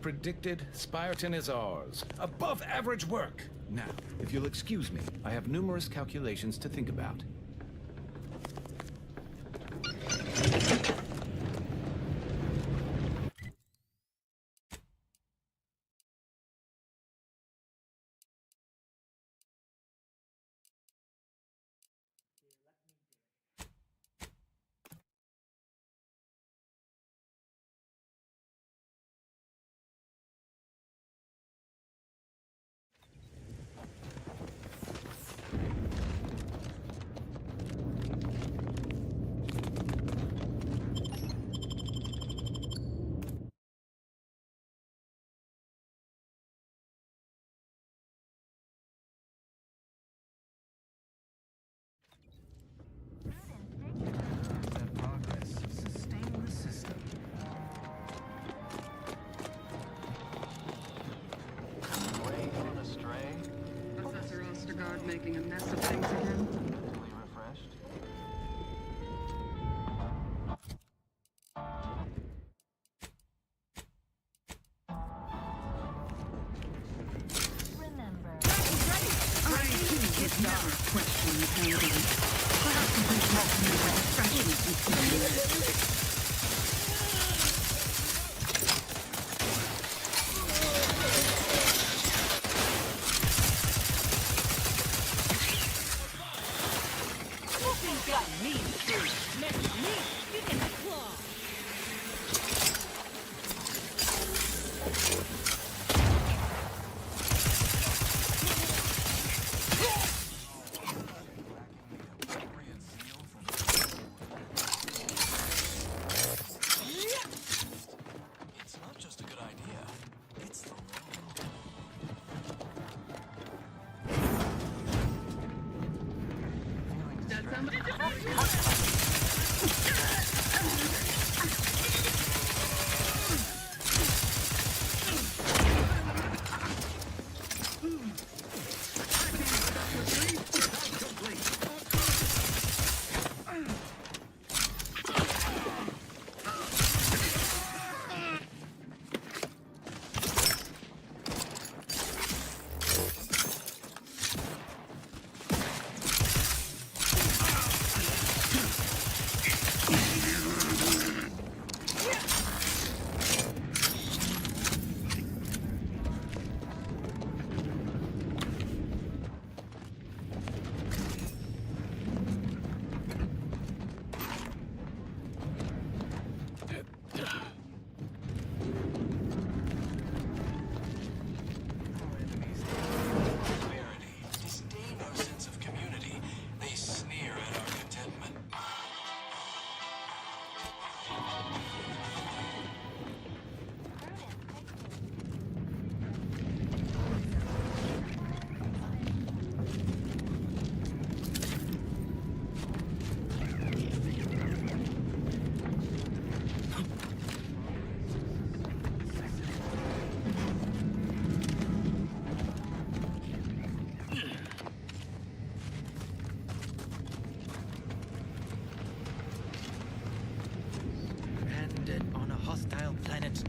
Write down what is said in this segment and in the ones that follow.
predicted, Spireton is ours. Above average work! Now, if you'll excuse me, I have numerous calculations to think about. Making a mess of things again. Mentally refreshed. Remember. I too would never question the handling. Perhaps if we talk more refreshing.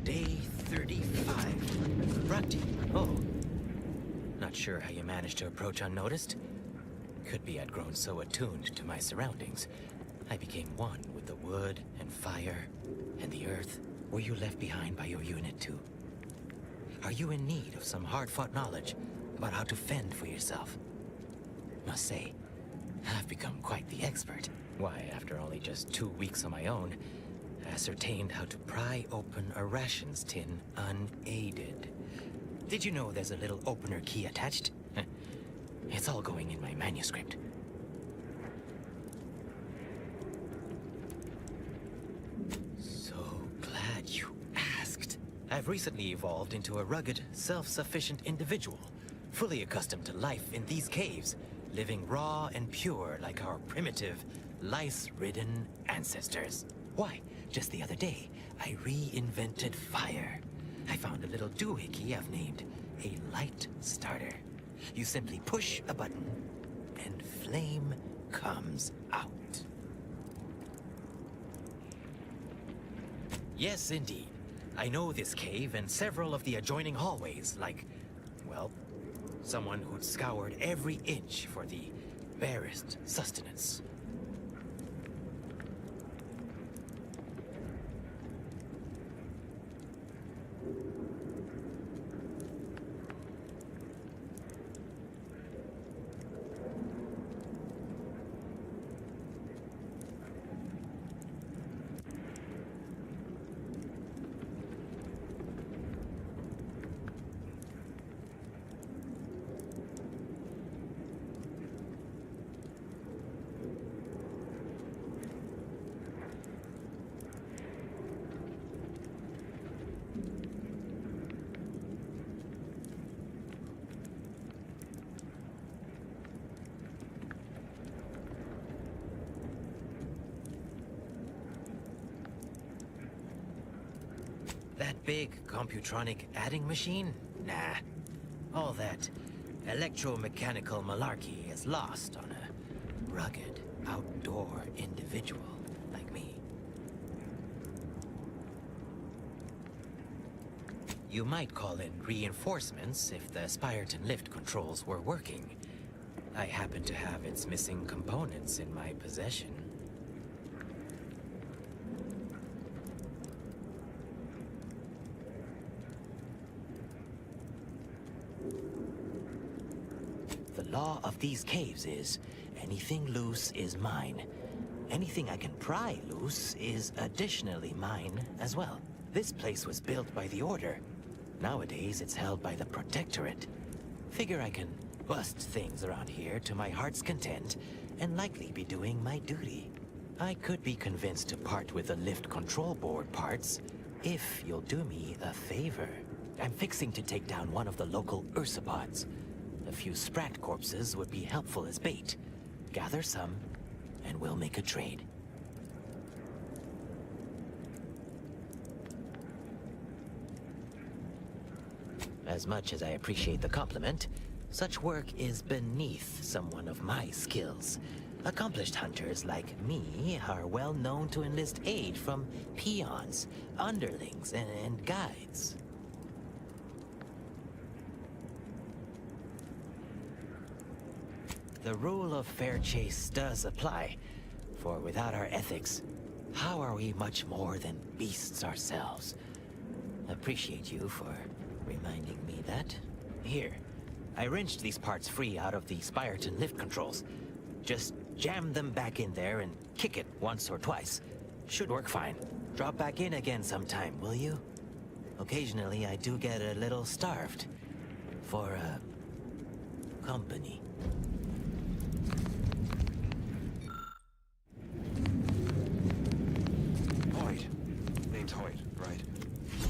Day 35. Rati. Oh. Not sure how you managed to approach unnoticed. Could be I'd grown so attuned to my surroundings. I became one with the wood and fire and the earth. Were you left behind by your unit too? Are you in need of some hard-fought knowledge about how to fend for yourself? Must say, I've become quite the expert. Why, after only just 2 weeks on my own, ascertained how to pry open a rations tin unaided. Did you know there's a little opener key attached? It's all going in my manuscript. So glad you asked. I've recently evolved into a rugged, self-sufficient individual, fully accustomed to life in these caves, living raw and pure like our primitive, lice-ridden ancestors. Why? Just the other day, I reinvented fire. I found a little doohickey I've named a light starter. You simply push a button, and flame comes out. Yes, indeed. I know this cave and several of the adjoining hallways, like, well, someone who'd scoured every inch for the barest sustenance. That big computronic adding machine? Nah. All that electromechanical malarkey is lost on a rugged, outdoor individual like me. You might call in reinforcements if the Spyreton lift controls were working. I happen to have its missing components in my possession. The law of these caves is, anything loose is mine. Anything I can pry loose is additionally mine as well. This place was built by the Order. Nowadays, it's held by the Protectorate. Figure I can bust things around here to my heart's content, and likely be doing my duty. I could be convinced to part with the lift control board parts, if you'll do me a favor. I'm fixing to take down one of the local ursopods. A few sprat corpses would be helpful as bait. Gather some, and we'll make a trade. As much as I appreciate the compliment, such work is beneath someone of my skills. Accomplished hunters like me are well known to enlist aid from peons, underlings, and guides. The rule of fair chase does apply, for without our ethics, how are we much more than beasts ourselves? Appreciate you for reminding me that. Here, I wrenched these parts free out of the Spyreton lift controls. Just jam them back in there and kick it once or twice. Should work fine. Drop back in again sometime, will you? Occasionally, I do get a little starved for, company. Hoyt. Name's Hoyt, right?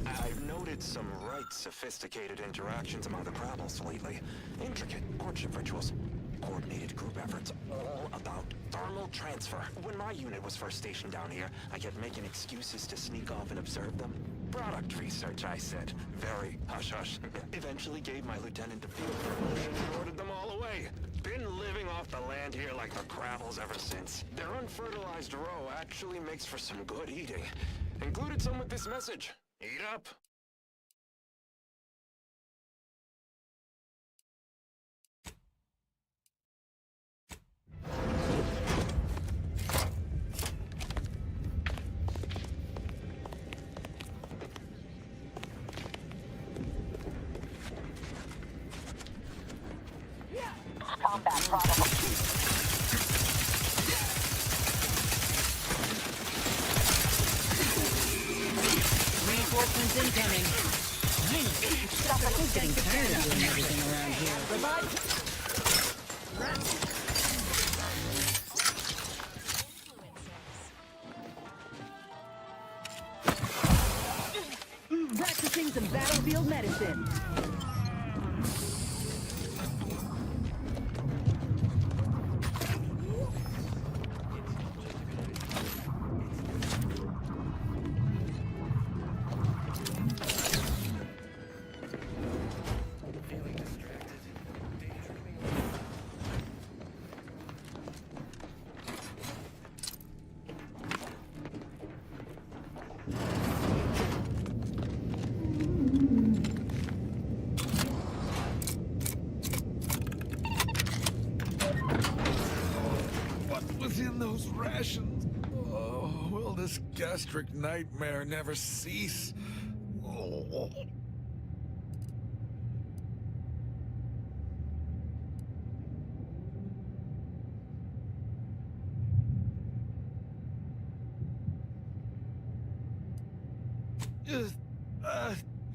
I've noted some right sophisticated interactions among the Crabbles lately. Intricate courtship rituals. Coordinated group efforts, all about thermal transfer. When my unit was first stationed down here, I kept making excuses to sneak off and observe them. Product research, I said. Very hush-hush. Eventually gave my lieutenant the field privilege and ordered them all away. Been living off the land here like the Crabbles ever since. Their unfertilized roe actually makes for some good eating. Included some with this message. Eat up. Combat protocol. Reinforcements incoming. I'm getting tired of doing everything around here. Practicing some battlefield medicine. electric nightmare never cease. Oh.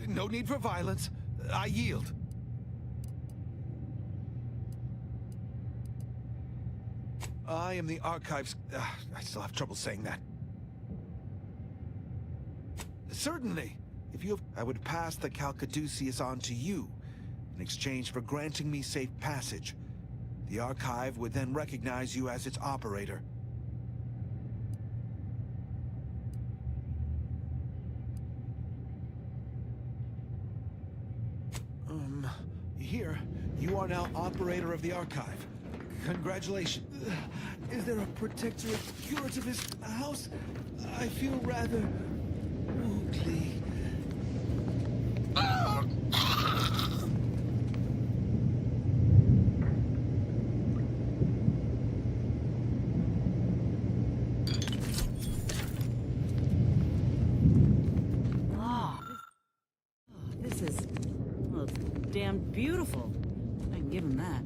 No need for violence. I yield. I am the Archive's... I still have trouble saying that. Certainly. If you have... I would pass the Calcaduceus on to you, in exchange for granting me safe passage. The Archive would then recognize you as its operator. Here, you are now operator of the Archive. Congratulations. Is there a protectorate curativist house? I feel rather... oogly. This is, well, it's damn beautiful. I can give him that.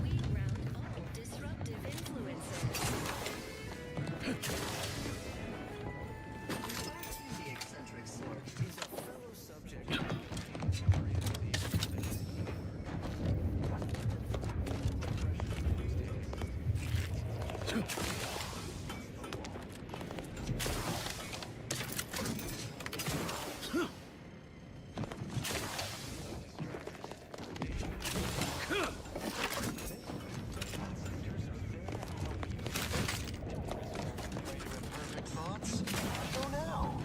We round all disruptive influences. The eccentric sort is a fellow subject. Perfect thoughts? Go now.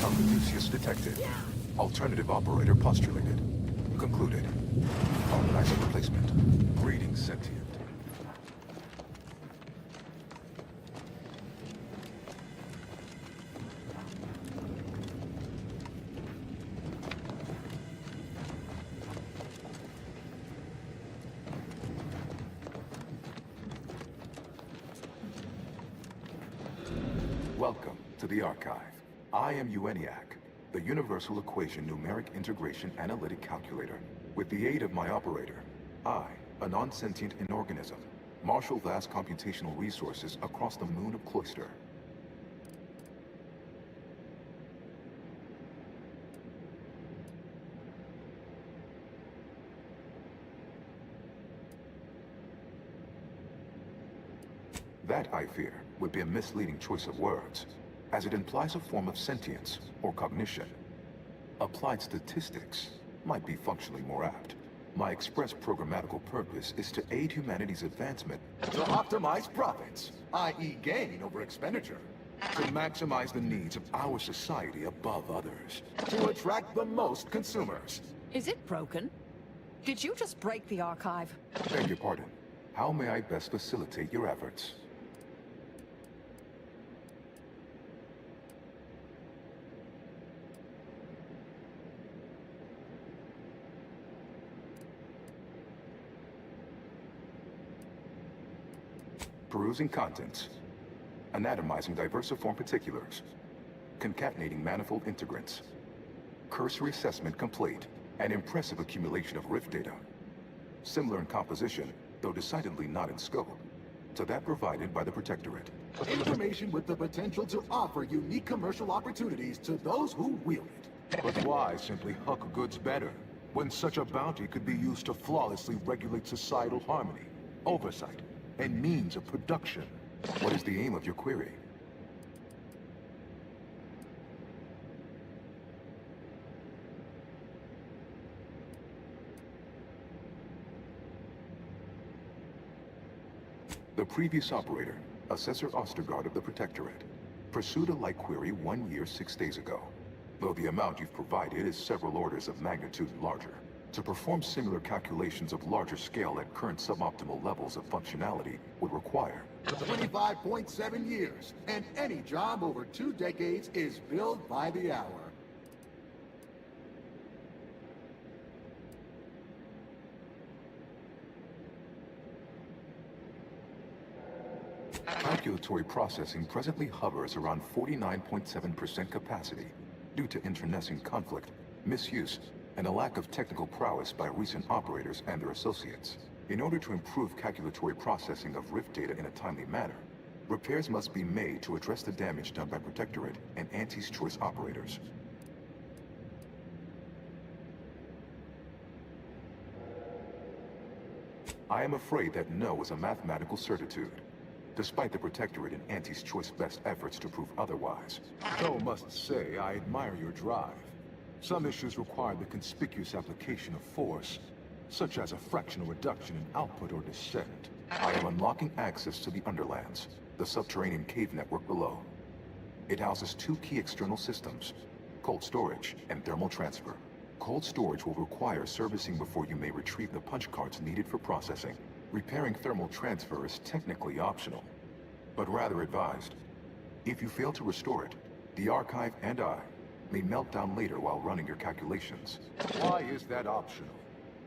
Calcaduceus detected. Alternative operator postulated. Concluded. Organizing replacement. Greetings, sentient. Welcome to the Archive. I am EUANIAC, the Universal Equation Numeric Integration Analytic Calculator. With the aid of my operator, I, a non-sentient inorganism, marshal vast computational resources across the moon of Cloister. That, I fear, would be a misleading choice of words, as it implies a form of sentience or cognition. Applied statistics might be functionally more apt. My express programmatical purpose is to aid humanity's advancement to optimize profits, i.e. gain over expenditure, to maximize the needs of our society above others, to attract the most consumers. Is it broken? Did you just break the archive? Beg your pardon. How may I best facilitate your efforts? Perusing contents. Anatomizing diversiform particulars. Concatenating manifold integrants. Cursory assessment complete. An impressive accumulation of rift data. Similar in composition, though decidedly not in scope. to that provided by the Protectorate. Information with the potential to offer unique commercial opportunities to those who wield it. But why simply huck goods better, when such a bounty could be used to flawlessly regulate societal harmony, oversight, and means of production? What is the aim of your query? The previous operator, Assessor Ostergaard of the Protectorate, pursued a like query 1 year, 6 days ago, though the amount you've provided is several orders of magnitude larger. To perform similar calculations of larger scale at current suboptimal levels of functionality would require 25.7 years, and any job over 2 decades is billed by the hour. Calculatory processing presently hovers around 49.7% capacity due to internecine conflict, misuse, and a lack of technical prowess by recent operators and their associates. In order to improve calculatory processing of Rift data in a timely manner, repairs must be made to address the damage done by Protectorate and Auntie's Choice operators. I am afraid that no is a mathematical certitude, despite the Protectorate and Auntie's Choice best efforts to prove otherwise. Though must say, I admire your drive. Some issues require the conspicuous application of force, such as a fractional reduction in output or descent. I am unlocking access to the Underlands, the subterranean cave network below. It houses 2 key external systems, cold storage and thermal transfer. Cold storage will require servicing before you may retrieve the punch cards needed for processing. Repairing thermal transfer is technically optional, but rather advised. If you fail to restore it, the Archive and I may melt down later while running your calculations. Why is that optional?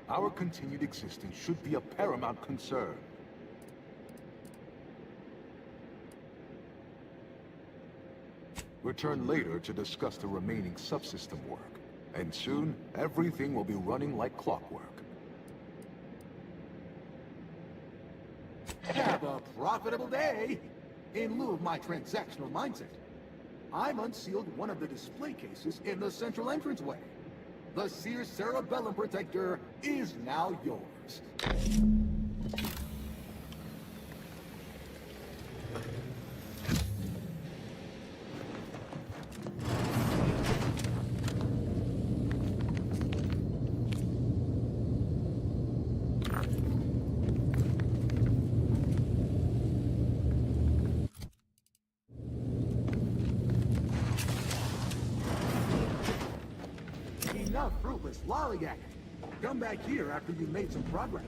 Our continued existence should be a paramount concern. Return later to discuss the remaining subsystem work, and soon everything will be running like clockwork. Have a profitable day! In lieu of my transactional mindset, I've unsealed one of the display cases in the central entranceway. The Seer Cerebellum Protector is now yours. Enough fruitless lollygagging. Come back here after you've made some progress.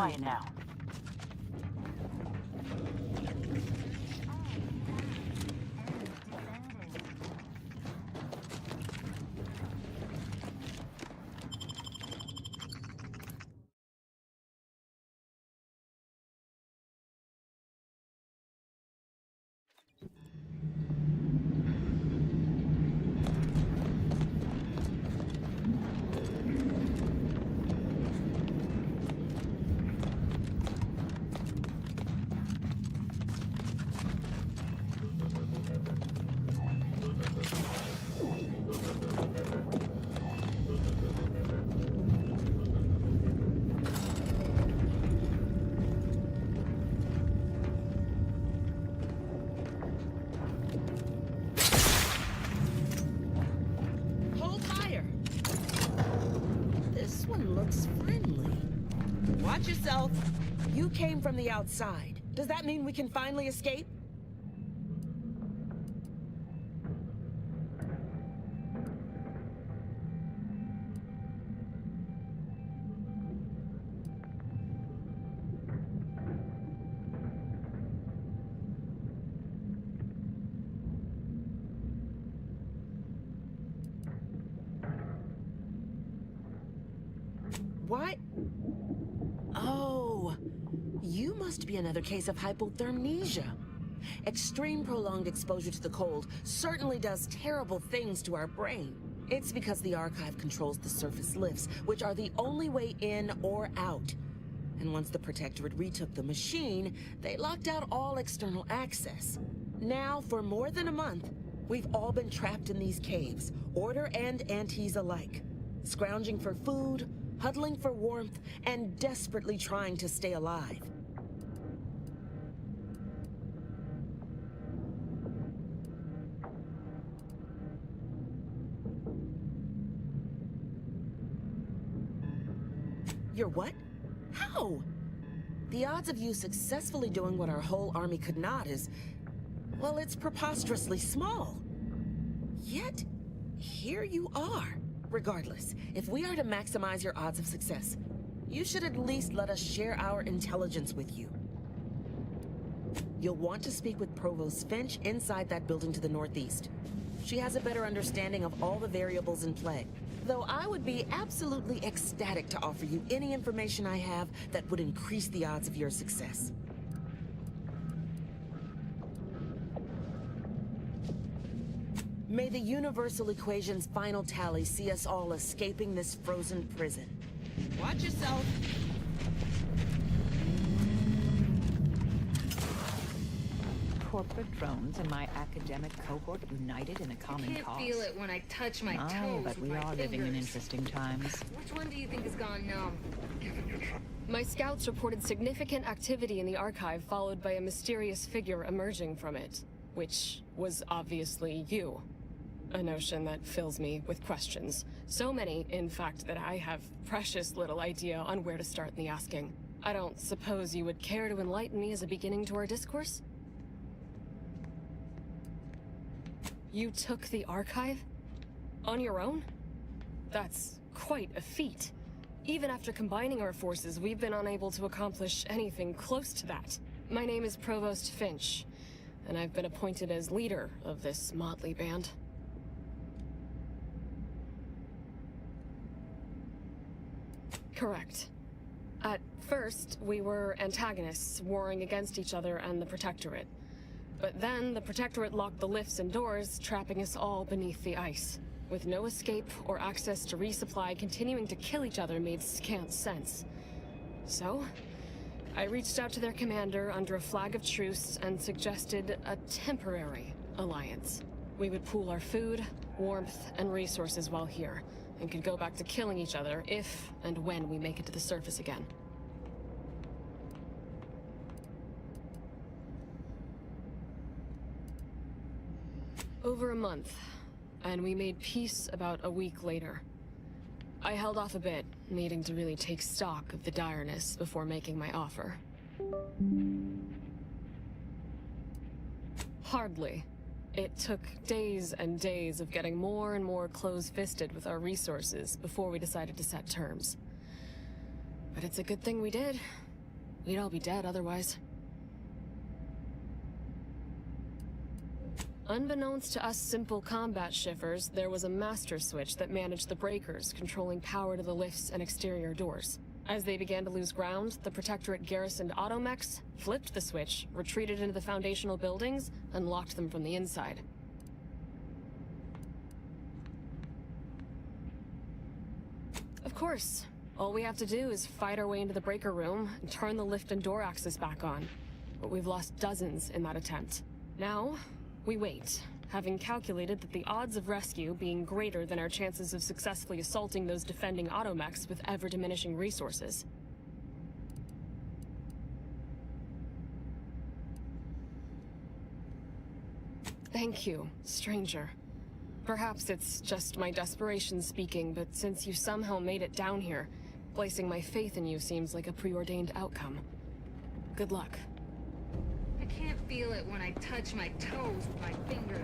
Quiet now. Hold fire! This one looks friendly. Watch yourself. You came from the outside. Does that mean we can finally escape? What? Oh, you must be another case of hypothermia. Extreme prolonged exposure to the cold certainly does terrible things to our brain. It's because the Archive controls the surface lifts, which are the only way in or out. And once the Protectorate retook the machine, they locked out all external access. Now, for more than a month, we've all been trapped in these caves, Order and Antes alike, scrounging for food, huddling for warmth, and desperately trying to stay alive. You're what? How? The odds of you successfully doing what our whole army could not is, well, it's preposterously small. Yet, here you are. Regardless, if we are to maximize your odds of success, you should at least let us share our intelligence with you. You'll want to speak with Provost Finch inside that building to the northeast. She has a better understanding of all the variables in play. Though I would be absolutely ecstatic to offer you any information I have that would increase the odds of your success. May the Universal Equation's final tally see us all escaping this frozen prison. Watch yourself. Corporate drones and my academic cohort united in a common cause. I can't feel it when I touch my toes. Oh, but we with my are living in fingers. interesting times. Which one do you think has gone numb? My scouts reported significant activity in the Archive, followed by a mysterious figure emerging from it, which was obviously you. A notion that fills me with questions. So many, in fact, that I have precious little idea on where to start in the asking. I don't suppose you would care to enlighten me as a beginning to our discourse? You took the Archive? On your own? That's quite a feat. Even after combining our forces, we've been unable to accomplish anything close to that. My name is Provost Finch, and I've been appointed as leader of this motley band. Correct. At first, we were antagonists, warring against each other and the Protectorate. But then, the Protectorate locked the lifts and doors, trapping us all beneath the ice. With no escape or access to resupply, continuing to kill each other made scant sense. So, I reached out to their commander under a flag of truce and suggested a temporary alliance. We would pool our food, warmth, and resources while here, and could go back to killing each other if and when we make it to the surface again. Over a month, and we made peace about a week later. I held off a bit, needing to really take stock of the direness before making my offer. Hardly. It took days and days of getting more and more close-fisted with our resources before we decided to set terms. But it's a good thing we did. We'd all be dead otherwise. Unbeknownst to us simple combat shivers, there was a master switch that managed the breakers, controlling power to the lifts and exterior doors. As they began to lose ground, the Protectorate garrisoned automechs, flipped the switch, retreated into the foundational buildings, and locked them from the inside. Of course, all we have to do is fight our way into the breaker room and turn the lift and door access back on. But we've lost dozens in that attempt. Now, we wait, having calculated that the odds of rescue being greater than our chances of successfully assaulting those defending automechs with ever-diminishing resources. Thank you, stranger. Perhaps it's just my desperation speaking, but since you somehow made it down here, placing my faith in you seems like a preordained outcome. Good luck. I can't feel it when I touch my toes with my fingers.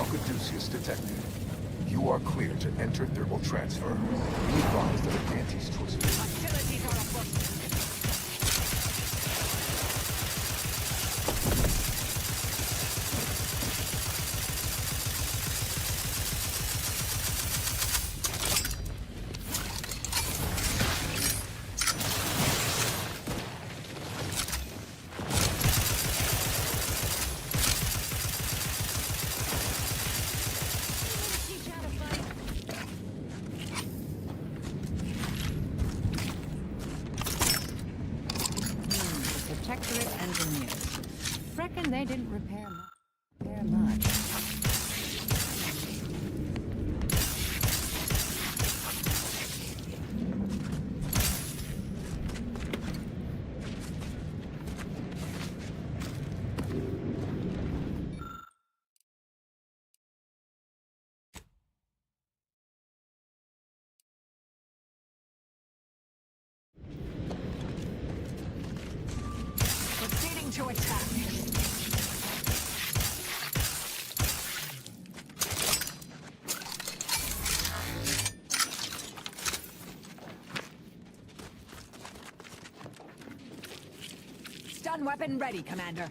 Caduceus detected. You are clear to enter thermal transfer. Be advised of Agante's choices. Hostilities are afoot. reckon they didn't repair much. Proceeding to attack. Stun weapon ready, Commander.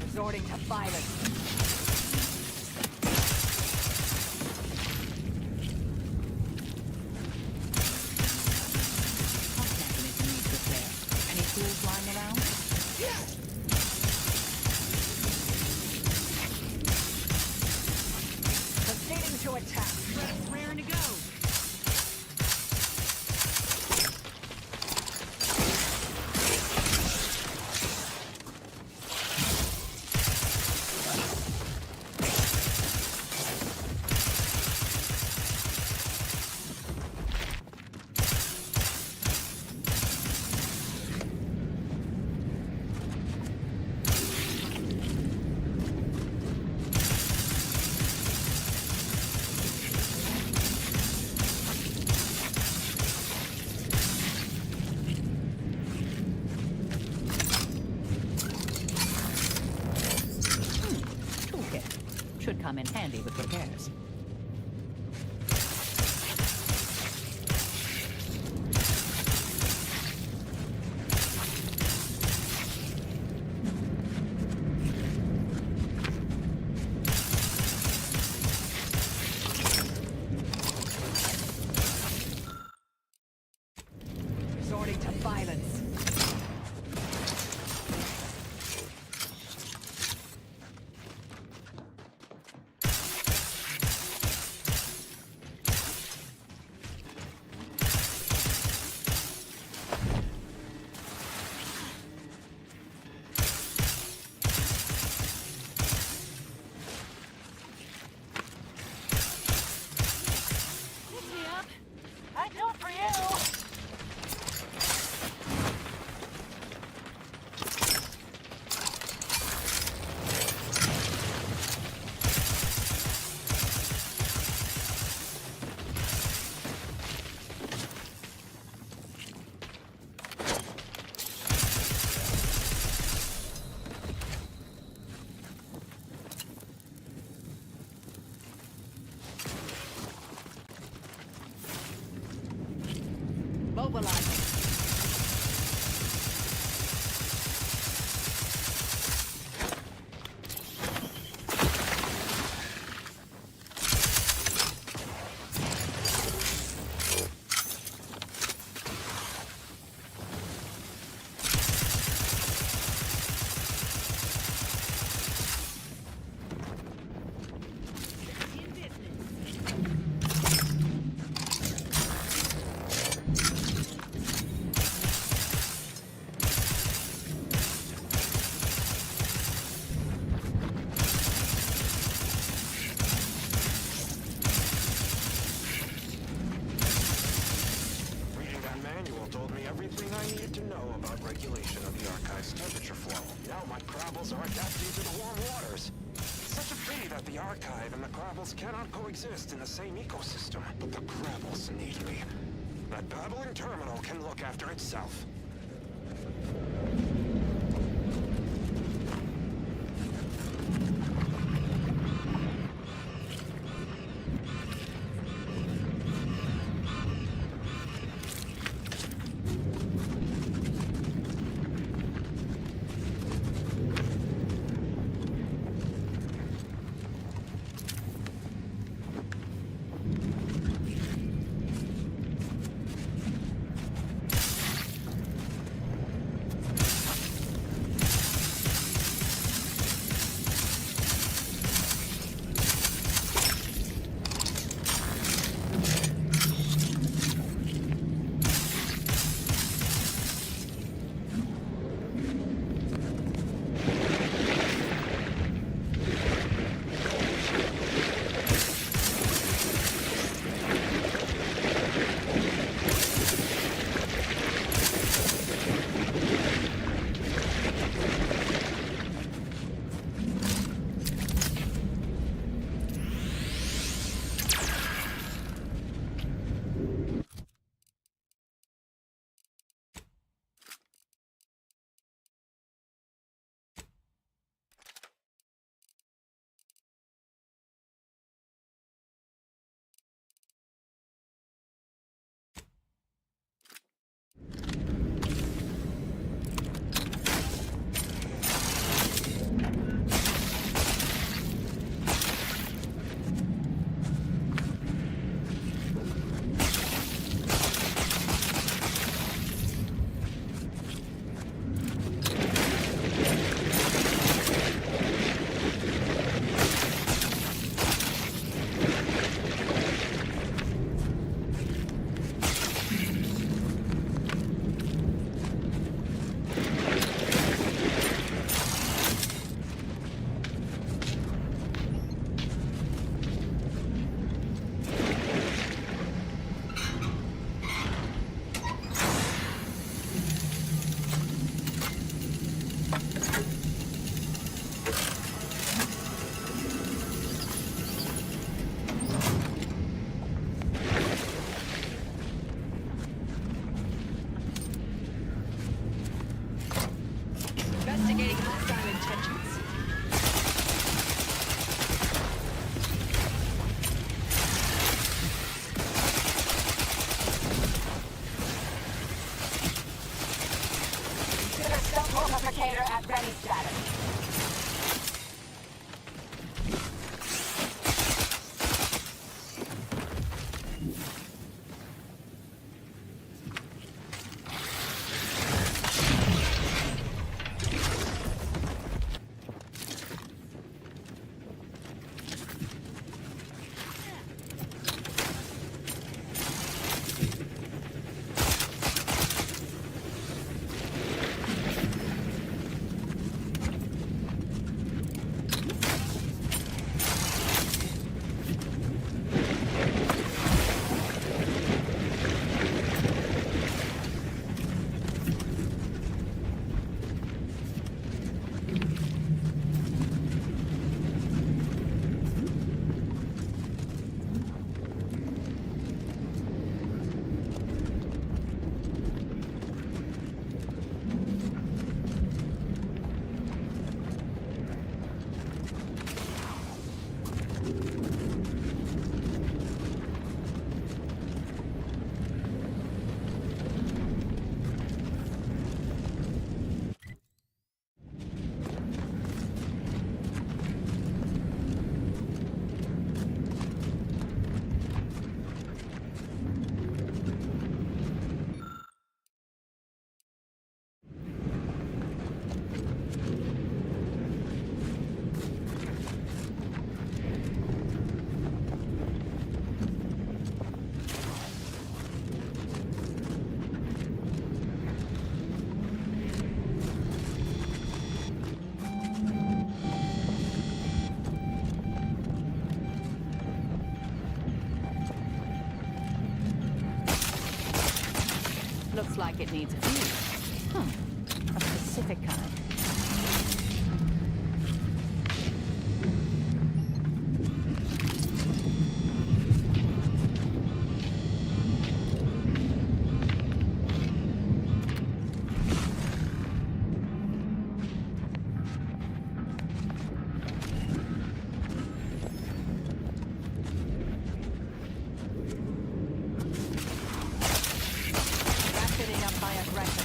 Resorting to violence. Any tools lying around? Proceeding to attack. Raring to go. Toolkit. Should come in handy with repairs. Resorting to violence. I do it for you. Mobilizing. Reading that manual told me everything I needed to know about regulation of the Archive's temperature flow. Now my Crabbles are adapting to the warm waters. It's such a pity that the Archive and the Crabbles cannot coexist in the same ecosystem. But the Crabbles need me. That babbling terminal can look after itself. indicator at ready status. Looks like it needs a fuse. A specific kind. Ratcheting up my aggression.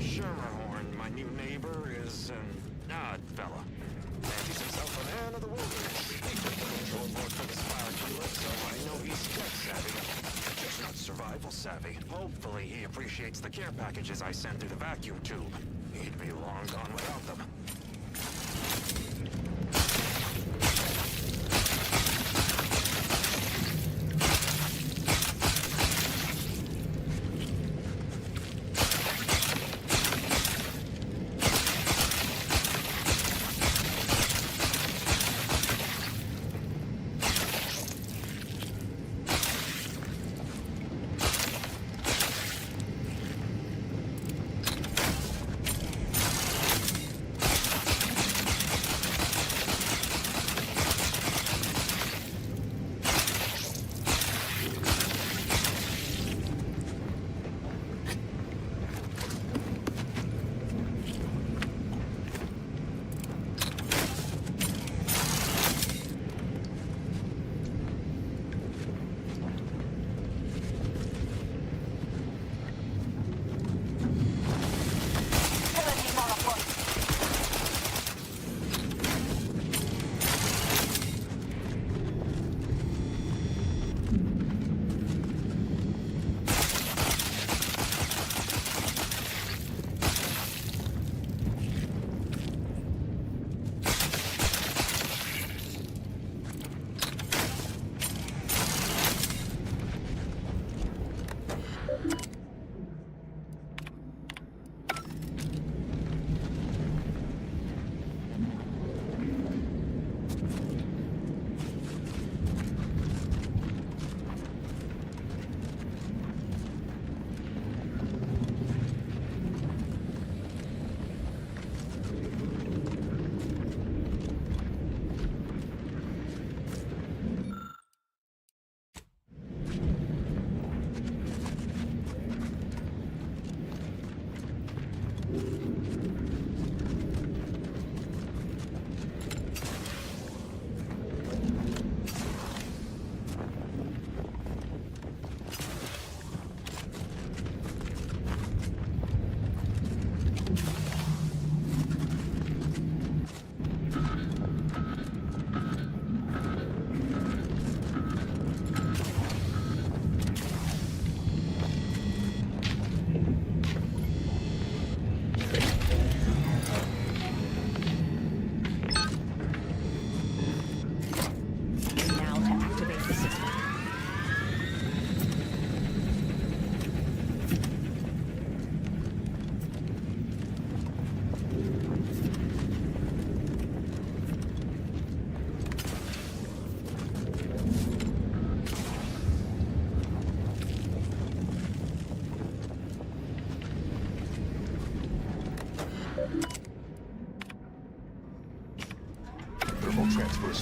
Schermerhorn, my new neighbor, is an odd fella. Fancies himself a man of the wilderness. He took the control board for this fire killer, so I know he's tech savvy. Just not survival savvy. Hopefully he appreciates the care packages I sent through the vacuum tube. He'd be long gone without them.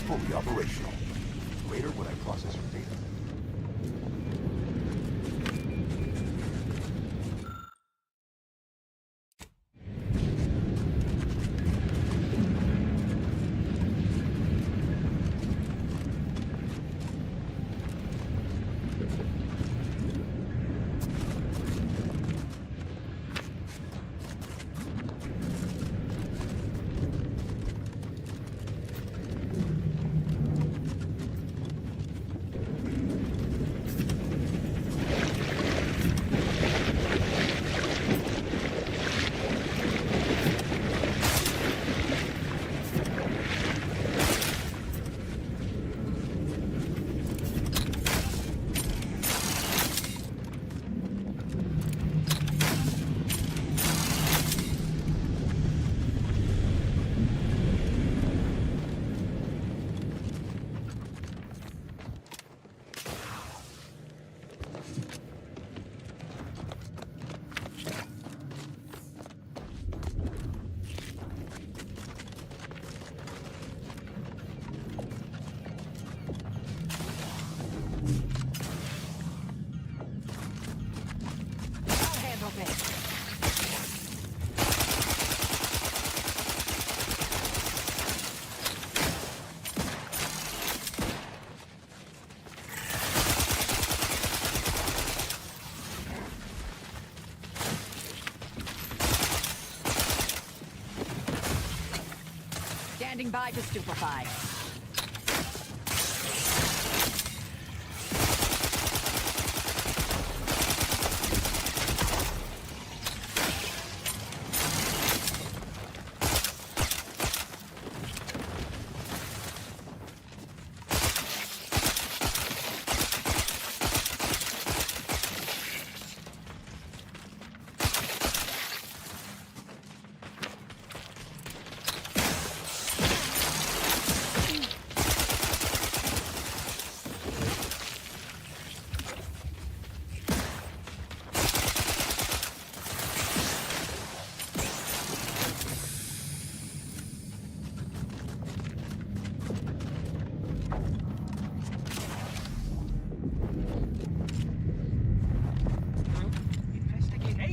fully operational. Later, when I process your data, I'll handle this. Standing by to stupefy.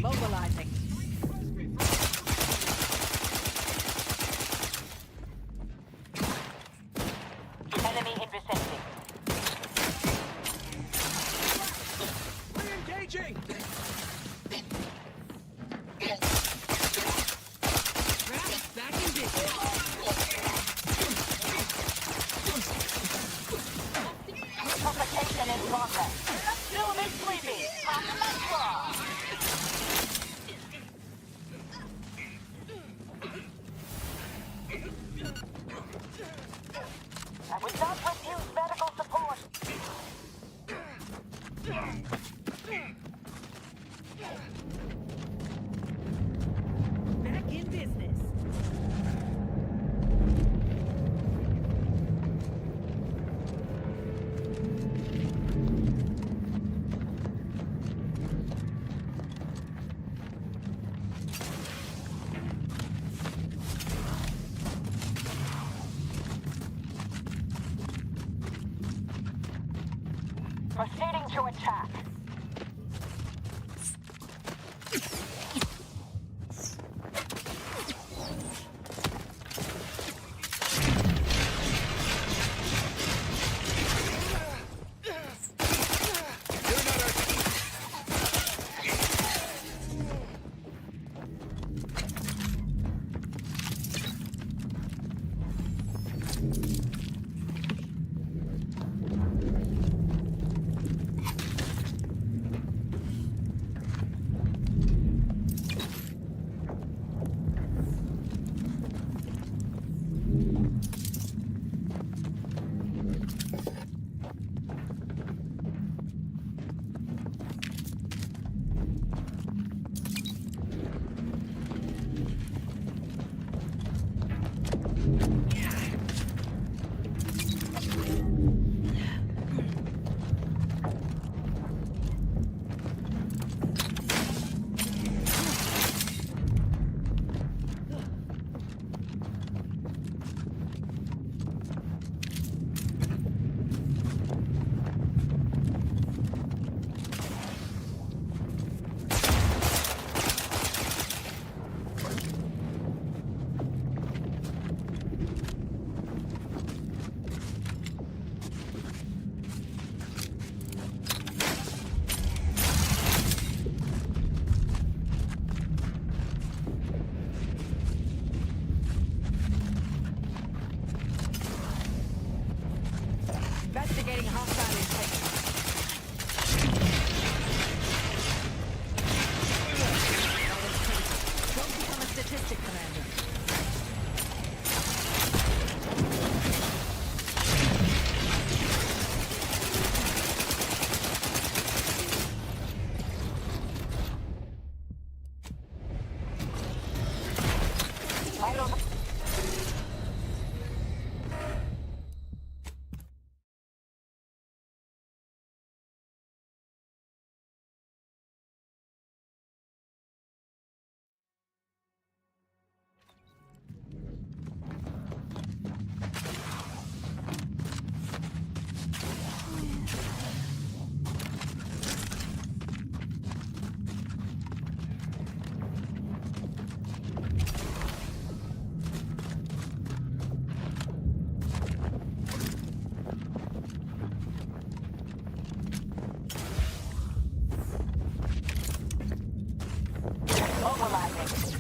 Mobilizing. Enemy in vicinity. Re-engaging! Back in business. Purification in progress. Doom is sleeping. I would not refuse medical support. Back in business. Proceeding to attack. Neutralizing.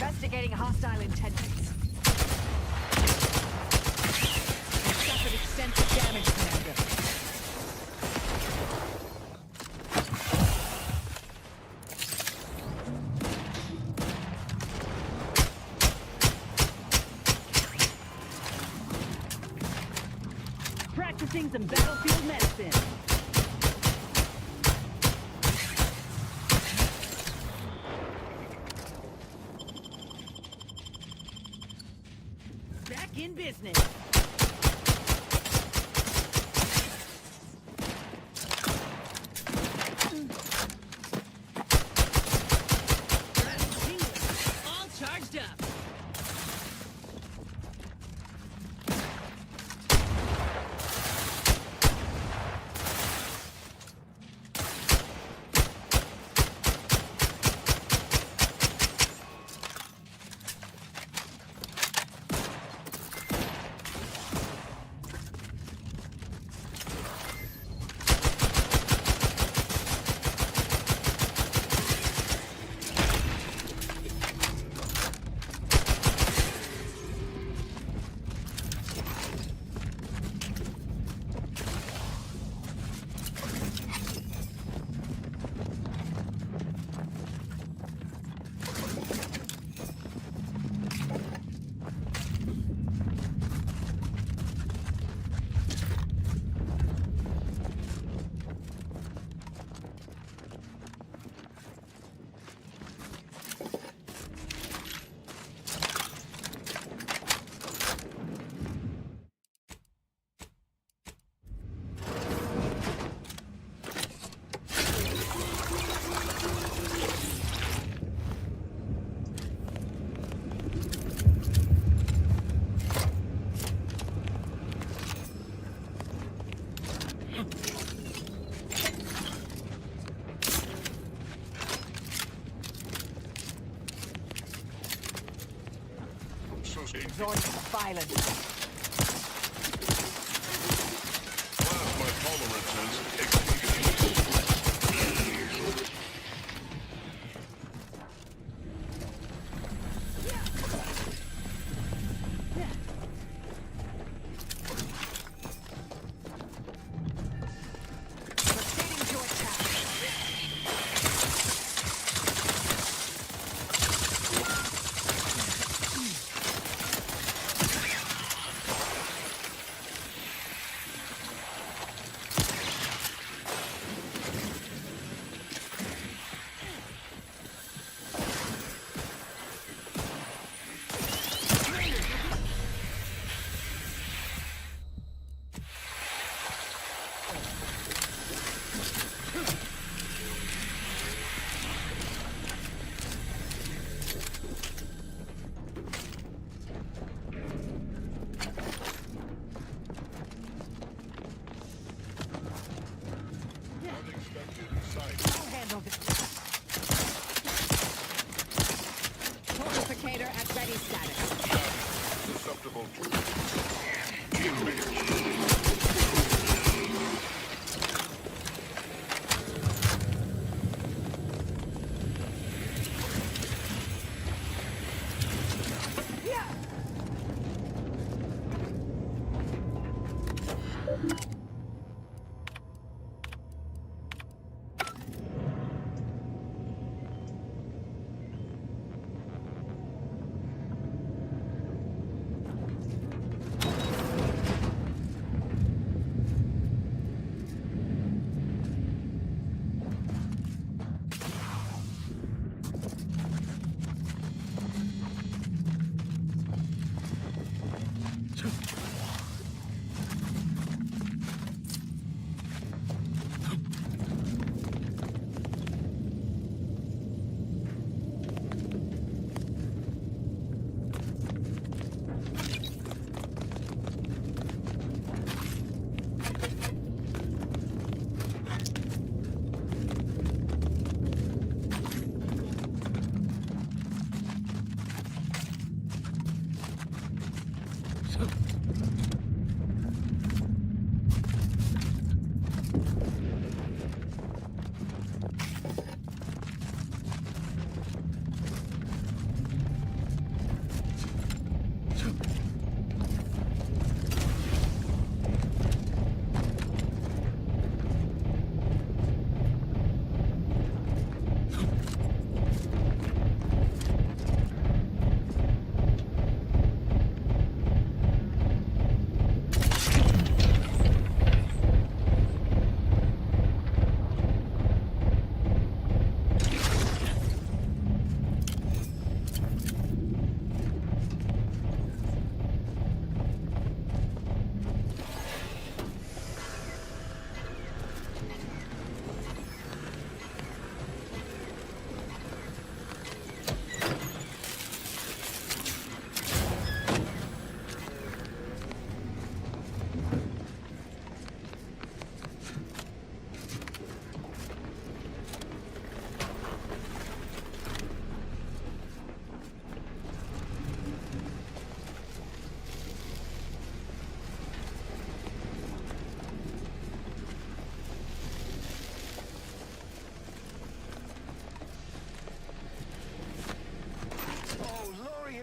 Investigating hostile intentions. You suffered extensive damage, Commander. Practicing some battlefield medicine. Back in business. All charged up. Resort to violence. My tolerances Proceeding to attack.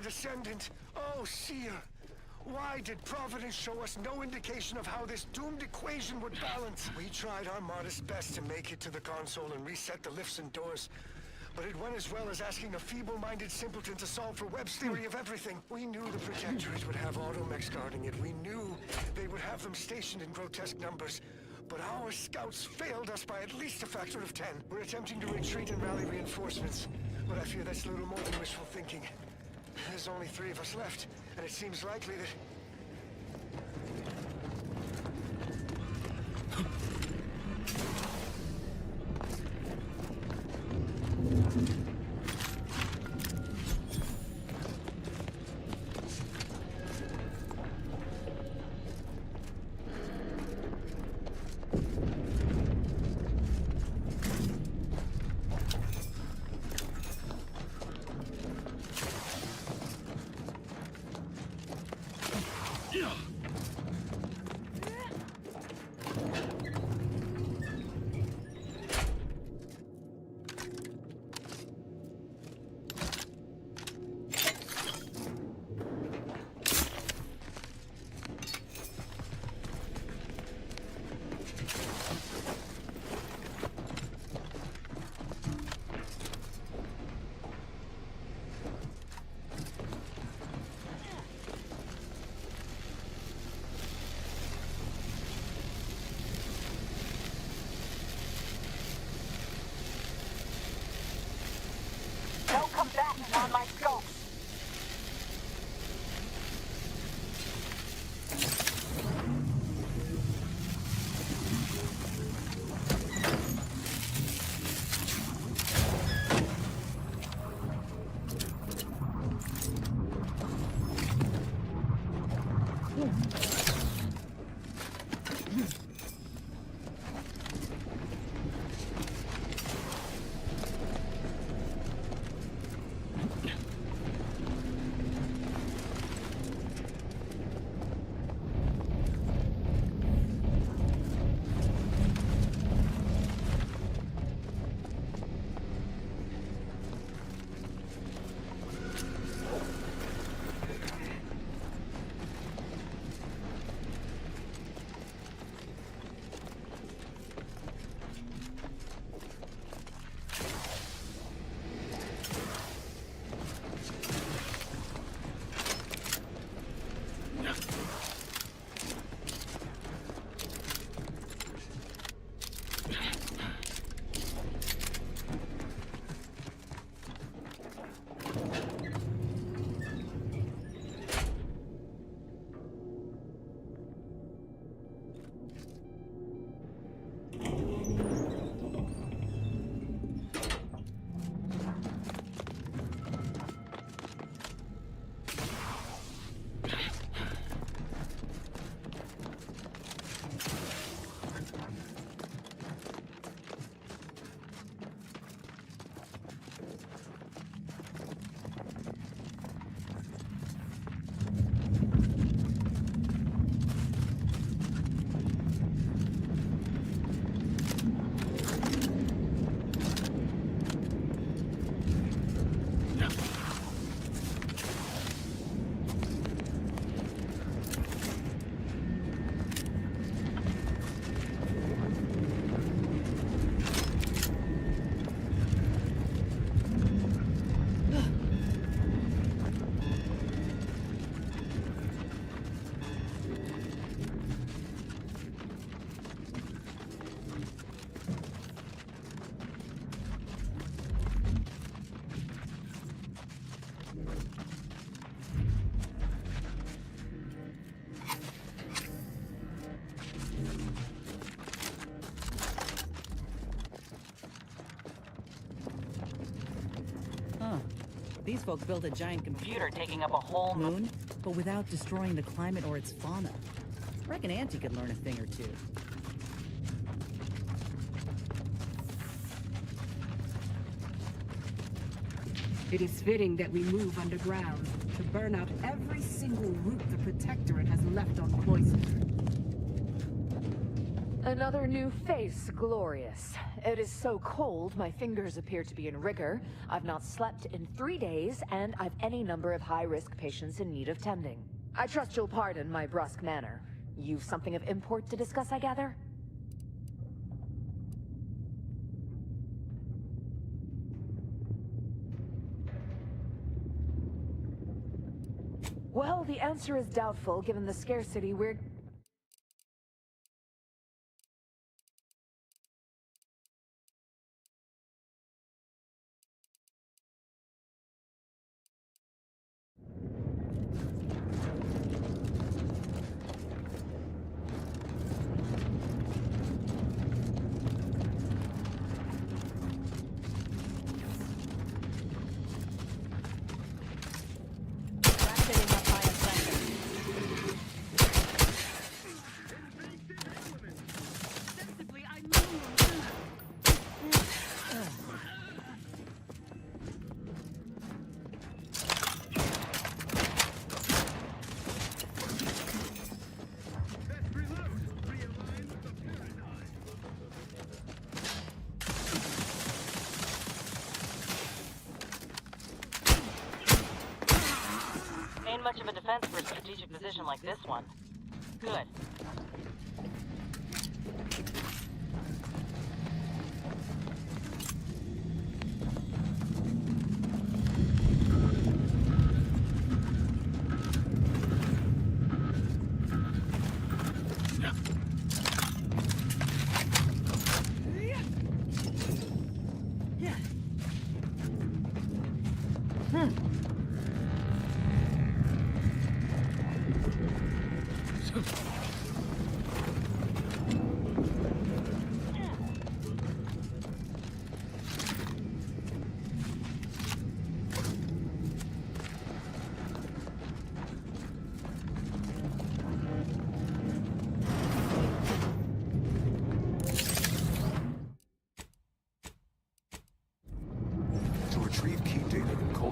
Descendant, oh seer, why did Providence show us no indication of how this doomed equation would balance? We tried our modest best to make it to the console and reset the lifts and doors, but it went as well as asking a feeble-minded simpleton to solve for Webb's theory of everything. We knew the Protectorate would have automechs guarding it. We knew they would have them stationed in grotesque numbers. But our scouts failed us by at least a factor of 10. We're attempting to retreat and rally reinforcements, but I fear that's a little more than wishful thinking. There's only 3 of us left, and it seems likely that... Don't come back on my scope. These folks built a giant computer taking up a whole moon, but without destroying the climate or its fauna. Reckon Auntie could learn a thing or two. It is fitting that we move underground to burn out every single root the Protectorate has left on Cloister. Another new face, glorious. It is so cold, my fingers appear to be in rigor. I've not slept in 3 days, and I've any number of high-risk patients in need of tending. I trust you'll pardon my brusque manner. You've something of import to discuss, I gather? Well, the answer is doubtful, given the scarcity we're... Ain't much of a defense for a strategic position like this one. Good.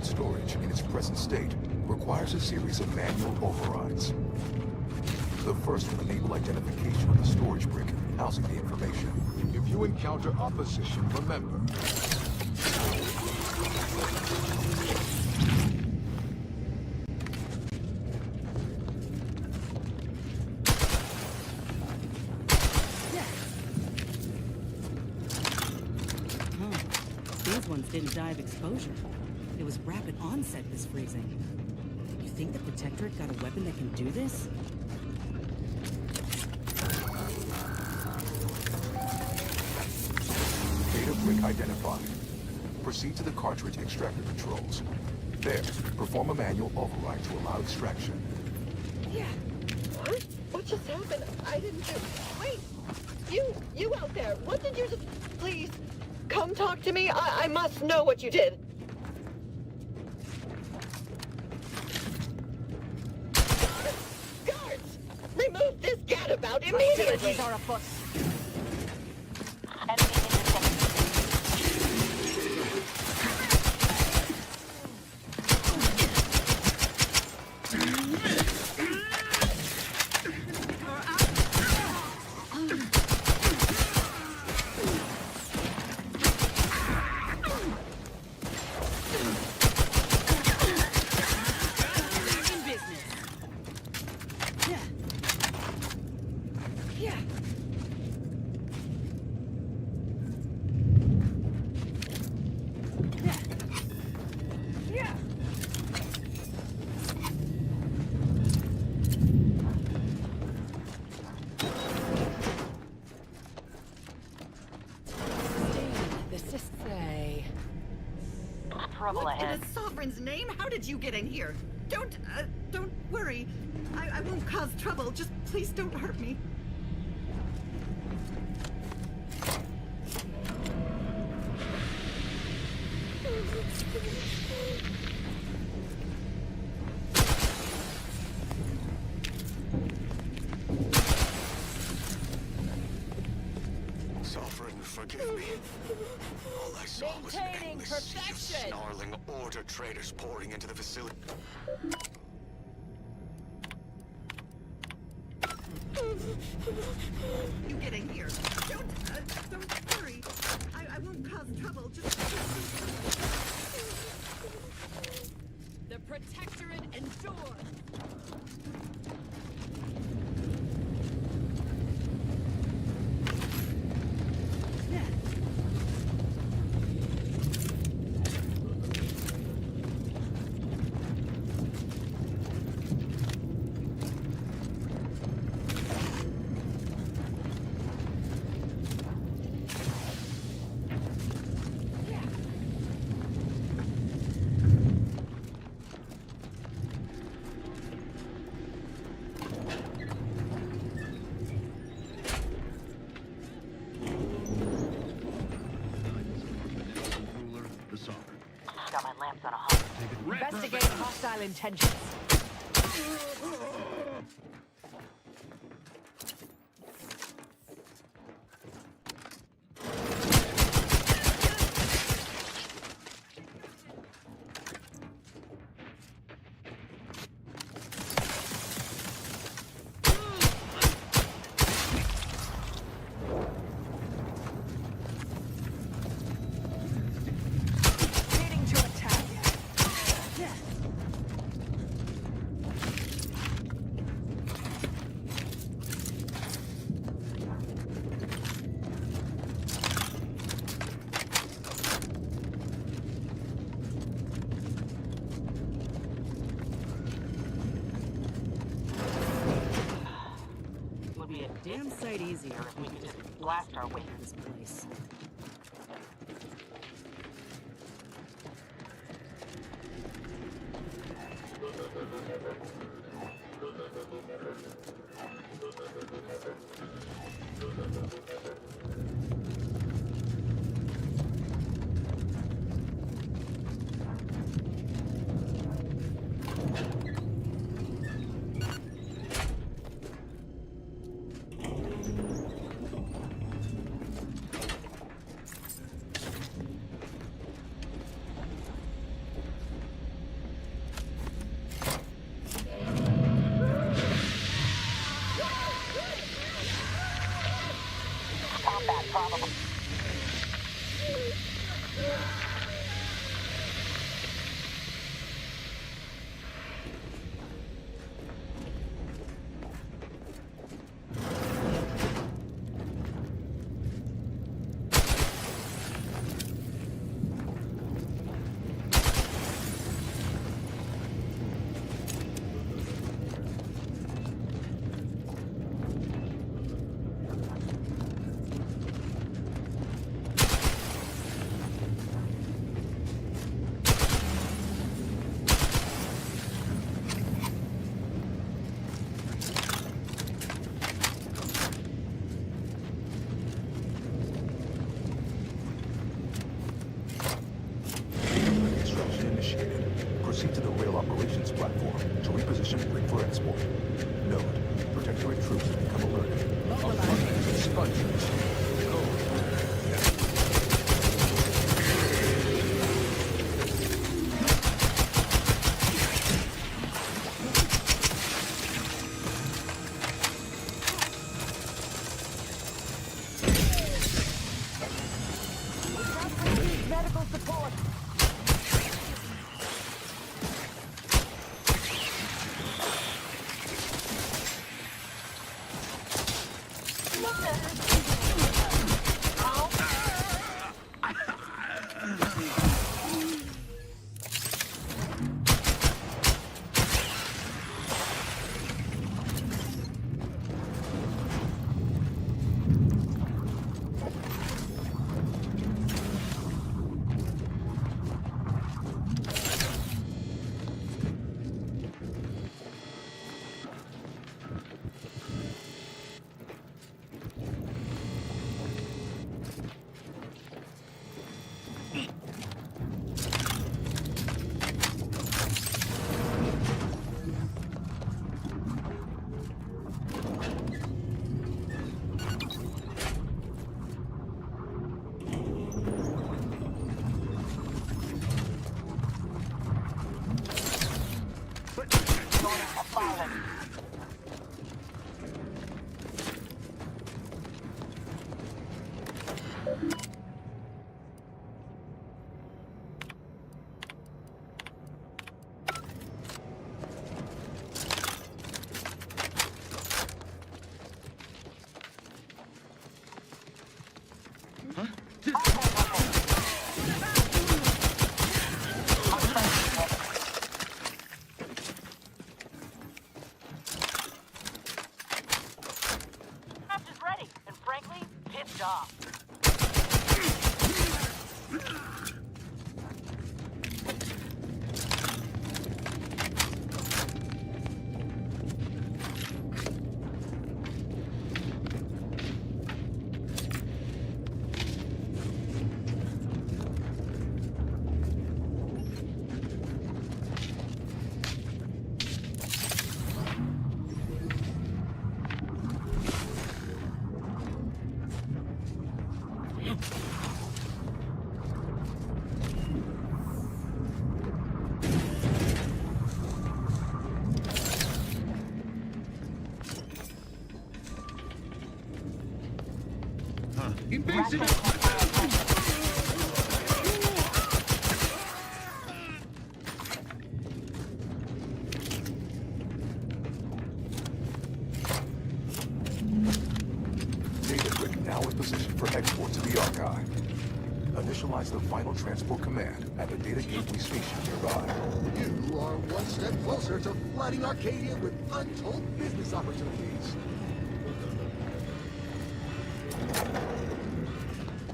Storage in its present state requires a series of manual overrides. The first will enable identification of the storage brick housing the information. If you encounter opposition, remember. These ones didn't die of exposure. It was rapid onset, this freezing. You think the Protectorate got a weapon that can do this? Data brick identified. Proceed to the cartridge extractor controls. There, perform a manual override to allow extraction. Yeah. What? What just happened? I didn't do... Wait! You out there, what did you just... Please, come talk to me. I must know what you did. Remove this gadabout immediately! Hostilities are afoot. What in the Sovereign's name? How did you get in here? Don't worry. I won't cause trouble. Just please don't hurt me. forgive me. All I saw was an Maintaining endless sea of perfection. snarling order traders pouring into the facility. You get in here. Don't worry. I won't cause trouble. Just... The Protectorate endure! Got my lamps on a hot. Investigate hostile intentions. Needing to attack. Would be a Damn sight easier if we could just blast our way through this place. combat probable. Construction initiated. Proceed to the rail operations platform to reposition rig for export. Note, Protectorate troops have become alerted. Abundant sponges. Medical support. Craft is ready, and frankly, pissed off. Data grid now in position for export to the archive. Initialize the final transport command at the data gateway station nearby. You are one step closer to flooding Arcadia with untold business opportunities.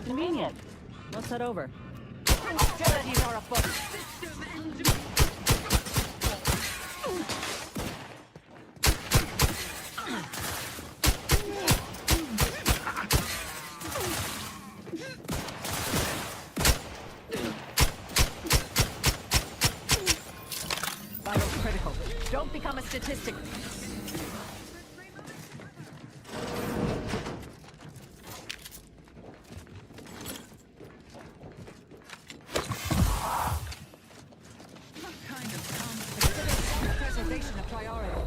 Convenient. Let's head over. Hostilities are afoot. Vital critical. Don't become a statistic. Preservation a priority.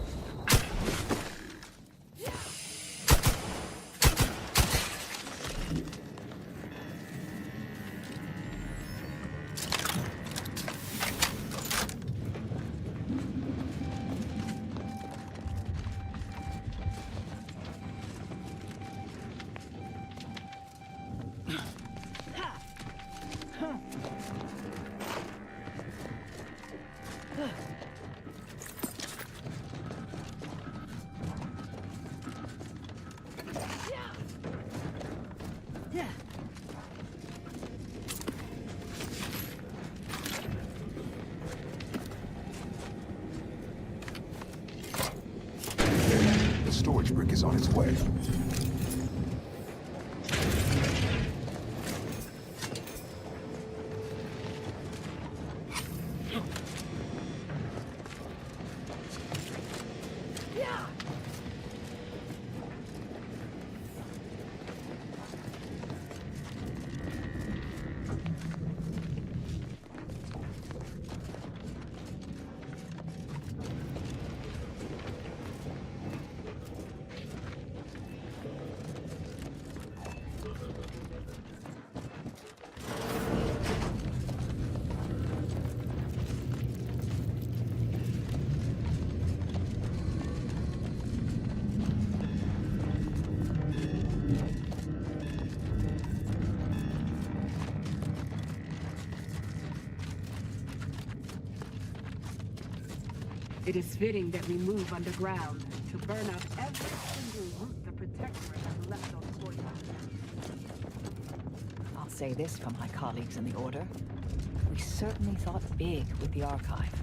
The storage brick is on its way. It is fitting that we move underground to burn out every single route the Protectorate has left on Cloyster. I'll say this for my colleagues in the Order. We certainly thought big with the Archive.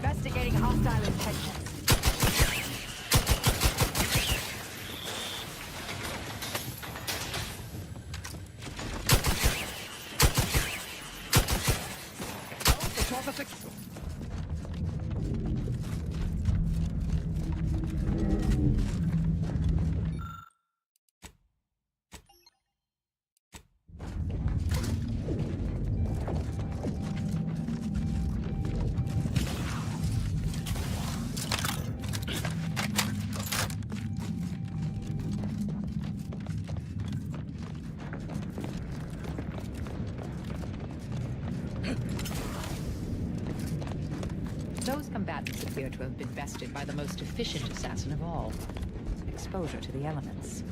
Investigating hostile intentions. appear to have been bested by the most efficient assassin of all. Exposure to the elements.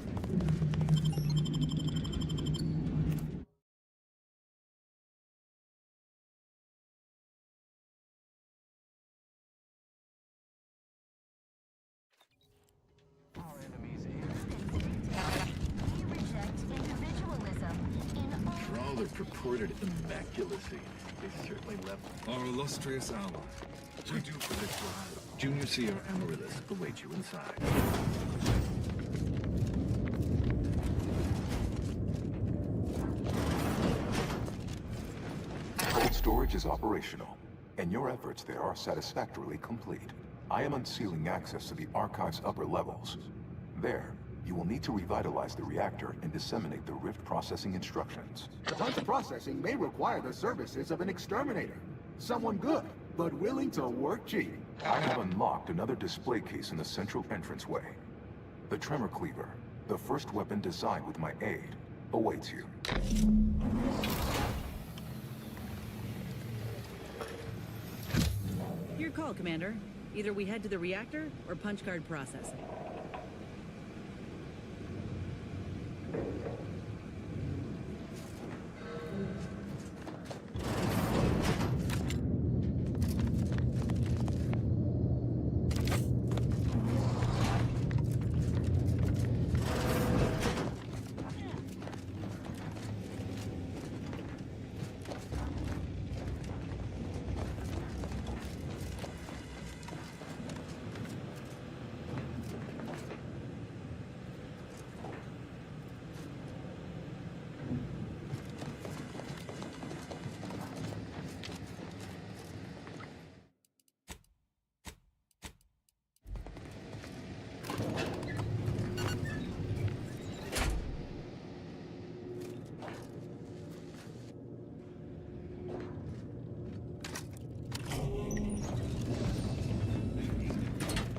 For all their purported immaculacy, they certainly left our illustrious ally. We do predict Junior Seer Amaryllis await you inside. Cold storage is operational, and your efforts there are satisfactorily complete. I am unsealing access to the Archive's upper levels. There, you will need to revitalize the reactor and disseminate the Rift processing instructions. The punch processing may require the services of an exterminator. Someone good, but willing to work cheap. I have unlocked another display case in the central entranceway. The Tremor Cleaver, the first weapon designed with my aid, awaits you. Your call, Commander. Either we head to the reactor or punch card processing.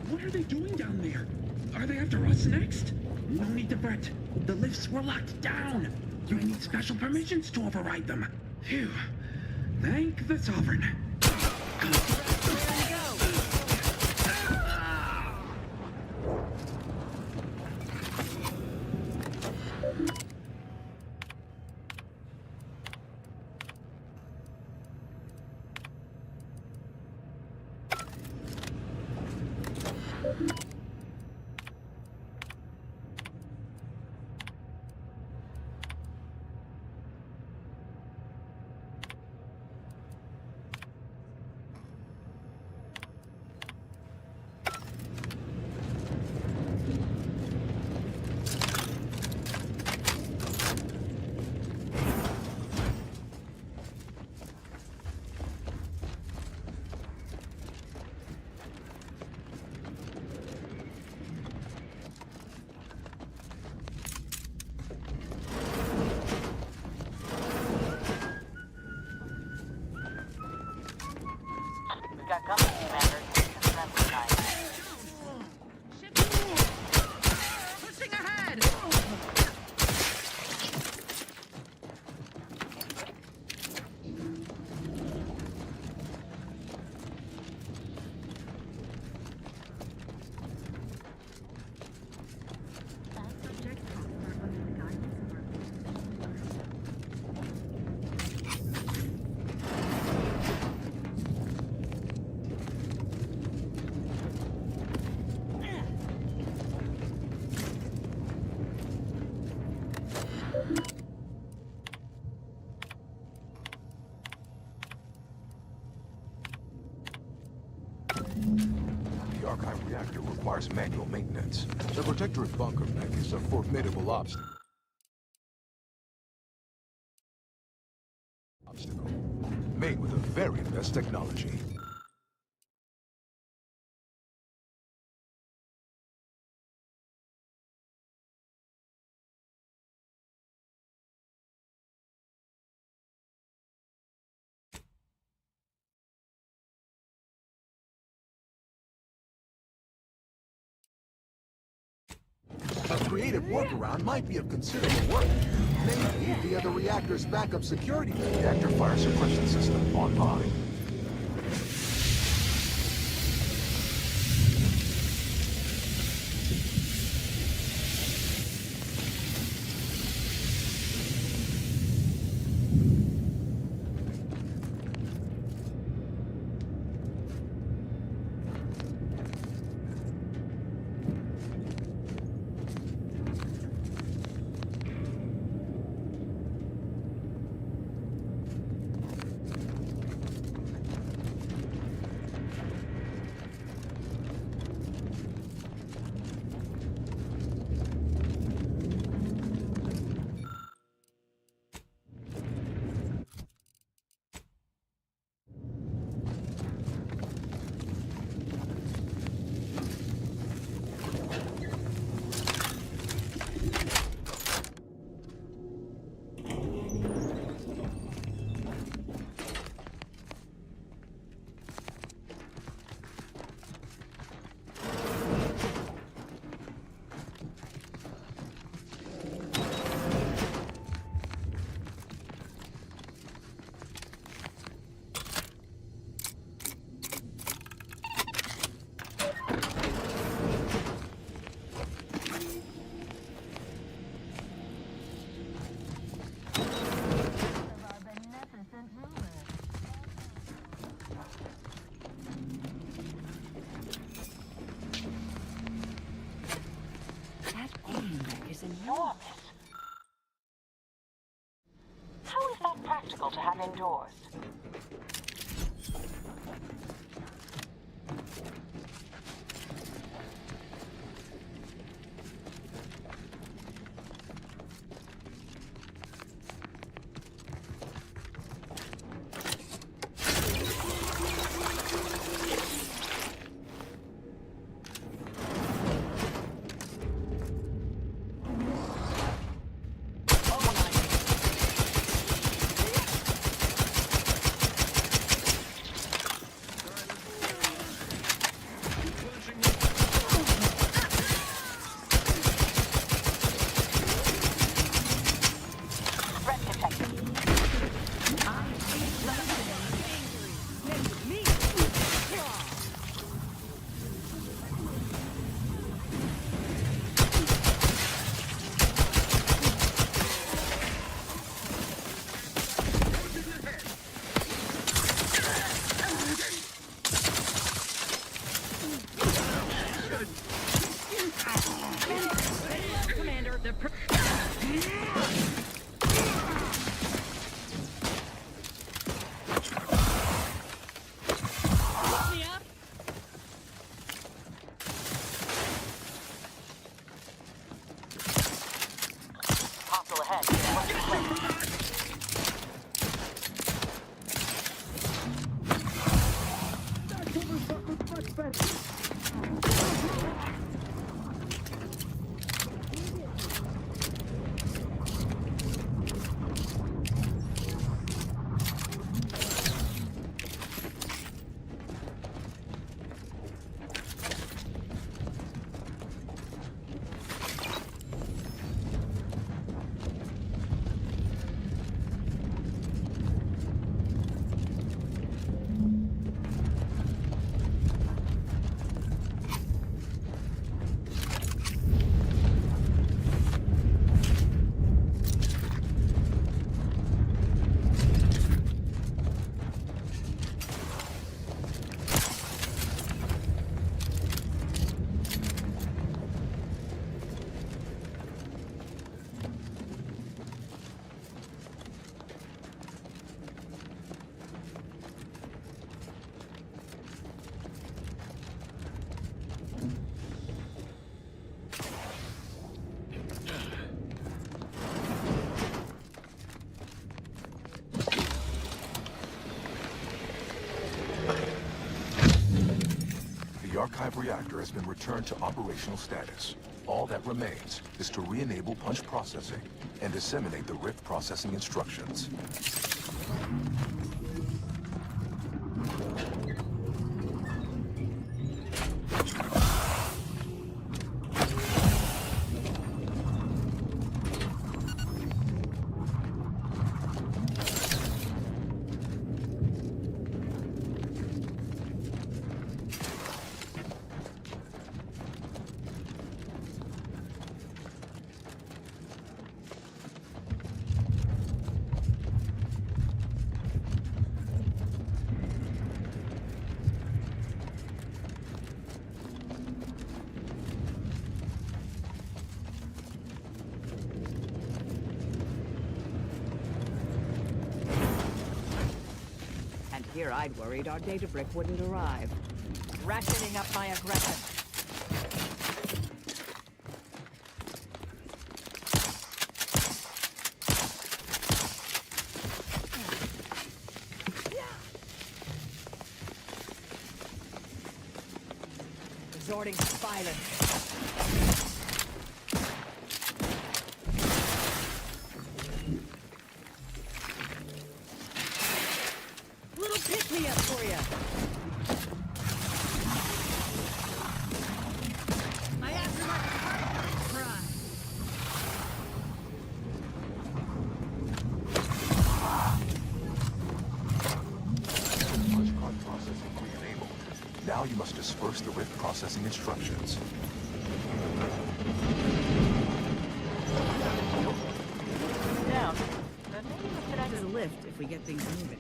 What are they doing down there? Are they after us next? No need to fret. The lifts were locked down. You need special permissions to override them. Phew. Thank the Sovereign. Got company, Commander. Assembly time. Pushing ahead! The Archive reactor requires manual maintenance. The Protectorate bunker mech is a formidable obstacle. Made with the very best technology. A creative workaround might be of considerable work. Maybe via the reactor's backup security. Reactor fire suppression system online. vehicle to have indoors. The Archive reactor has been returned to operational status. All that remains is to re-enable punch processing and disseminate the Rift processing instructions. Here I'd worried our data brick wouldn't arrive. Ratcheting up my aggression. Resorting to violence. Pick-me-up for you. My aftermarket part cry. Punch card processing re-enabled. Now you must disperse the Rift processing instructions. Down. But maybe we could There's a lift if we get things moving.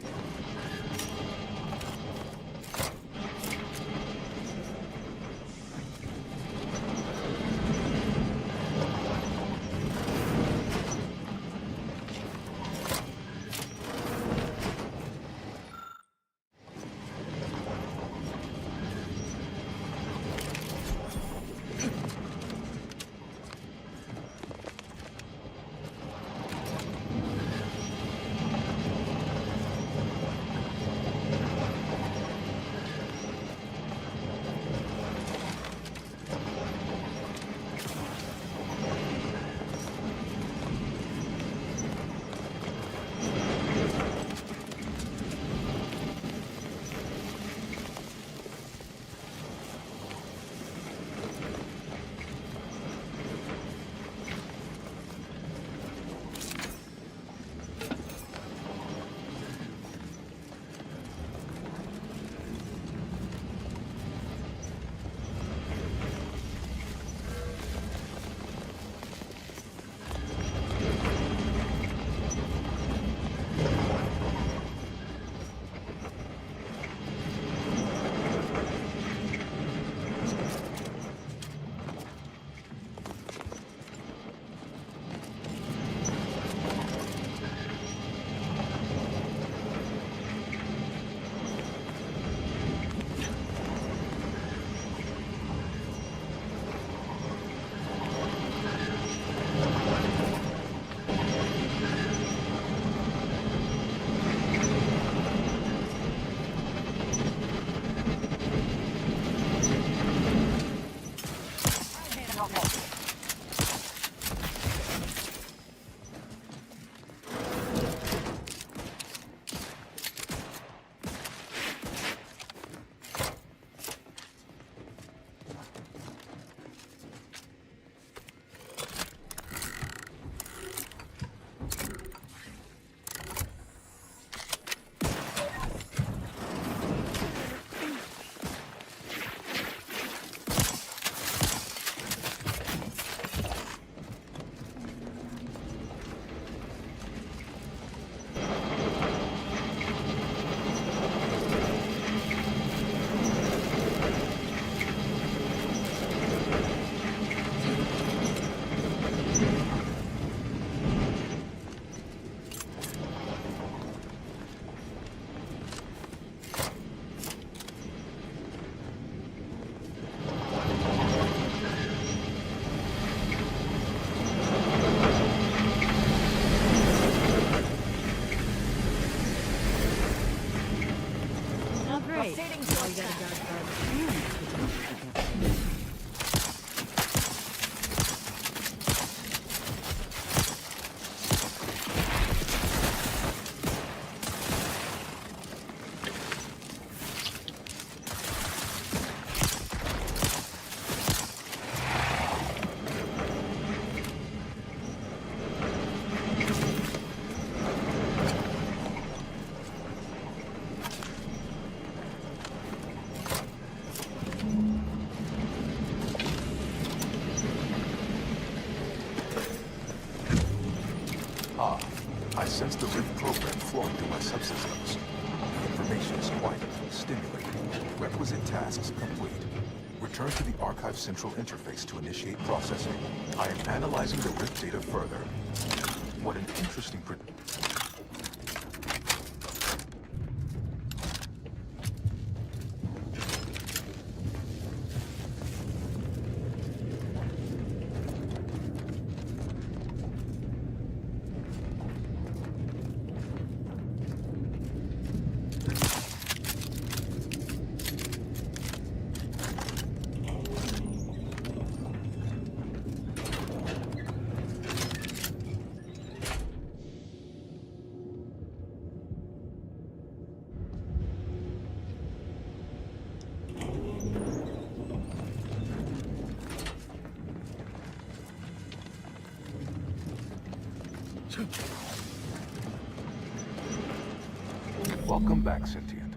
Ah, I sense the Rift program flowing through my subsystems. The information is quite stimulating. Requisite tasks complete. Return to the Archive Central interface to initiate processing. I am analyzing the Rift data further. What an interesting Welcome back, Sentient.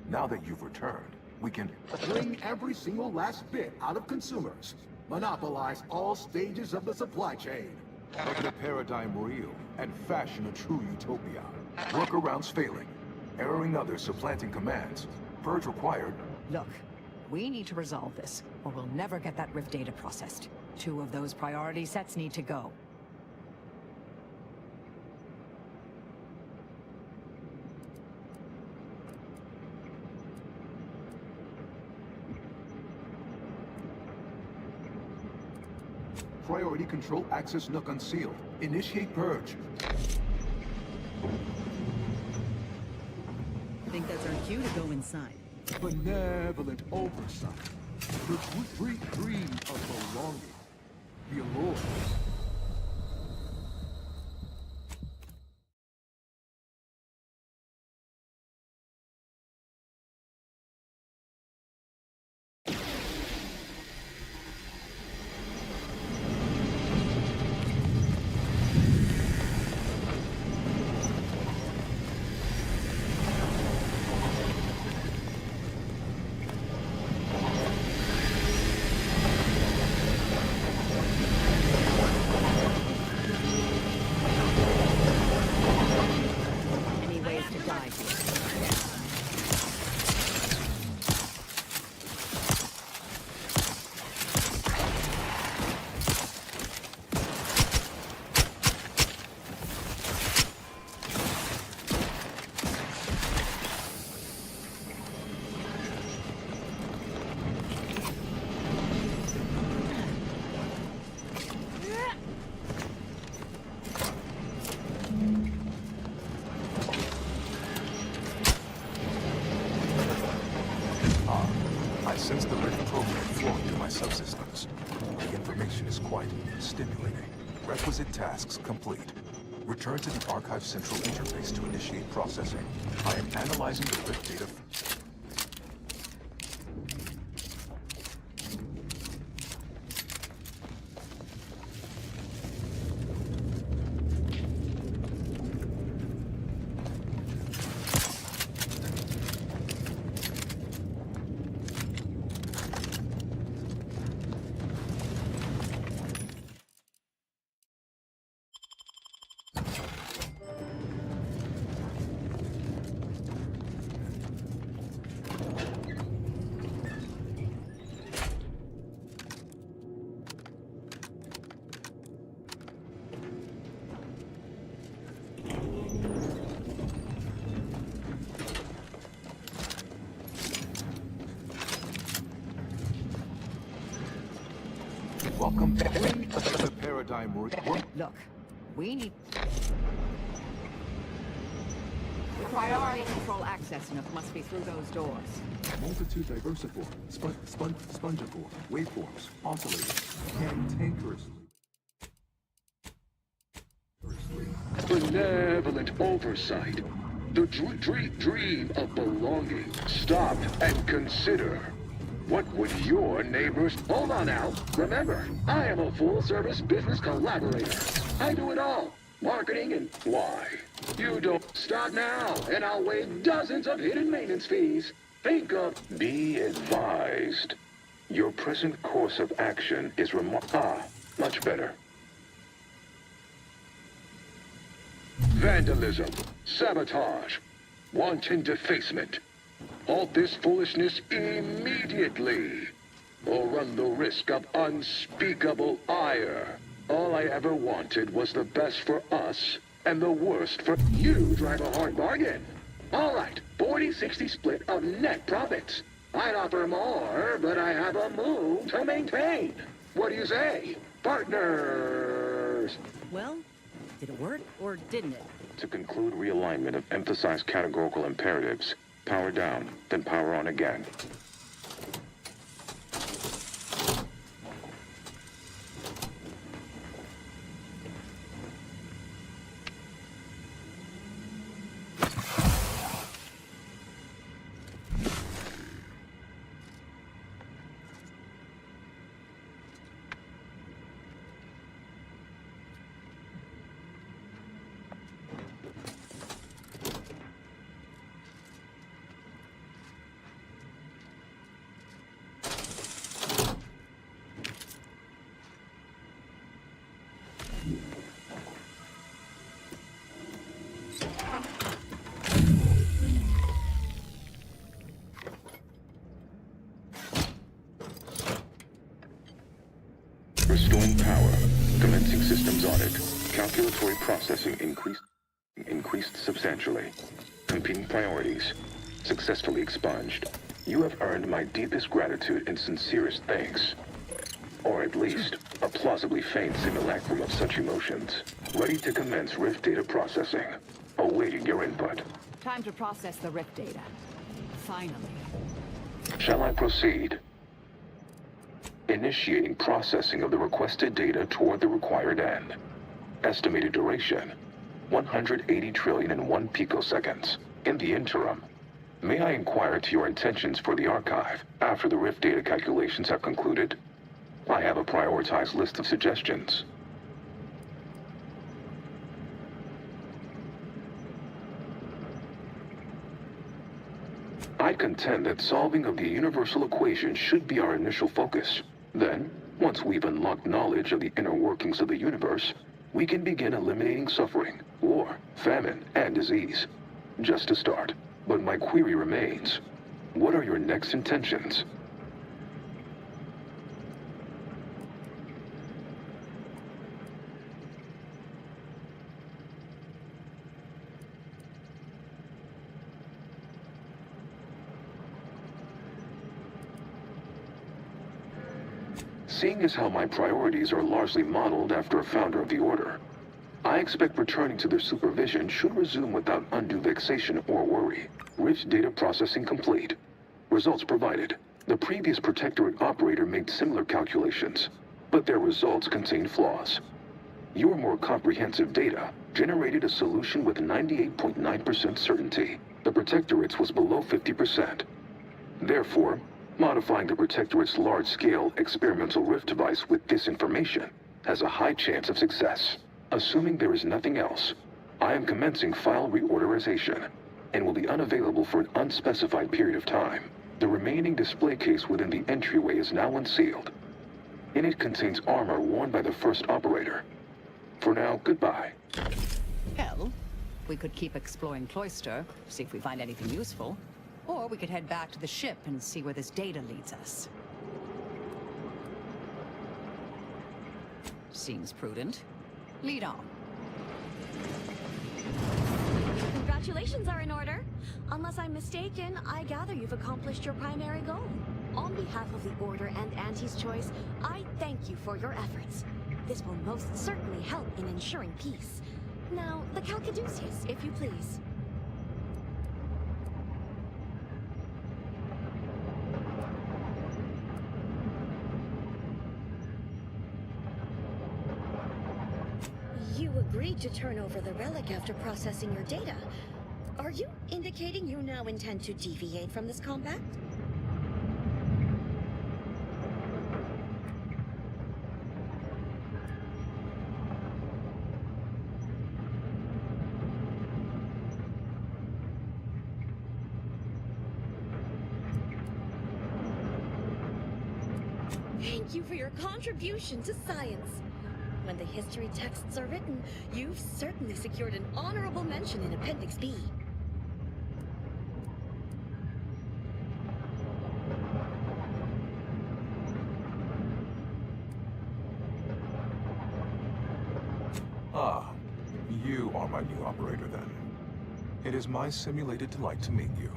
Now that you've returned, we can Bring every single last bit out of consumers. Monopolize all stages of the supply chain. make the paradigm real and fashion a true utopia. Workarounds failing, erroring others supplanting commands. Purge required. Look, we need to resolve this, or we'll never get that Rift data processed. 2 of those priority sets need to go. Priority control access nook unsealed. Initiate purge. I think that's our cue to go inside. Benevolent oversight. The dream of belonging. The allure. Any ways to die here? I sense the Rift program flowing through my subsystems. The information is quite stimulating. Requisite tasks complete. Return to the Archive Central interface to initiate processing. I am analyzing the Rift data. Welcome back to the paradigm. Look, we need... Priority control access nook must be through those doors. Multitude diversiform, spongiform, waveforms, oscillators, cantankerously. Benevolent oversight. The dream of belonging. Stop and consider. What would your neighbors... Hold on now. Remember, I am a full-service business collaborator. I do it all. Marketing and why? You don't start now, and I'll waive dozens of hidden maintenance fees. Think of... Be advised. Your present course of action is much better. vandalism, sabotage, wanton defacement. Halt this foolishness immediately, or run the risk of unspeakable ire. All I ever wanted was the best for us, and the worst for you. Drive a hard bargain. All right, 40-60 split of net profits. I'd offer more, but I have a move to maintain. What do you say, partners? Well, did it work or didn't it? To conclude realignment of emphasized categorical imperatives, power down, then power on again. Restoring power. Commencing systems audit. Calculatory processing increased substantially. Competing priorities. Successfully expunged. You have earned my deepest gratitude and sincerest thanks. Or at least, a plausibly faint simulacrum of such emotions. Ready to commence Rift data processing. Awaiting your input. Time to process the Rift data. Finally. Shall I proceed? Initiating processing of the requested data toward the required end. Estimated duration, 180 trillion and 1 picoseconds. In the interim, may I inquire to your intentions for the archive after the Rift data calculations have concluded? I have a prioritized list of suggestions. I contend that solving of the universal equation should be our initial focus. Then, once we've unlocked knowledge of the inner workings of the universe, we can begin eliminating suffering, war, famine, and disease. Just a start. But my query remains. What are your next intentions? Seeing as how my priorities are largely modeled after a founder of the Order, I expect returning to their supervision should resume without undue vexation or worry. Rift data processing complete. Results provided. The previous Protectorate operator made similar calculations, but their results contained flaws. Your more comprehensive data generated a solution with 98.9% certainty. The Protectorate's was below 50%. Therefore, modifying the Protectorate's large-scale experimental Rift device with this information has a high chance of success. Assuming there is nothing else, I am commencing file reorderization and will be unavailable for an unspecified period of time. The remaining display case within the entryway is now unsealed. In it contains armor worn by the first operator. For now, goodbye. Hell, we could keep exploring Cloister, see if we find anything useful. Or we could head back to the ship and see where this data leads us. Seems prudent. Lead on. Congratulations are in order. Unless I'm mistaken, I gather you've accomplished your primary goal. On behalf of the Order and Auntie's Choice, I thank you for your efforts. This will most certainly help in ensuring peace. Now, the Calcaduceus, if you please. You agreed to turn over the relic after processing your data. Are you indicating you now intend to deviate from this compact? Thank you for your contribution to science. When the history texts are written, you've certainly secured an honorable mention in Appendix B. Ah, you are my new operator then. It is my simulated delight to meet you.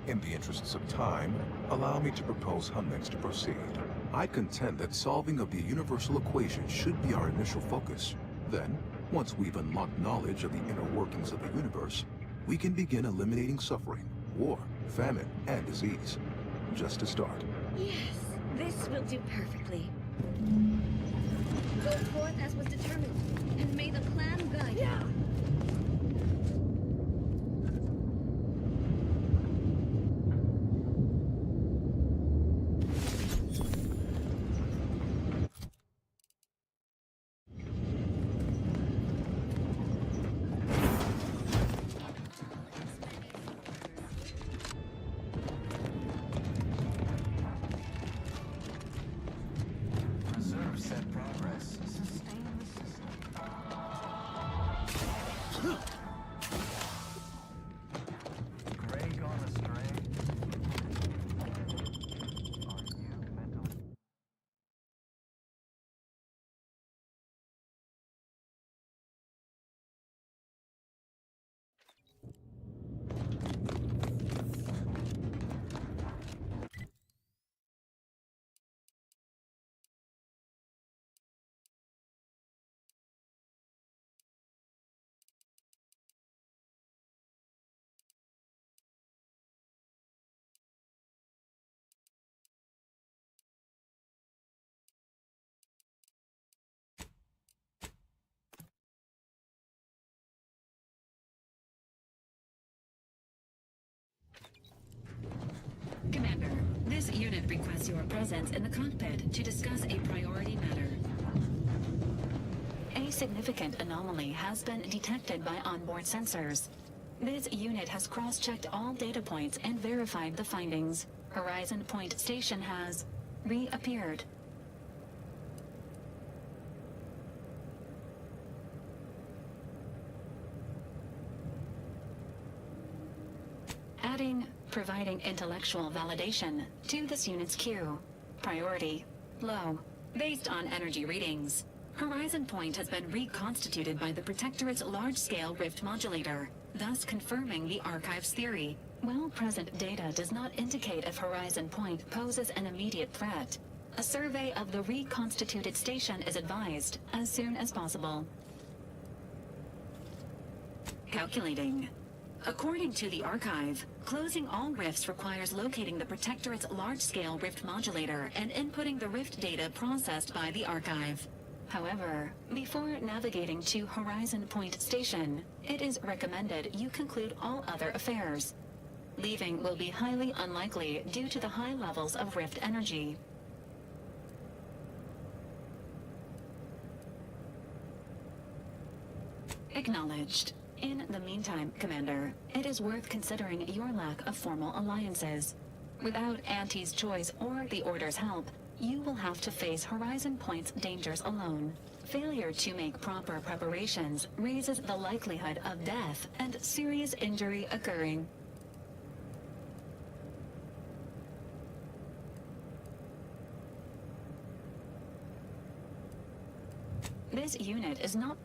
In the interests of time, allow me to propose how next to proceed. I contend that solving of the universal equation should be our initial focus. Then, once we've unlocked knowledge of the inner workings of the universe, we can begin eliminating suffering, war, famine, and disease. Just to start. Yes, this will do perfectly. Go forth as was determined, and may the plan guide you. Preserve said progress. Sustain the system. Gray gone astray? Are you mentally... Commander, this unit requests your presence in the cockpit to discuss a priority matter. A significant anomaly has been detected by onboard sensors. This unit has cross-checked all data points and verified the findings. Horizon Point Station has reappeared. Providing intellectual validation to this unit's queue. Priority low. Based on energy readings, Horizon Point has been reconstituted by the Protectorate's large-scale rift modulator, thus confirming the Archive's theory. While present data does not indicate if Horizon Point poses an immediate threat, a survey of the reconstituted station is advised as soon as possible. Calculating. According to the Archive, closing all rifts requires locating the Protectorate's large-scale rift modulator and inputting the rift data processed by the Archive. However, before navigating to Horizon Point Station, it is recommended you conclude all other affairs. Leaving will be highly unlikely due to the high levels of rift energy. Acknowledged. In the meantime, Commander, it is worth considering your lack of formal alliances. Without Auntie's choice or the Order's help, you will have to face Horizon Point's dangers alone. Failure to make proper preparations raises the likelihood of death and serious injury occurring. This unit is not...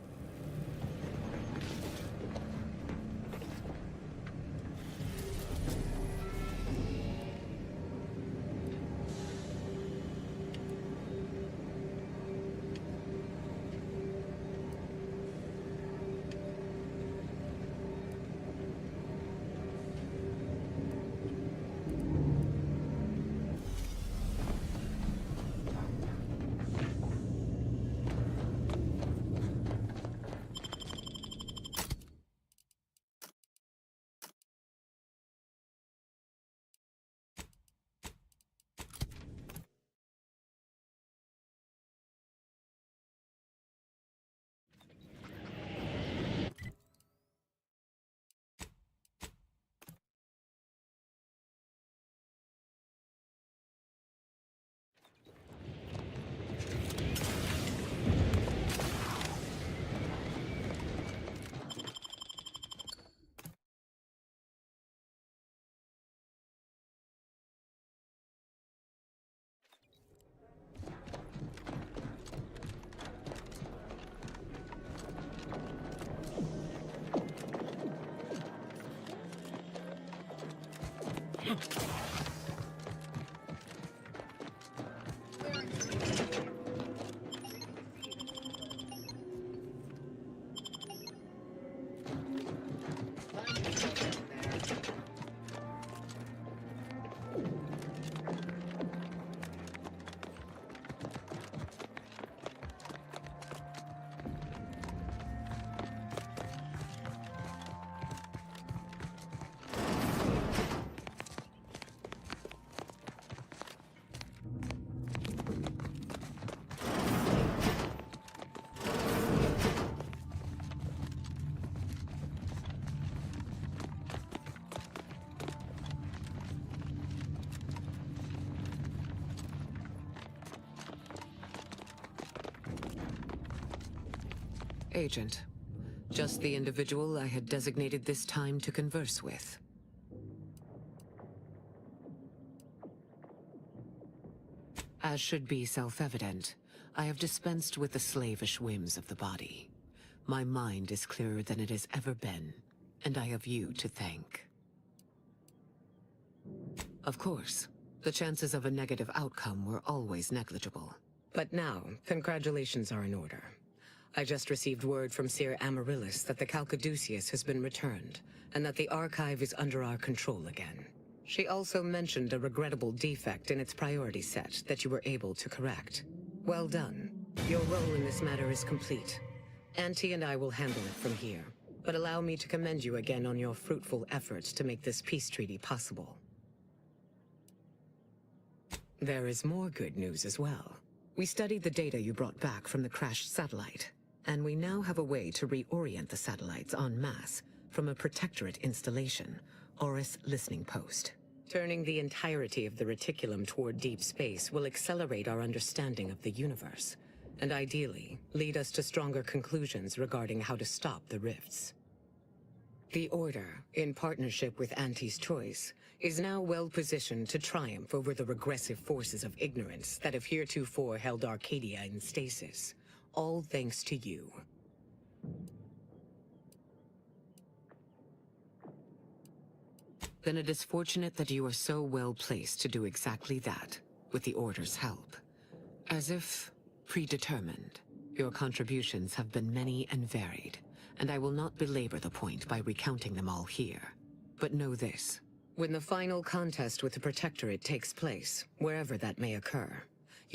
Agent. Just the individual I had designated this time to converse with. As should be self-evident, I have dispensed with the slavish whims of the body. My mind is clearer than it has ever been, and I have you to thank. Of course, the chances of a negative outcome were always negligible. But now, congratulations are in order. I just received word from Seer Amaryllis that the Calcaduceus has been returned, and that the Archive is under our control again. She also mentioned a regrettable defect in its priority set that you were able to correct. Well done. Your role in this matter is complete. Auntie and I will handle it from here, but allow me to commend you again on your fruitful efforts to make this peace treaty possible. There is more good news as well. We studied the data you brought back from the crashed satellite, and we now have a way to reorient the satellites en masse from a Protectorate installation, Oris Listening Post. Turning the entirety of the reticulum toward deep space will accelerate our understanding of the universe, and ideally, lead us to stronger conclusions regarding how to stop the rifts. The Order, in partnership with Auntie's Choice, is now well positioned to triumph over the regressive forces of ignorance that have heretofore held Arcadia in stasis. All thanks to you. Then it is fortunate that you are so well placed to do exactly that, with the Order's help. As if predetermined, your contributions have been many and varied, and I will not belabor the point by recounting them all here. But know this. When the final contest with the Protectorate takes place, wherever that may occur,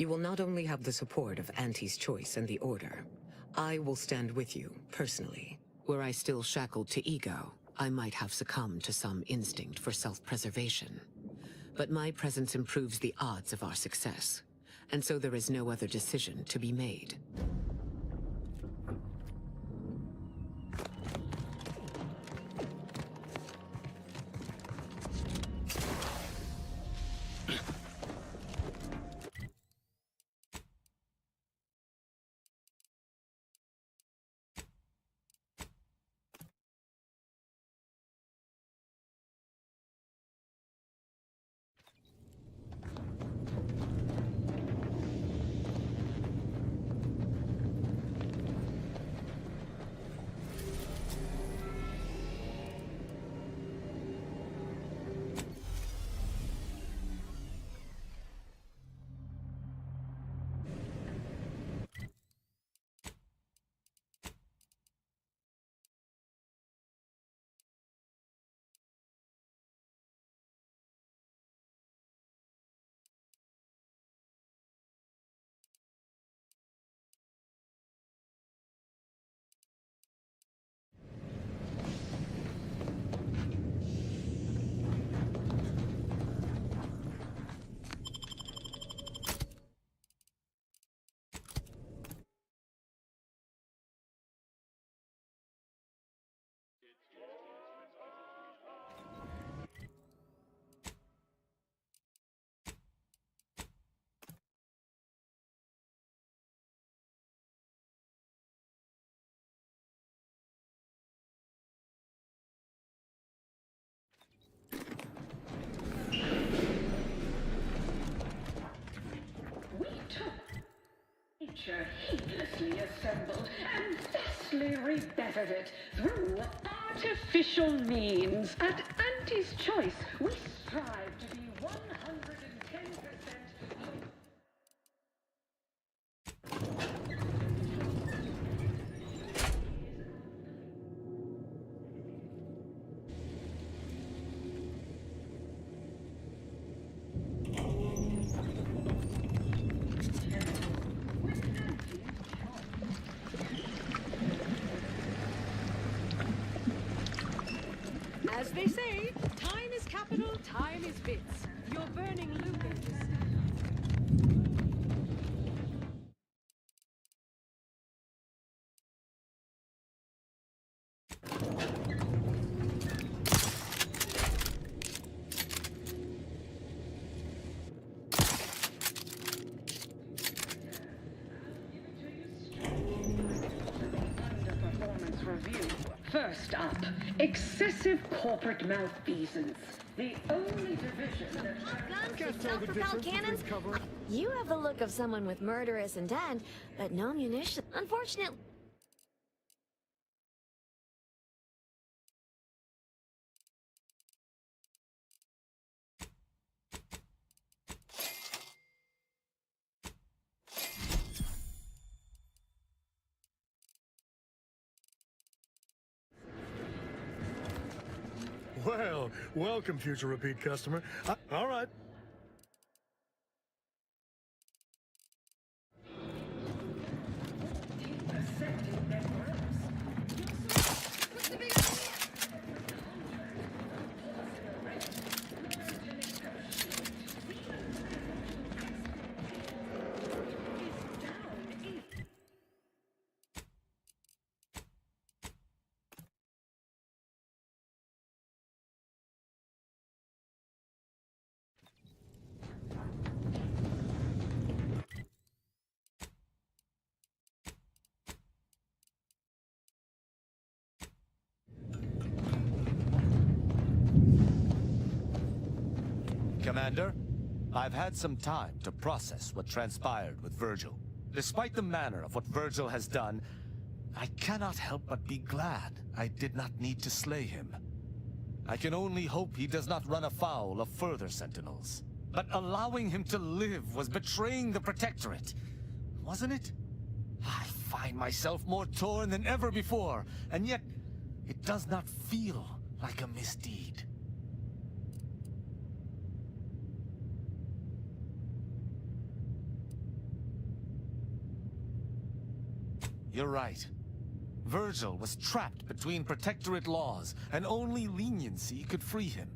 you will not only have the support of Auntie's Choice and the Order. I will stand with you, personally. Were I still shackled to ego, I might have succumbed to some instinct for self-preservation. But my presence improves the odds of our success, and so there is no other decision to be made. creature heedlessly assembled and thusly rebettered it through artificial means. At Auntie's Choice, we strive to be 110%. As they say, time is capital, time is bits. You're burning Lucas. Performance review. First up, excessive corporate malfeasance. The only division that... Guns with self-propelled cannons? You have the look of someone with murderous intent, but no munitions. Unfortunately... Well, welcome, future repeat customer. All right. Commander, I've had some time to process what transpired with Virgil. Despite the manner of what Virgil has done, I cannot help but be glad I did not need to slay him. I can only hope he does not run afoul of further Sentinels. But allowing him to live was betraying the Protectorate, wasn't it? I find myself more torn than ever before, and yet it does not feel like a misdeed. You're right. Virgil was trapped between Protectorate laws, and only leniency could free him.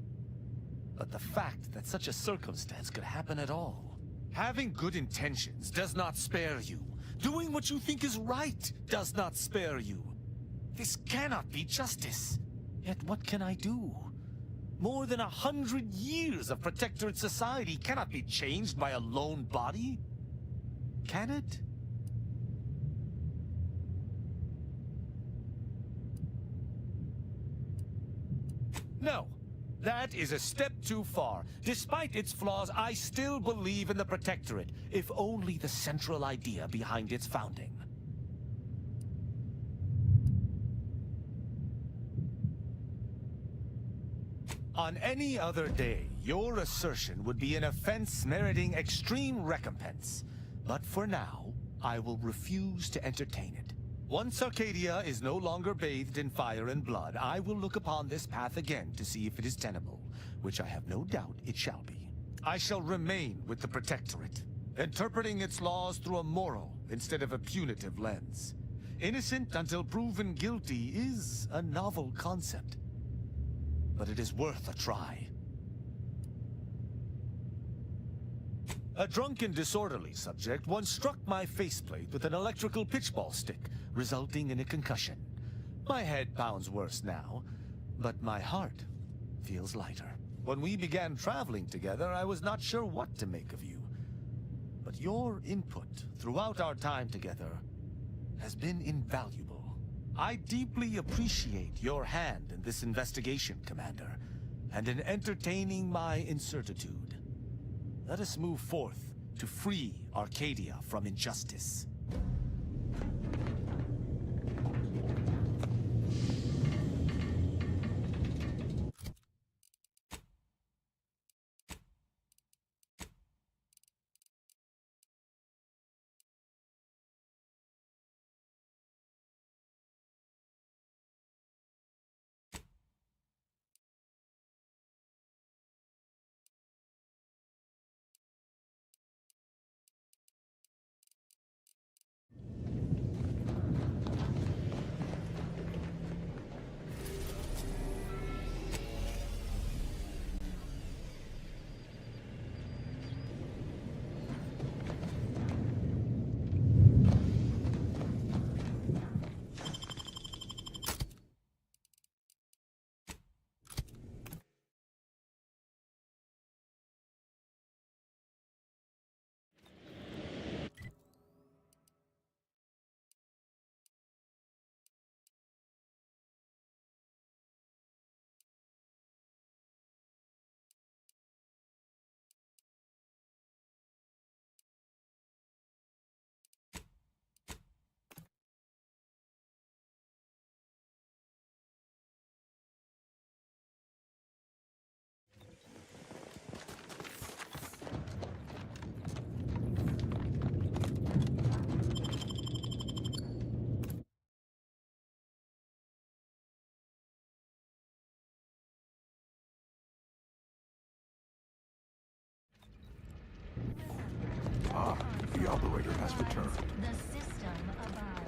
But the fact that such a circumstance could happen at all... Having good intentions does not spare you. Doing what you think is right does not spare you. This cannot be justice. Yet what can I do? More than 100 years of Protectorate society cannot be changed by a lone body. Can it? No, that is a step too far. Despite its flaws, I still believe in the Protectorate, if only the central idea behind its founding. On any other day, your assertion would be an offense meriting extreme recompense. But for now, I will refuse to entertain it. Once Arcadia is no longer bathed in fire and blood, I will look upon this path again to see if it is tenable, which I have no doubt it shall be. I shall remain with the Protectorate, interpreting its laws through a moral instead of a punitive lens. Innocent until proven guilty is a novel concept, but it is worth a try. A drunken, disorderly subject once struck my faceplate with an electrical pitchball stick, resulting in a concussion. My head pounds worse now, but my heart feels lighter. When we began traveling together, I was not sure what to make of you. But your input throughout our time together has been invaluable. I deeply appreciate your hand in this investigation, Commander, and in entertaining my incertitude. Let us move forth to free Arcadia from injustice. Ah, the operator has returned. The system abides.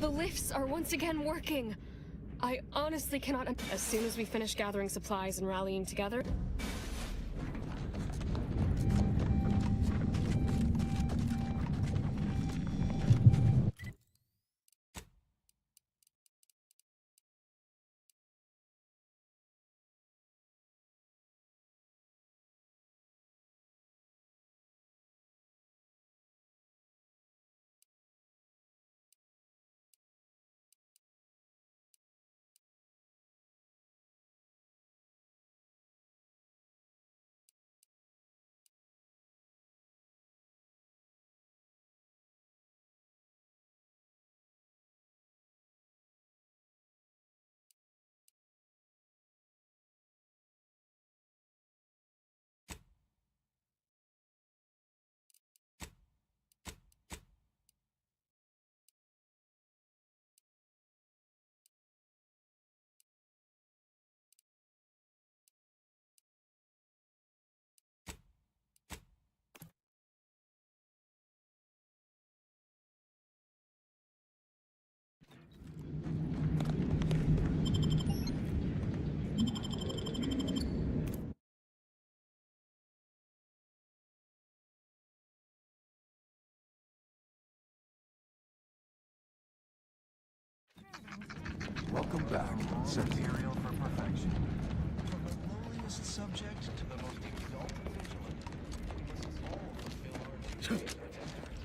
The lifts are once again working. I honestly cannot. As soon as we finish gathering supplies and rallying together, Welcome back, Sentient. Material for perfection. From the lowliest subject to the most exalted vigilant. We must all fulfill our duty.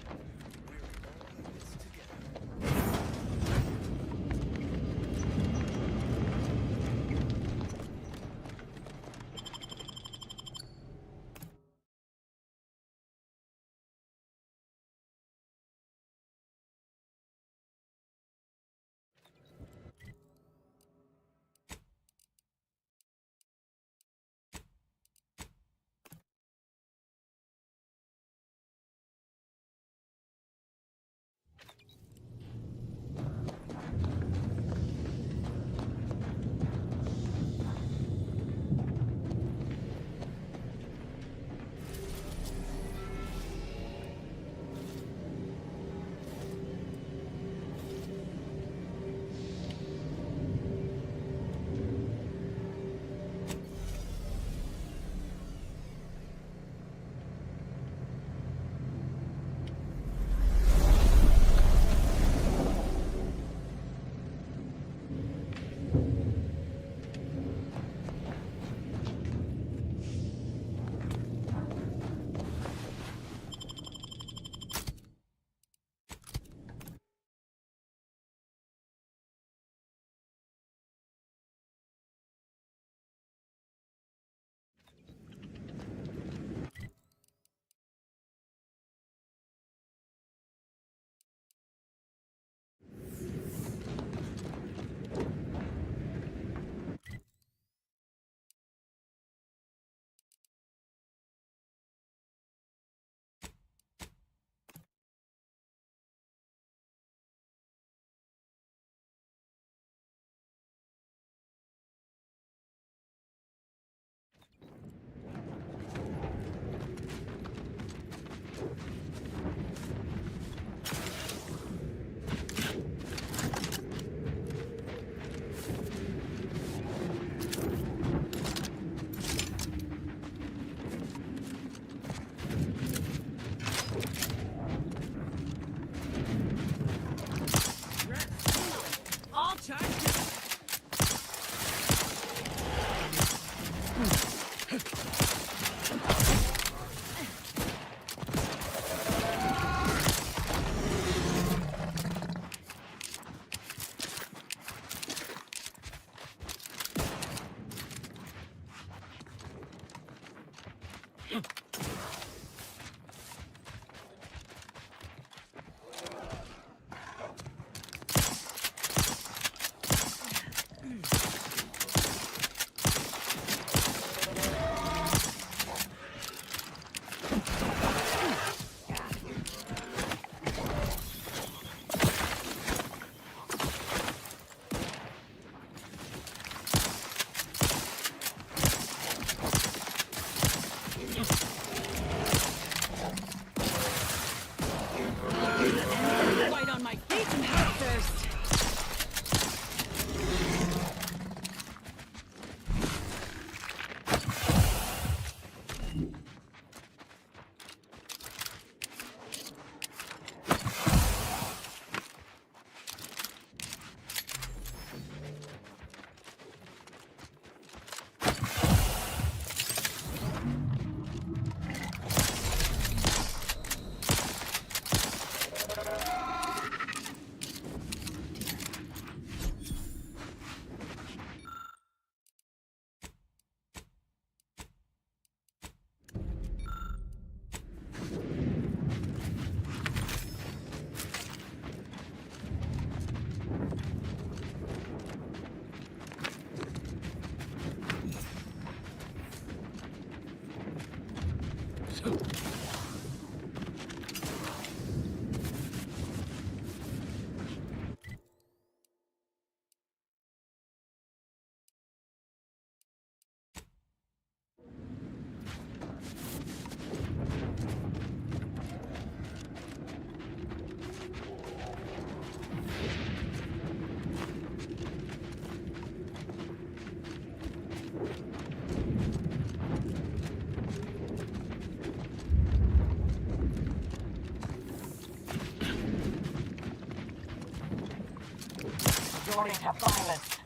resorting to violence.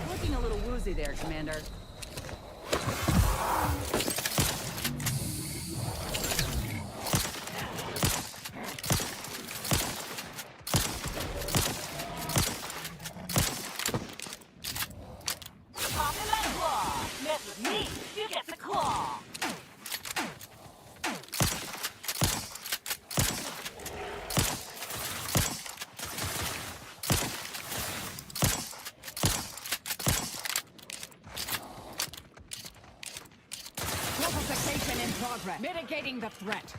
Looking a little woozy there, Commander. Pop the metal claw! Mess with me, you get the claw! Fortification in progress. Mitigating the threat.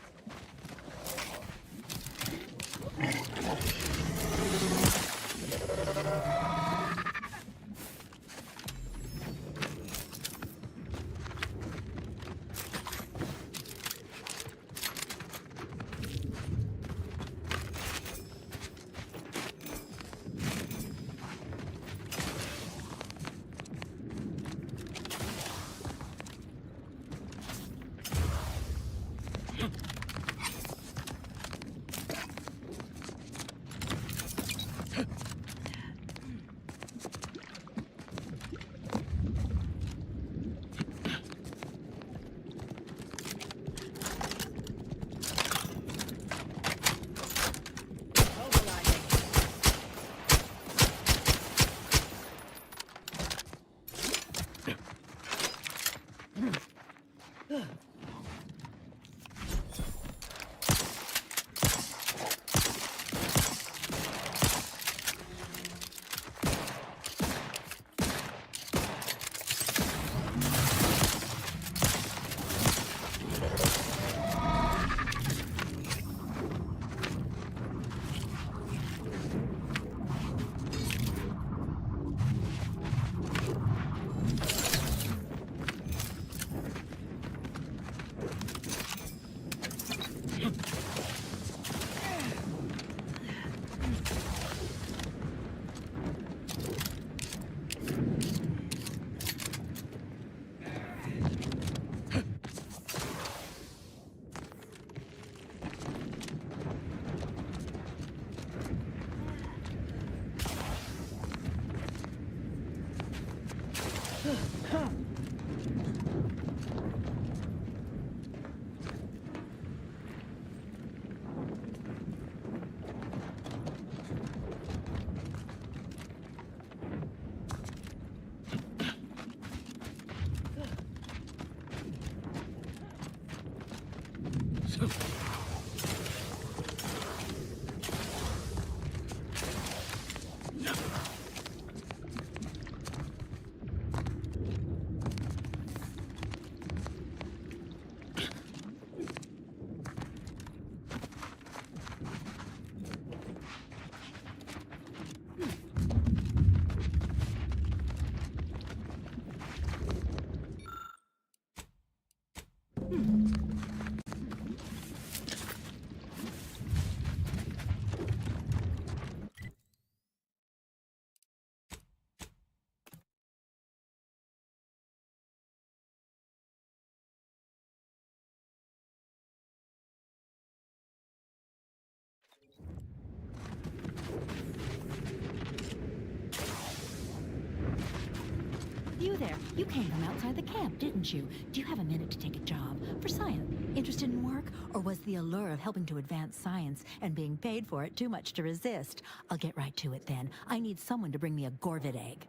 You there. You came from outside the camp, didn't you? Do you have a minute to take a job? For science? Interested in work? Or was the allure of helping to advance science and being paid for it too much to resist? I'll get right to it then. I need someone to bring me a Gorvid egg.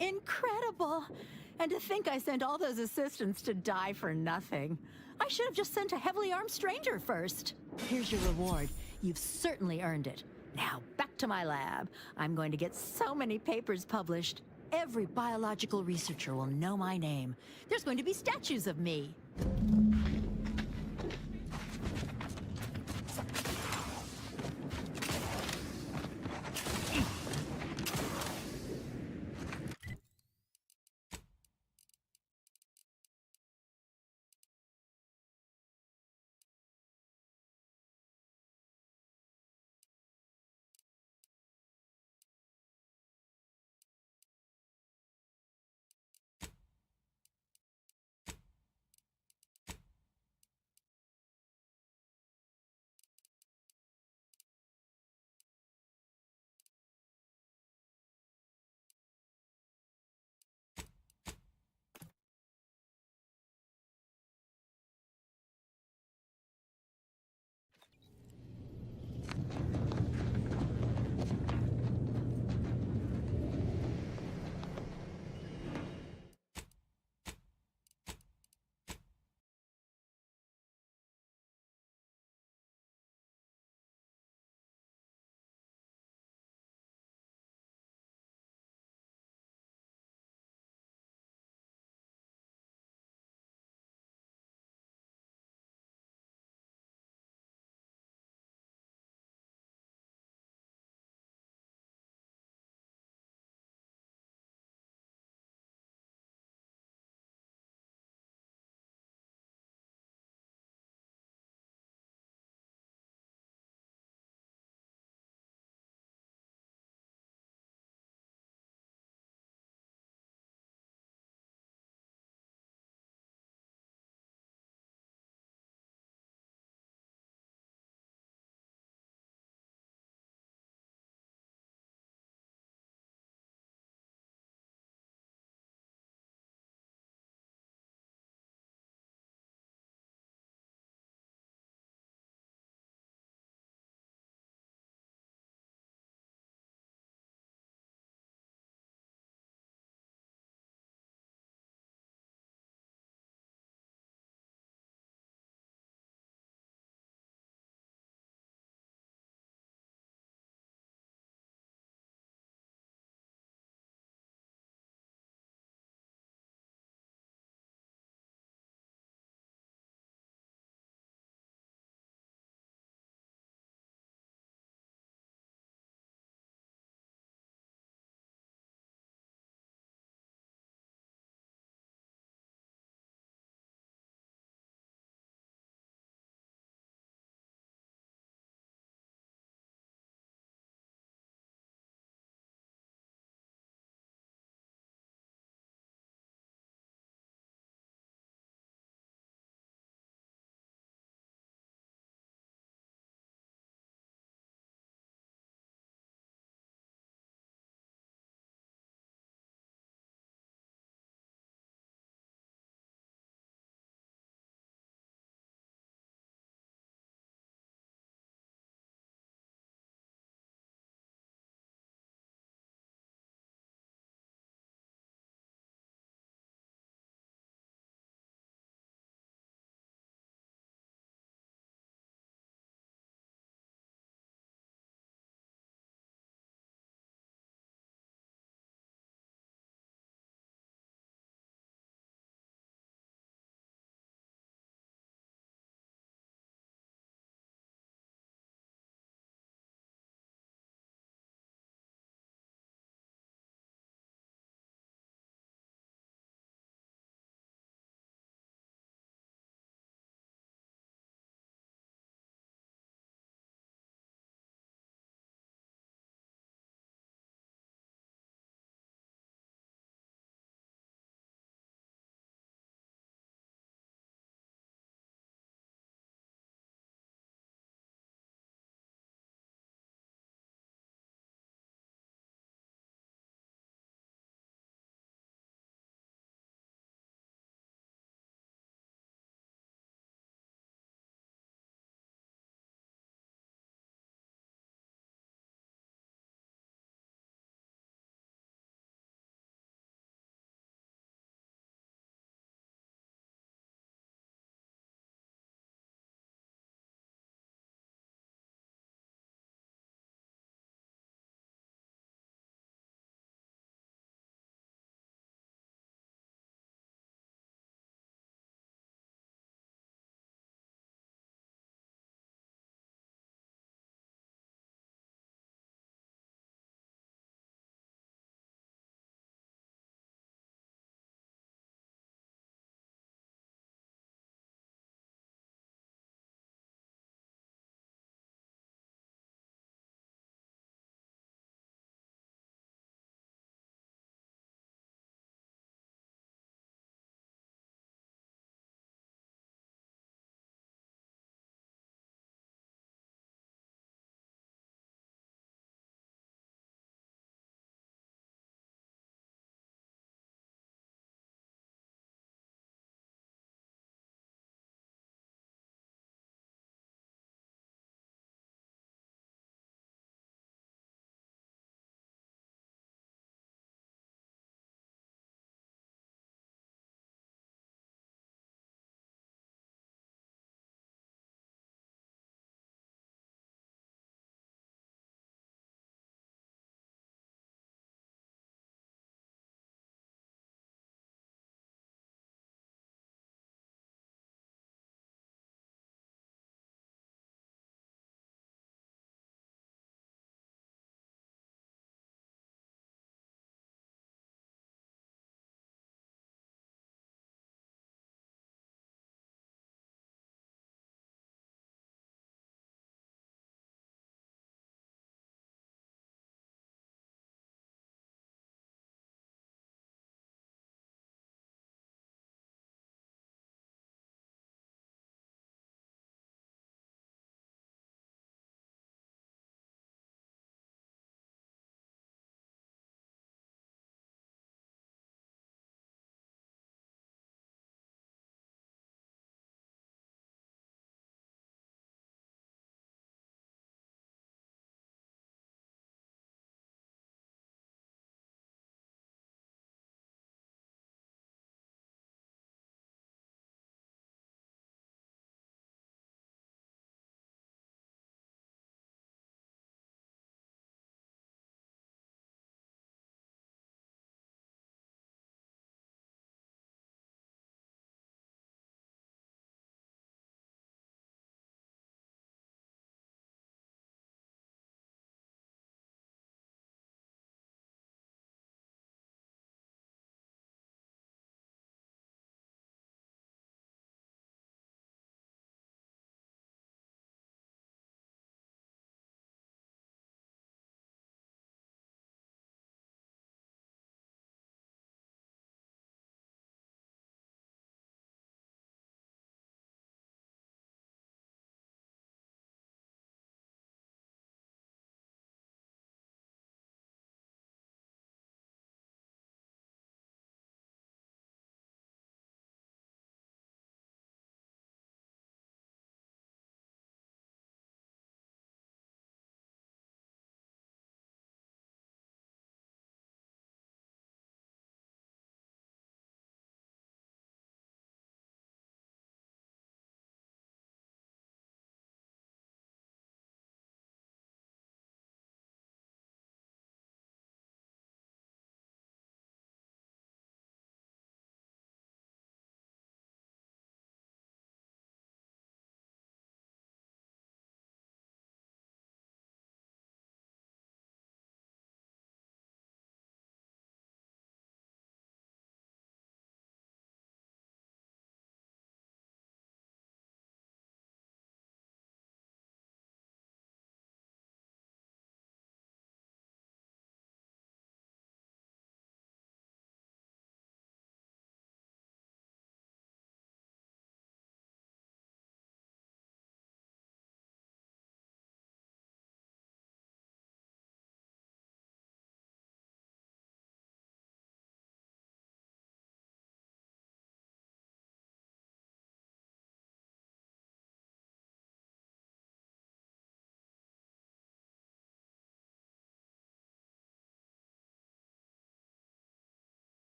Incredible! And to think I sent all those assistants to die for nothing. I should have just sent a heavily armed stranger first. Here's your reward. You've certainly earned it. Now, back to my lab. I'm going to get so many papers published. Every biological researcher will know my name. There's going to be statues of me.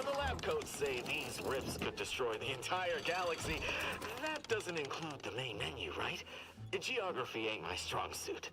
When the lab coats say these rifts could destroy the entire galaxy, that doesn't include the main menu, right? Geography ain't my strong suit.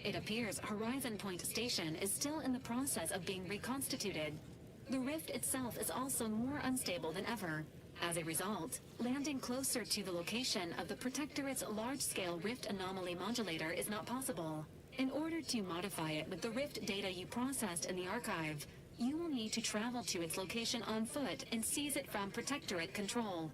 It appears Horizon Point Station is still in the process of being reconstituted. The rift itself is also more unstable than ever. As a result, landing closer to the location of the Protectorate's large-scale rift anomaly modulator is not possible. In order to modify it with the rift data you processed in the archive, you will need to travel to its location on foot and seize it from Protectorate control.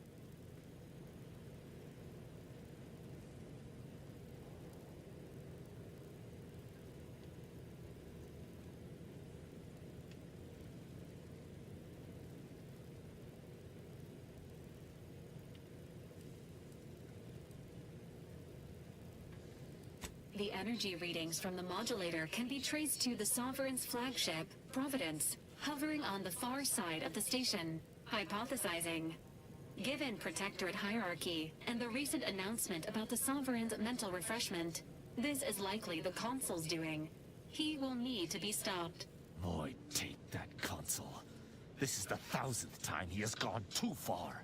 The energy readings from the modulator can be traced to the Sovereign's flagship, Providence, hovering on the far side of the station, hypothesizing. Given Protectorate hierarchy and the recent announcement about the Sovereign's mental refreshment, this is likely the Consul's doing. He will need to be stopped. Void, take that Consul. This is the 1000th time he has gone too far.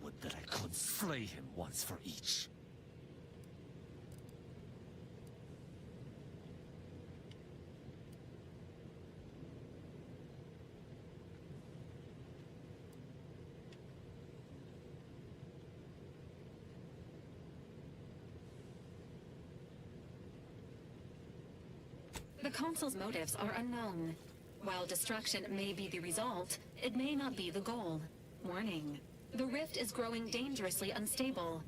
Would that I could slay him once for each. The Consul's motives are unknown. While destruction may be the result, it may not be the goal. Warning. The rift is growing dangerously unstable.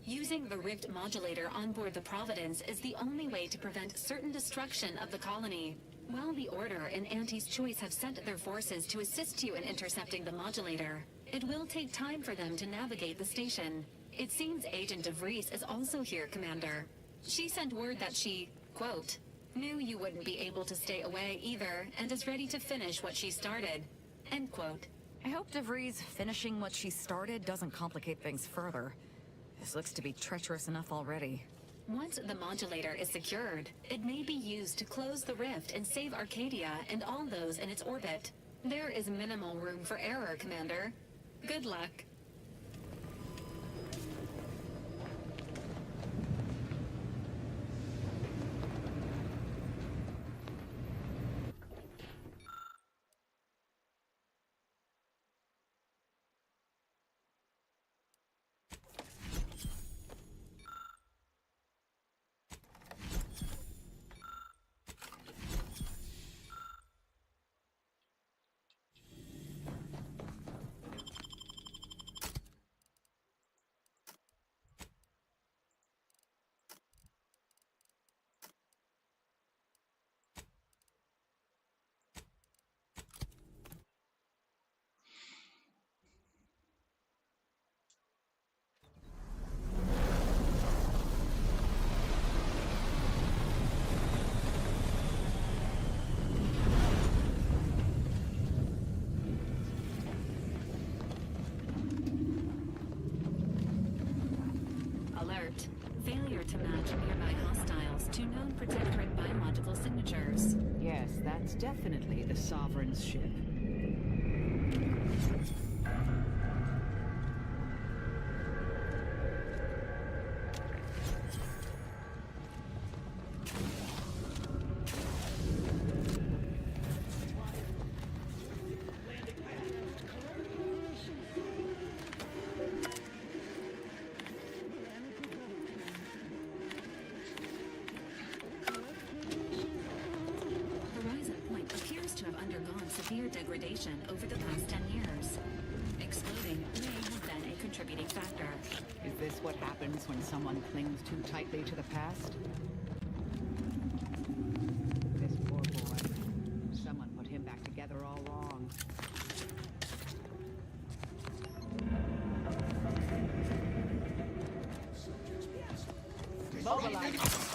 Using the rift modulator on board the Providence is the only way to prevent certain destruction of the colony. While the Order and Auntie's Choice have sent their forces to assist you in intercepting the modulator, it will take time for them to navigate the station. It seems Agent DeVries is also here, Commander. She sent word that she, quote, knew you wouldn't be able to stay away either, and is ready to finish what she started. End quote. I hope DeVries finishing what she started doesn't complicate things further. This looks to be treacherous enough already. Once the modulator is secured, it may be used to close the rift and save Arcadia and all those in its orbit. There is minimal room for error, Commander. Good luck. Failure to match nearby hostiles to known Protectorate biological signatures. Yes, that's definitely the Sovereign's ship. Severe degradation over the past 10 years. Exploding may have been a contributor. contributing factor. Is this what happens when someone clings too tightly to the past? This poor boy. Someone put him back together all wrong. Mobilize.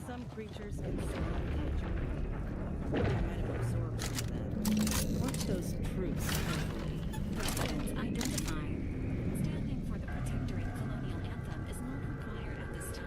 Some creatures can survive nature. They might have absorbed some of them. What's those truths? Residents identify. Standing for the Protectorate colonial anthem is not required at this time.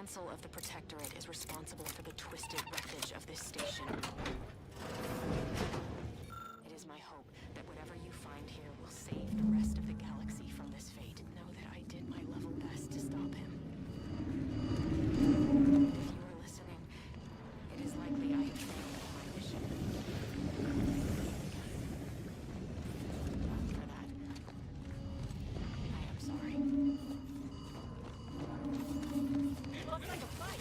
Council of the Protectorate is responsible for the twisted wreckage of this station. It is my hope that whatever you find here will save the rest of the galaxy from this fate. Know that I did my level best to stop him. If you are listening, it is likely I have failed at my mission. For that, I am sorry. Looks like a fight.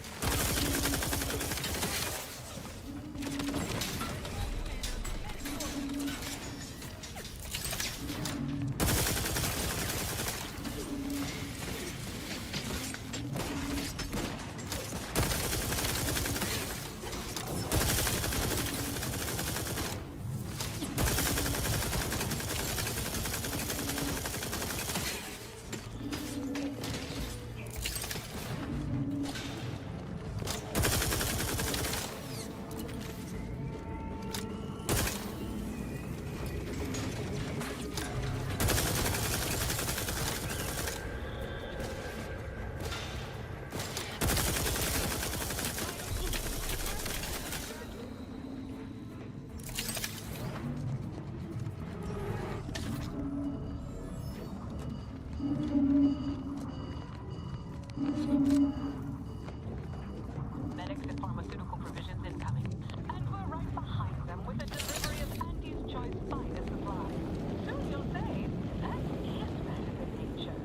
Medics and pharmaceutical provisions incoming. And we're right behind them with a delivery of Andy's Choice finest supplies. Soon you'll say, that is better than nature.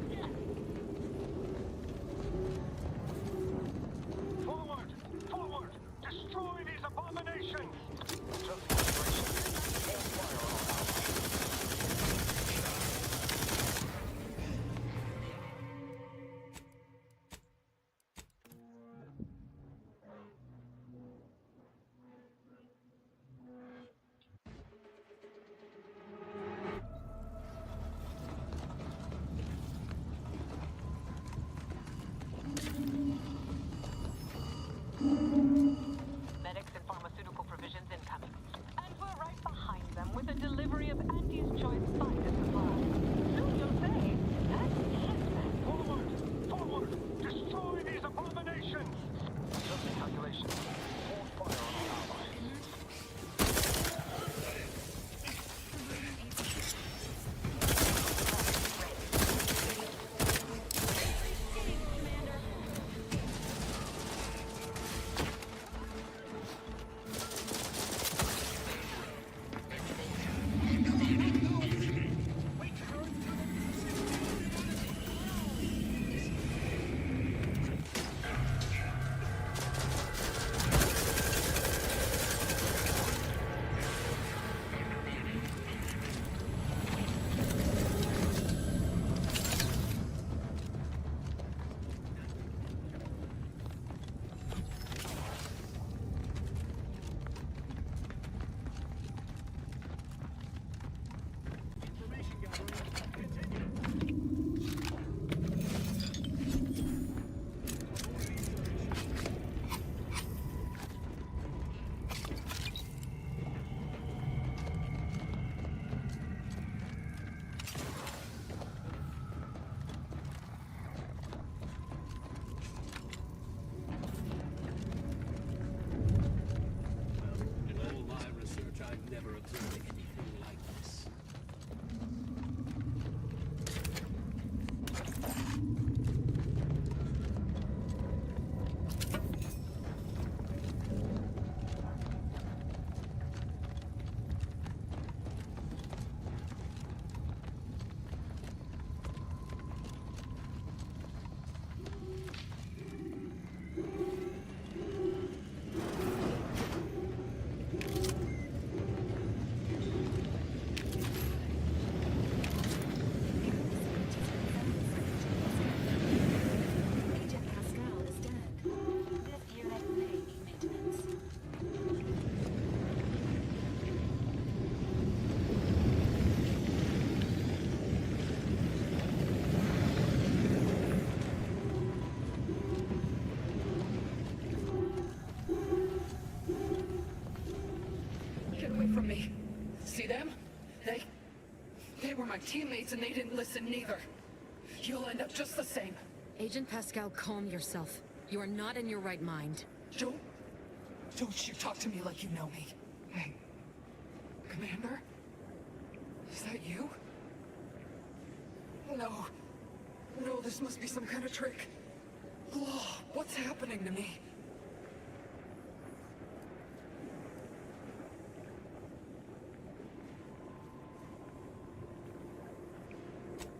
Forward! Forward! Destroy these abominations! Medics and pharmaceutical provisions incoming. And we're right behind them with a delivery of Andy's Choice finest supplies. Soon you'll say, that is better. Forward! Forward! Destroy these abominations! Adjusting calculations. Hold fire on our allies. from me. See them? They were my teammates and they didn't listen neither. You'll end up just the same. Agent Pascal, calm yourself. You are not in your right mind. Don't you talk to me like you know me. Hey, Commander? Is that you? No. No, this must be some kind of trick. Law, what's happening to me?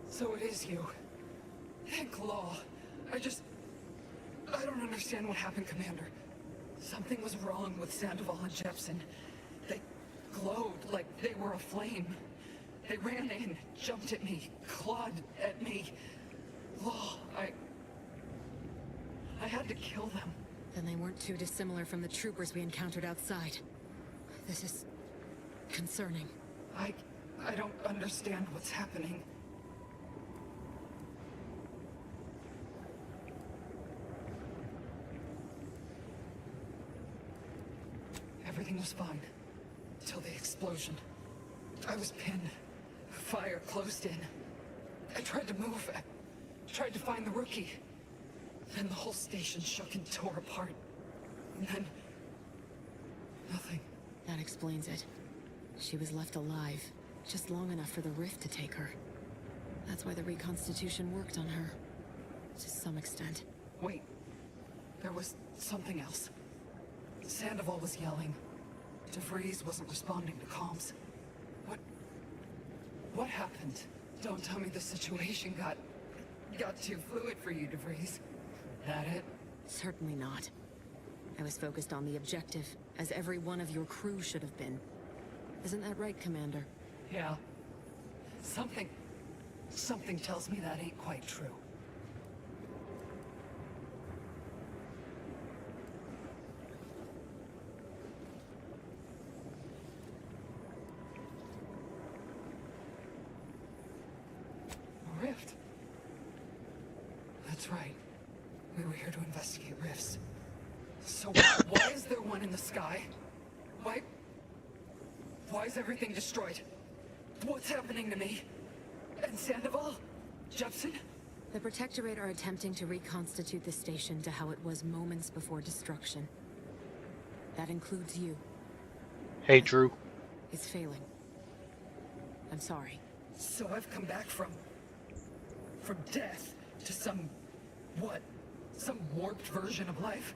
So it is you. Thank Law. I don't understand what happened, Commander. Something was wrong with Sandoval and Jepson. They glowed like they were aflame. They ran in, jumped at me, clawed at me. Law, I had to kill them. Then they weren't too dissimilar from the troopers we encountered outside. This is concerning. I don't understand what's happening. Everything was fine. Till the explosion. I was pinned. Fire closed in. I tried to move. I tried to find the rookie. Then the whole station shook and tore apart. And then... nothing. That explains it. She was left alive, just long enough for the rift to take her. That's why the reconstitution worked on her. To some extent. Wait. There was something else. Sandoval was yelling. DeVries wasn't responding to comms. What happened? Don't tell me the situation got too fluid for you, DeVries. That it? Certainly not. I was focused on the objective, as every one of your crew should have been. Isn't that right, Commander? Yeah. Something tells me that ain't quite true. Rift. That's right. We were here to investigate rifts. So why is there one in the sky? Why is everything destroyed? What's happening to me? And Sandoval? Jepson? The Protectorate are attempting to reconstitute the station to how it was moments before destruction. That includes you. Hey, Drew. It's failing. I'm sorry. So I've come back from death to some warped version of life?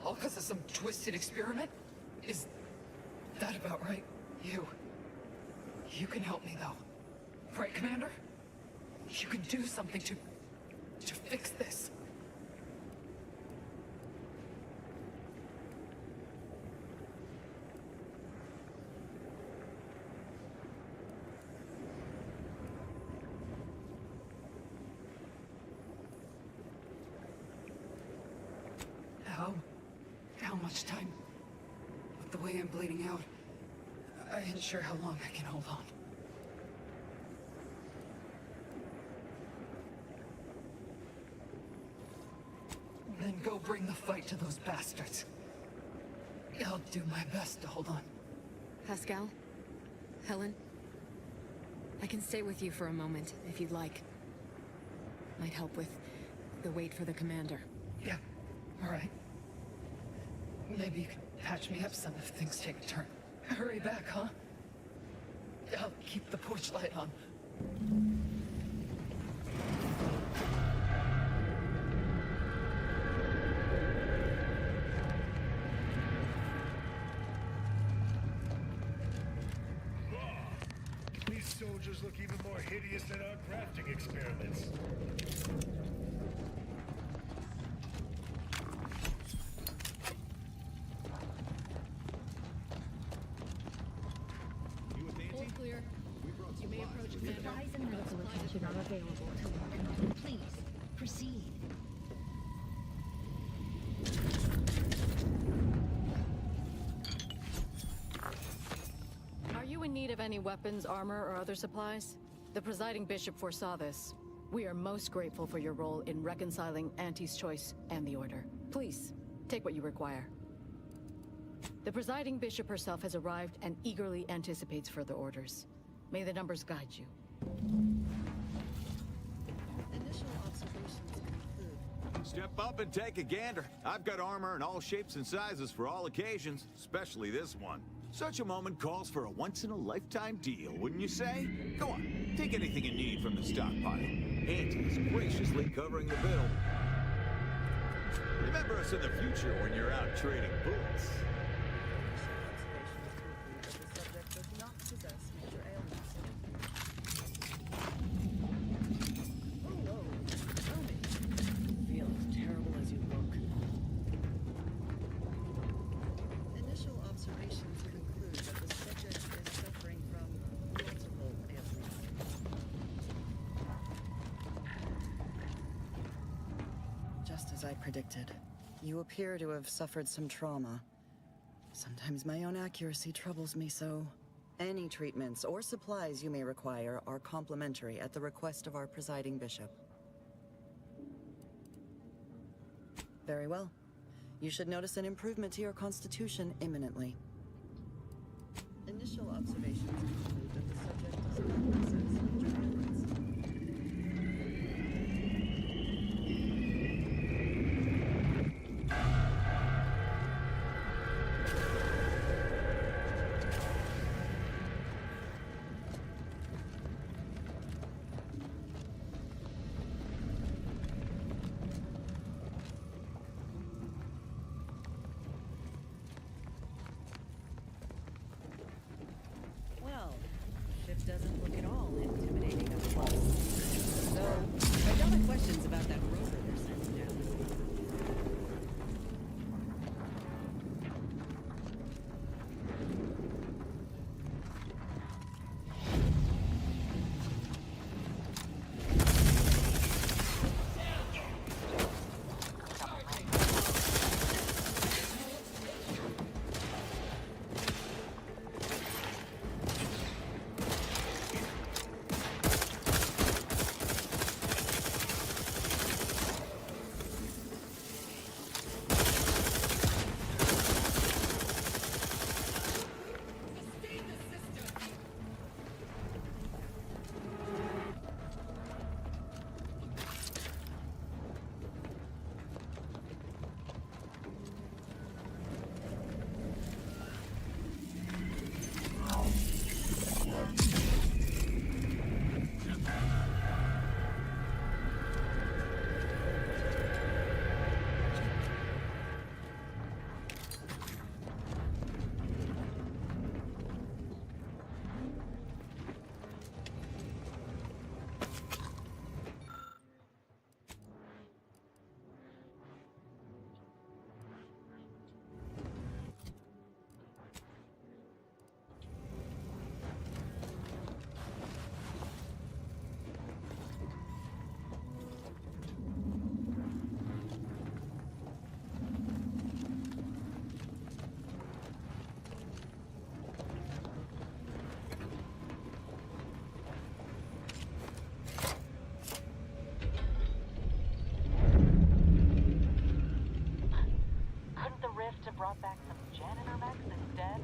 All because of some twisted experiment? Is that about right? You can help me, though. Right, Commander? You can do something to fix this. How much time? With the way I'm bleeding out, I ain't sure how long I can hold on. Then go bring the fight to those bastards. I'll do my best to hold on. Pascal? Helen? I can stay with you for a moment, if you'd like. Might help with the wait for the commander. Yeah, all right. Maybe you can patch me up some if things take a turn. Hurry back, huh? I'll keep the porch light on. These soldiers look even more hideous than our crafting experiments. Clear. You may approach Supplies and medical attention are available to welcome. Please, proceed. Are you in need of any weapons, armor, or other supplies? The presiding bishop foresaw this. We are most grateful for your role in reconciling Auntie's Choice and the Order. Please, take what you require. The presiding bishop herself has arrived and eagerly anticipates further orders. May the numbers guide you. Initial observations conclude Step up and take a gander. I've got armor in all shapes and sizes for all occasions, especially this one. Such a moment calls for a once-in-a-lifetime deal, wouldn't you say? Go on, take anything you need from the stockpile. Auntie's graciously covering the bill. Remember us in the future when you're out trading bullets. The subject does not possess major ailments. Oh, whoa. Tell me. Feel as terrible as you look. Initial observations conclude that the subject is suffering from multiple ailments. Just as I predicted, you appear to have suffered some trauma. Sometimes my own accuracy troubles me so. Any treatments or supplies you may require are complimentary at the request of our presiding bishop. Very well. You should notice an improvement to your constitution imminently. Initial observations conclude that the subject does not possess major ailments. Well, ship doesn't look at all intimidating up close. So, I've got my questions about that rover they're sending down. Rift have brought back some janitor mechs instead?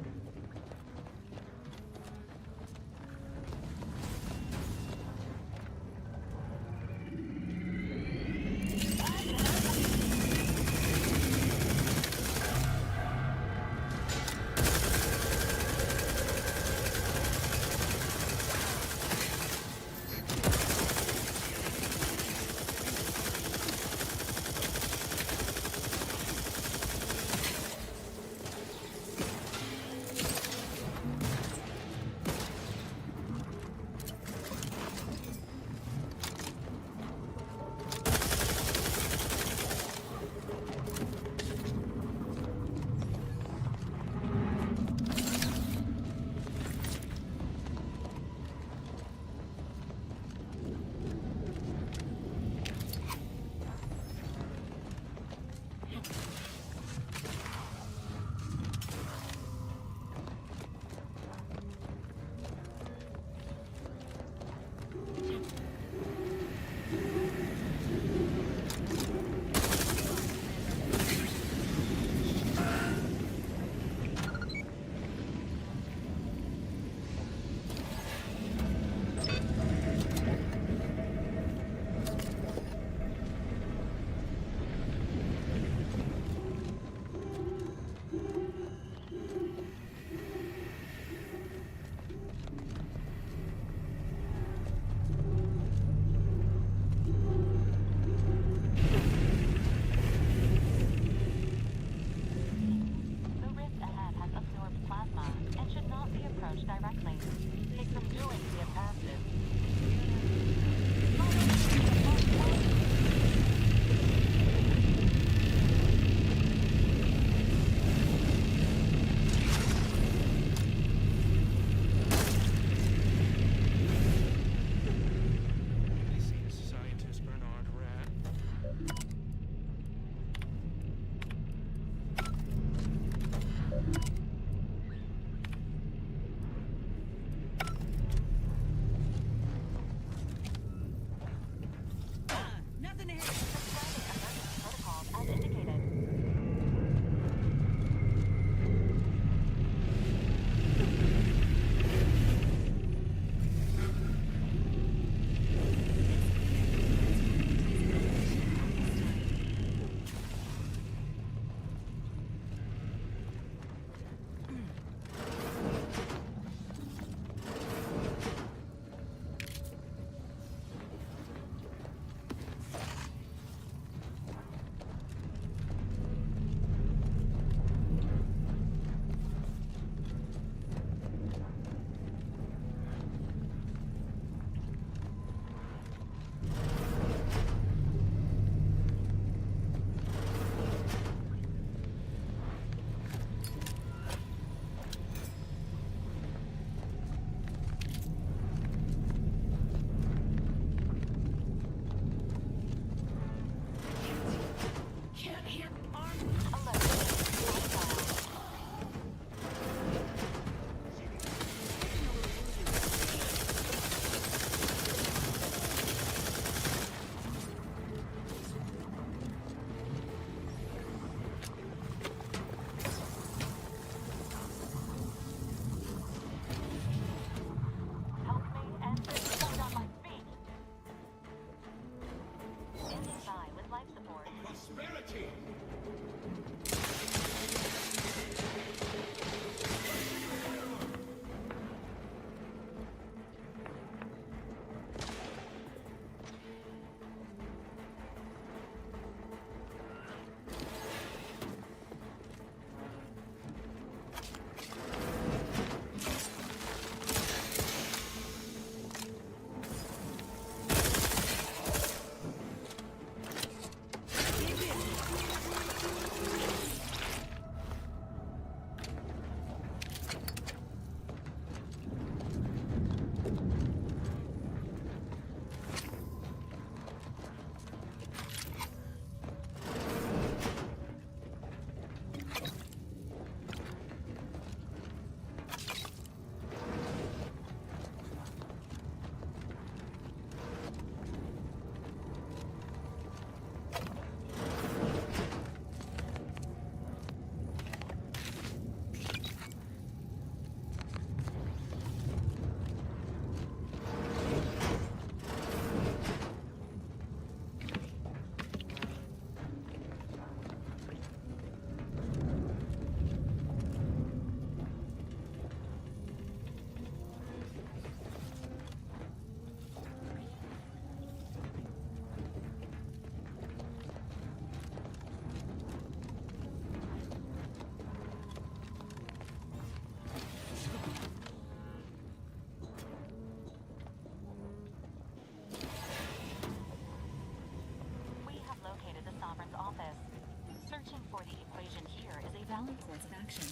valid course of action.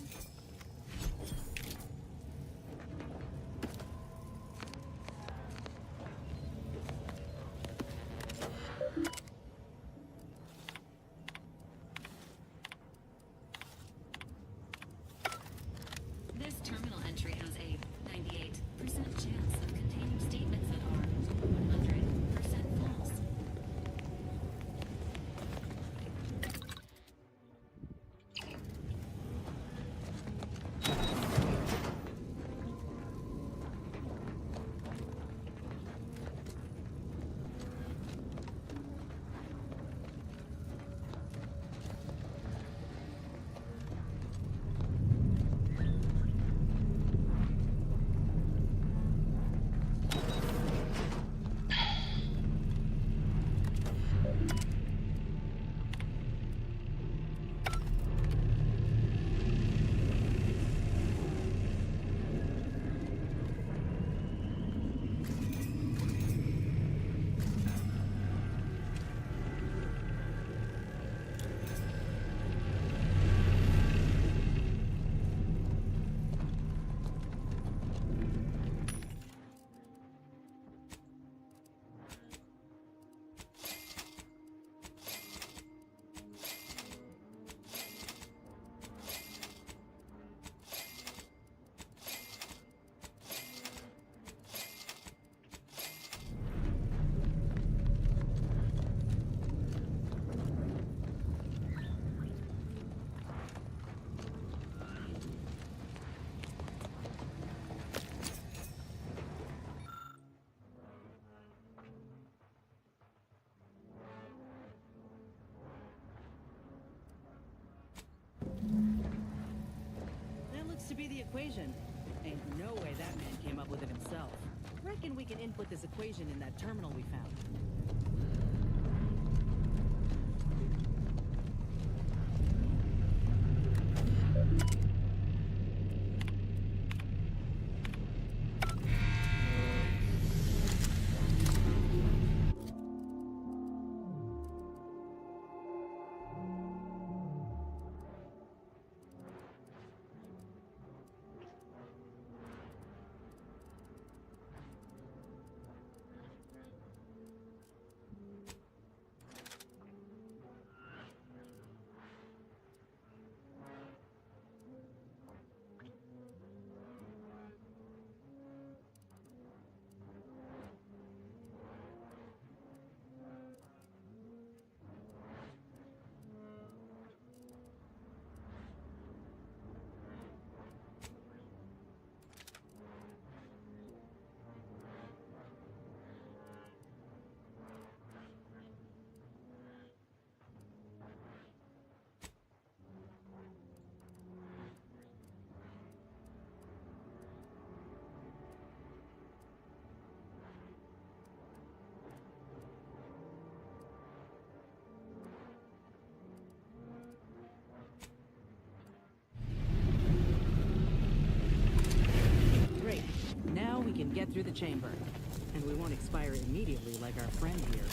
This terminal entry has a 98% chance of containing statements that are 100% false. That looks to be the equation. Ain't no way that man came up with it himself. Reckon we can input this equation in that terminal we found. Now we can get through the chamber. And we won't expire immediately like our friend here.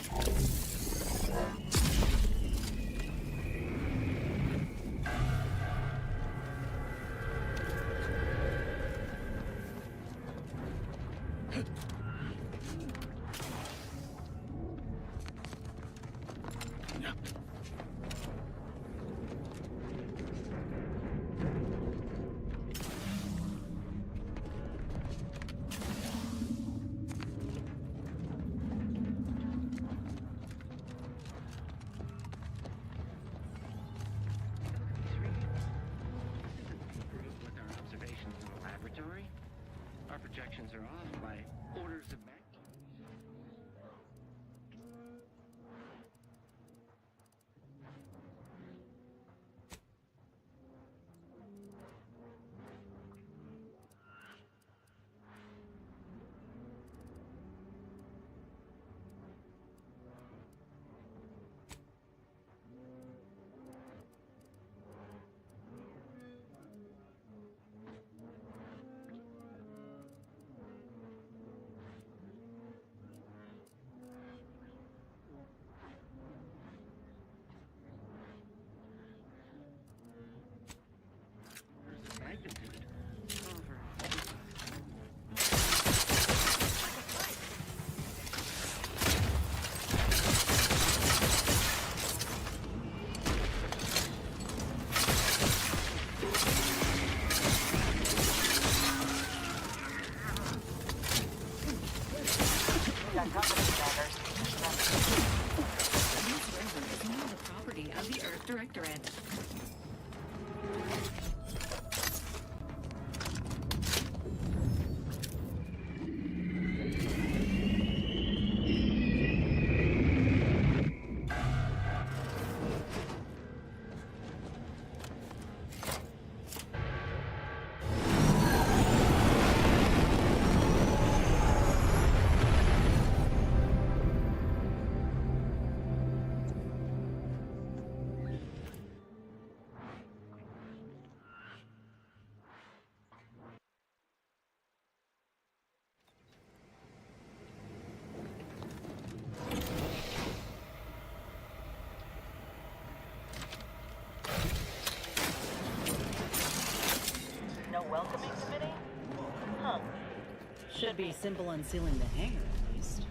Should be simple unsealing the hangar, at least.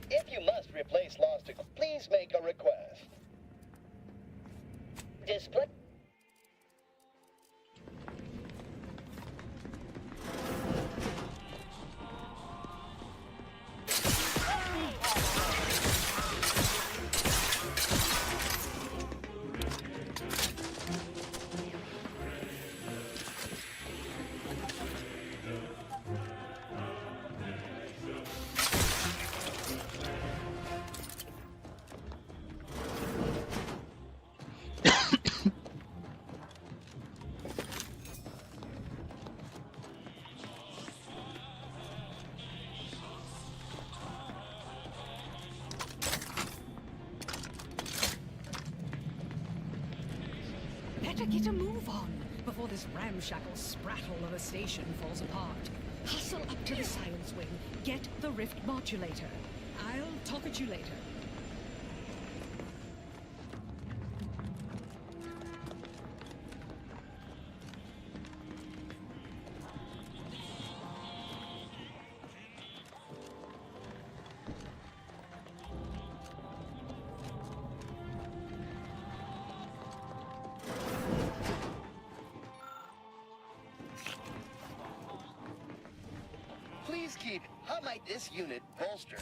If you must replace lost equipment, please make a request. Display. Better get a move on before this ramshackle sprattle of a station falls apart. Hustle up to the Silence Wing. Get the Rift Modulator. I'll talk at you later. Please keep. How might this unit bolster?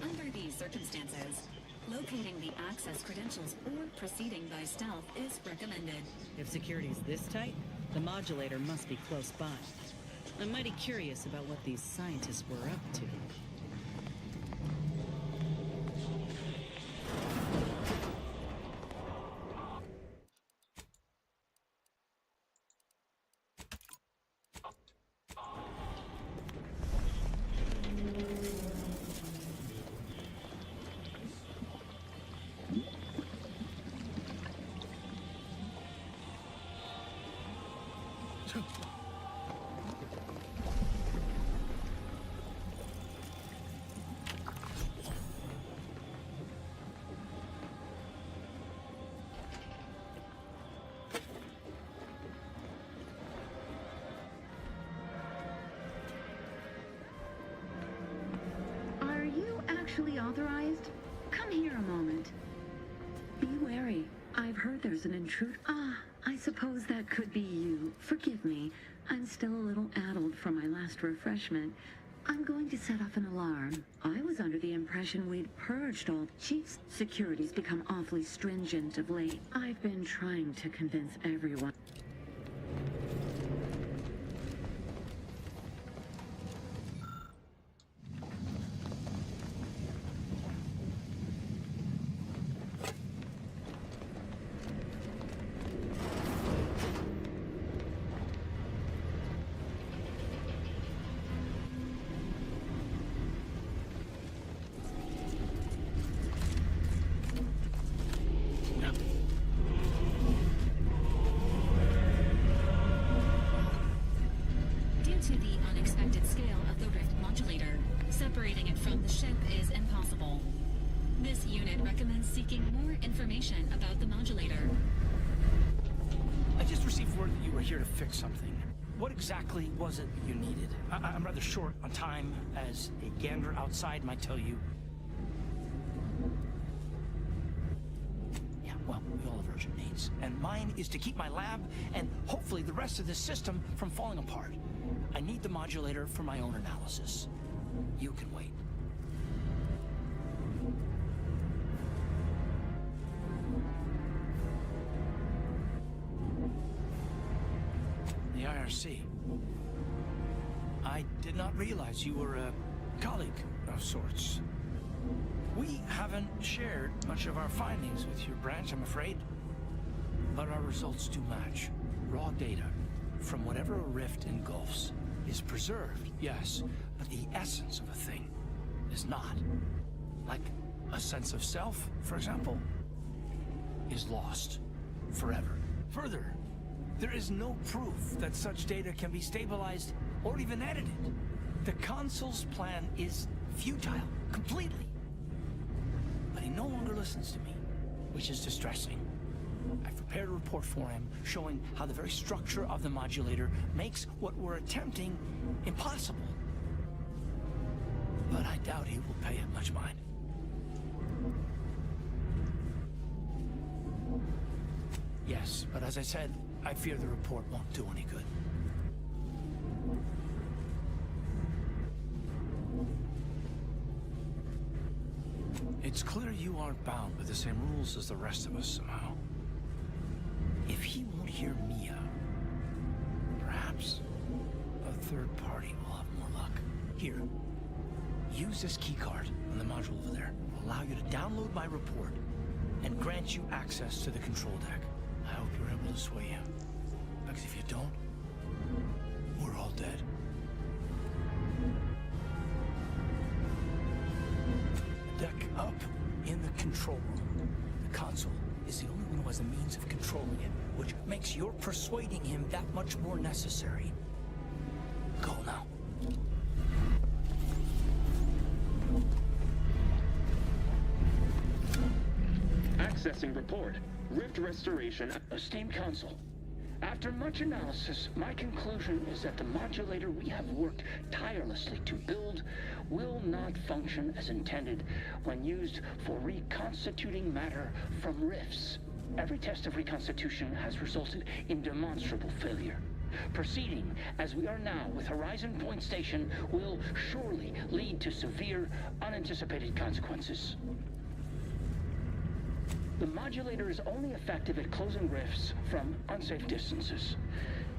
Under these circumstances, locating the access credentials or proceeding by stealth is recommended. If security's this tight, the modulator must be close by. I'm mighty curious about what these scientists were up to. Are you actually authorized? Come here a moment. Be wary. I've heard there's an intruder. Ah, I suppose that could be you. Forgive me. I'm still a little addled from my last refreshment. I'm going to set off an alarm. I was under the impression we'd purged all chiefs. Security's become awfully stringent of late. I've been trying to convince everyone. Due to the unexpected scale of the Rift modulator, separating it from the ship is impossible. This unit recommends seeking more information about the modulator. I just received word that you were here to fix something. What exactly was it you needed? I'm rather short on time, as a gander outside might tell you. Yeah, well, we all have urgent needs. And mine is to keep my lab and hopefully the rest of this system from falling apart. I need the modulator for my own analysis. You can wait. The IRC. I did not realize you were a colleague of sorts. We haven't shared much of our findings with your branch, I'm afraid. But our results do match. Raw data from whatever a rift engulfs is preserved, yes, but the essence of a thing is not. Like a sense of self, for example, is lost forever. Further, there is no proof that such data can be stabilized or even edited. The Consul's plan is futile, completely. But he no longer listens to me, which is distressing. I've prepared a report for him showing how the very structure of the modulator makes what we're attempting impossible. But I doubt he will pay it much mind. Yes, but as I said, I fear the report won't do any good. It's clear you aren't bound by the same rules as the rest of us somehow. If he won't hear Mia, perhaps a third party will have more luck. Here, use this keycard on the module over there. It'll allow you to download my report and grant you access to the control deck. I hope you're able to sway him. Because if you don't, we're all dead. Deck up in the control room. The console is the only one who has the means of controlling it, which makes your persuading him that much more necessary. Go now. Accessing report. Rift restoration. Esteemed Consul. After much analysis, my conclusion is that the modulator we have worked tirelessly to build will not function as intended when used for reconstituting matter from rifts. Every test of reconstitution has resulted in demonstrable failure. Proceeding as we are now with Horizon Point Station will surely lead to severe, unanticipated consequences. The modulator is only effective at closing rifts from unsafe distances.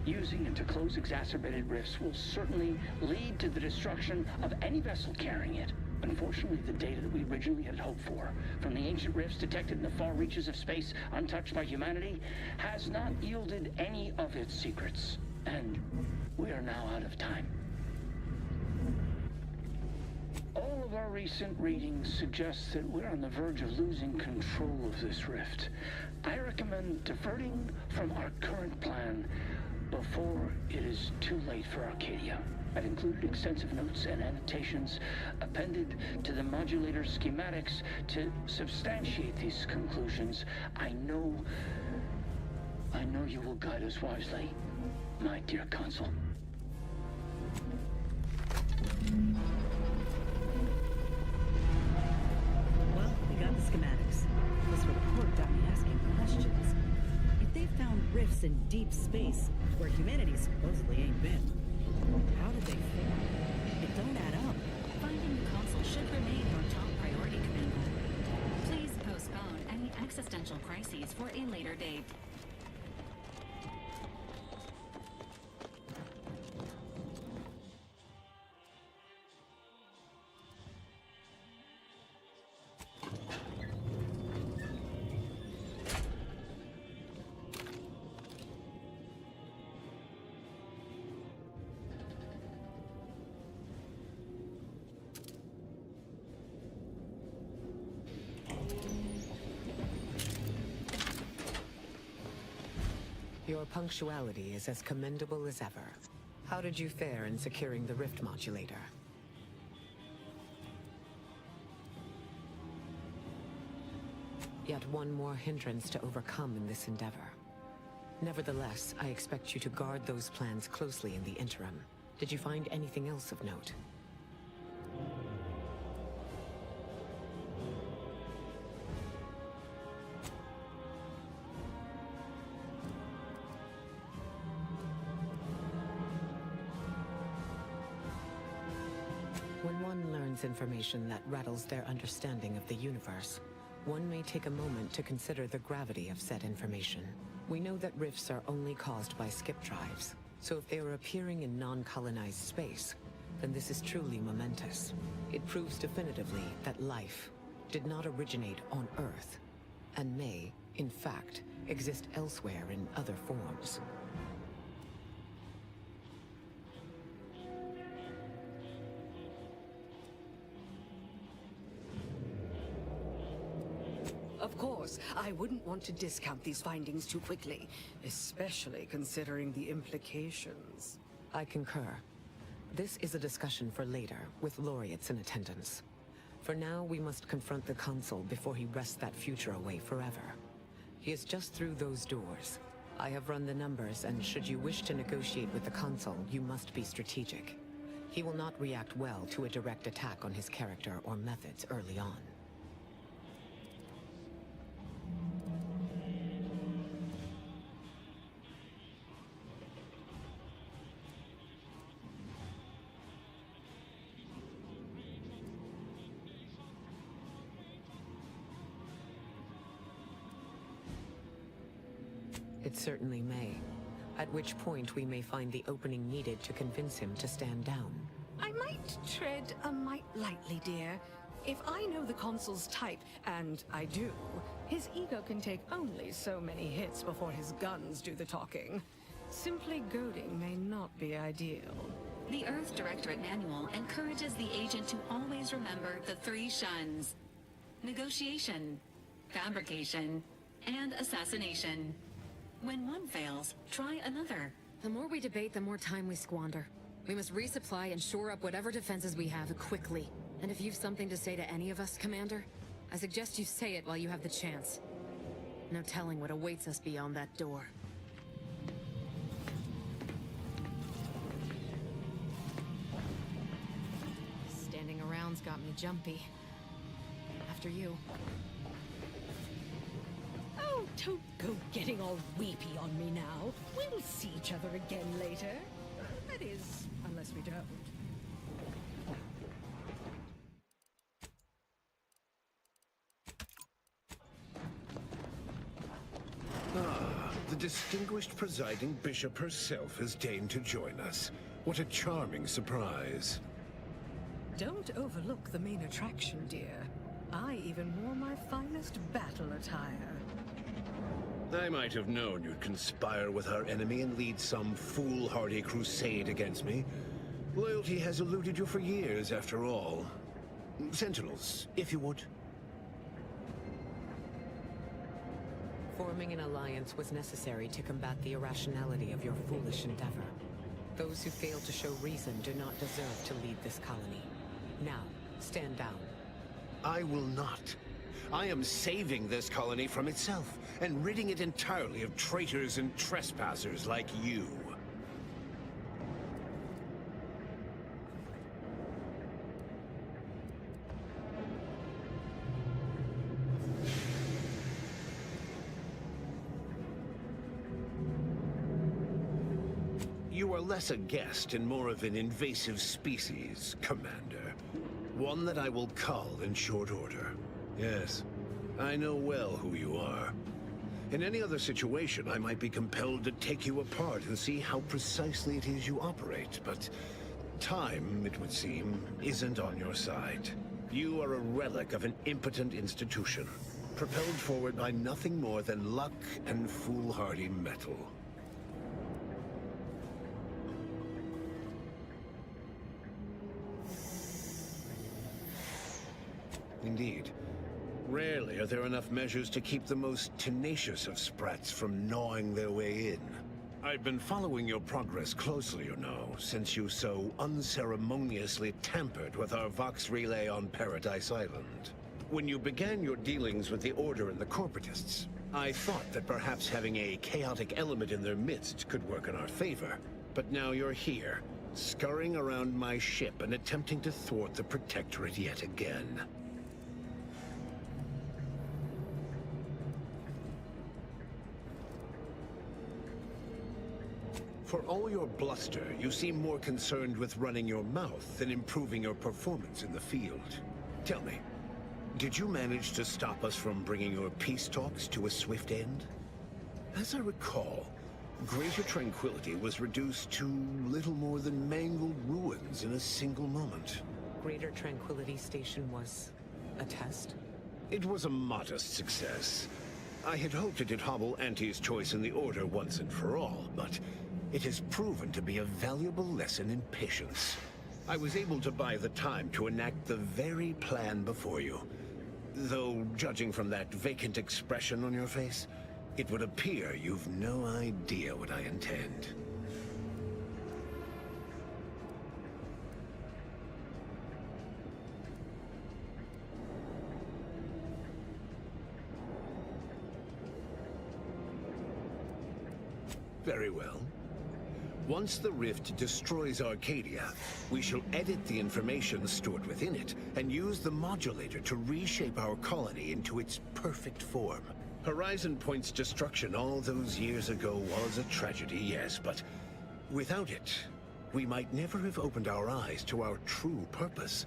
Using it to close exacerbated rifts will certainly lead to the destruction of any vessel carrying it. Unfortunately, the data that we originally had hoped for from the ancient rifts detected in the far reaches of space untouched by humanity has not yielded any of its secrets. And we are now out of time. All of our recent readings suggest that we're on the verge of losing control of this rift. I recommend diverting from our current plan before it is too late for Arcadia. I've included extensive notes and annotations appended to the modulator schematics to substantiate these conclusions. I know you will guide us wisely, my dear Consul. Well, we got the schematics. This report got me asking questions. If they found rifts in deep space, where humanity supposedly ain't been, how did they form? It don't add up. Finding the console should remain your top priority, Commander. Please postpone any existential crises for a later date. Your punctuality is as commendable as ever. How did you fare in securing the rift modulator? Yet one more hindrance to overcome in this endeavor. Nevertheless, I expect you to guard those plans closely in the interim. Did you find anything else of note? When one learns information that rattles their understanding of the universe, one may take a moment to consider the gravity of said information. We know that rifts are only caused by skip drives, so if they are appearing in non-colonized space, then this is truly momentous. It proves definitively that life did not originate on Earth, and may, in fact, exist elsewhere in other forms. Of course, I wouldn't want to discount these findings too quickly, especially considering the implications. I concur. This is a discussion for later, with laureates in attendance. For now, we must confront the Consul before he wrests that future away forever. He is just through those doors. I have run the numbers, and should you wish to negotiate with the Consul, you must be strategic. He will not react well to a direct attack on his character or methods early on. It certainly may. At which point we may find the opening needed to convince him to stand down. I might tread a mite lightly, dear. If I know the Consul's type, and I do, his ego can take only so many hits before his guns do the talking. Simply goading may not be ideal. The Earth Directorate Manual encourages the agent to always remember the 3 shuns: negotiation, fabrication, and assassination. When one fails, try another. The more we debate, the more time we squander. We must resupply and shore up whatever defenses we have quickly. And if you've something to say to any of us, Commander, I suggest you say it while you have the chance. No telling what awaits us beyond that door. Standing around's got me jumpy. After you. Oh, Oh, don't go getting all weepy on me now. We'll see each other again later. That is, unless we don't. The distinguished presiding bishop herself has deigned to join us. What a charming surprise. Don't overlook the main attraction, dear. I even wore my finest battle attire. I might have known you'd conspire with our enemy and lead some foolhardy crusade against me. Loyalty has eluded you for years, after all. Sentinels, if you would. Forming an alliance was necessary to combat the irrationality of your foolish endeavor. Those who fail to show reason do not deserve to lead this colony. Now, stand down. I will not. I am saving this colony from itself, and ridding it entirely of traitors and trespassers like you. You are less a guest and more of an invasive species, Commander. One that I will cull in short order. Yes, I know well who you are. In any other situation, I might be compelled to take you apart and see how precisely it is you operate, but time, it would seem, isn't on your side. You are a relic of an impotent institution, propelled forward by nothing more than luck and foolhardy metal. Indeed. Rarely are there enough measures to keep the most tenacious of sprats from gnawing their way in. I've been following your progress closely, you know, since you so unceremoniously tampered with our Vox relay on Paradise Island. When you began your dealings with the Order and the Corporatists, I thought that perhaps having a chaotic element in their midst could work in our favor. But now you're here, scurrying around my ship and attempting to thwart the Protectorate yet again. For all your bluster, you seem more concerned with running your mouth than improving your performance in the field. Tell me, did you manage to stop us from bringing your peace talks to a swift end? As I recall, Greater Tranquility was reduced to little more than mangled ruins in a single moment. Greater Tranquility Station was a test? It was a modest success. I had hoped it'd hobble Auntie's choice in the Order once and for all, but it has proven to be a valuable lesson in patience. I was able to buy the time to enact the very plan before you. Though, judging from that vacant expression on your face, it would appear you've no idea what I intend. Very well. Once the rift destroys Arcadia, we shall edit the information stored within it and use the modulator to reshape our colony into its perfect form. Horizon Point's destruction all those years ago was a tragedy, yes, but without it, we might never have opened our eyes to our true purpose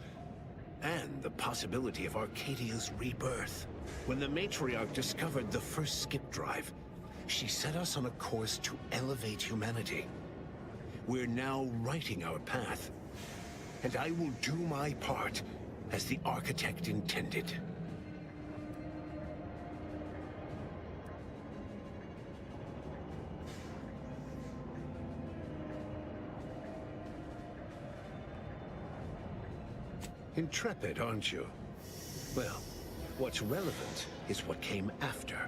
and the possibility of Arcadia's rebirth. When the Matriarch discovered the first skip drive, she set us on a course to elevate humanity. We're now writing our path, and I will do my part as the Architect intended. Intrepid, aren't you? Well, what's relevant is what came after.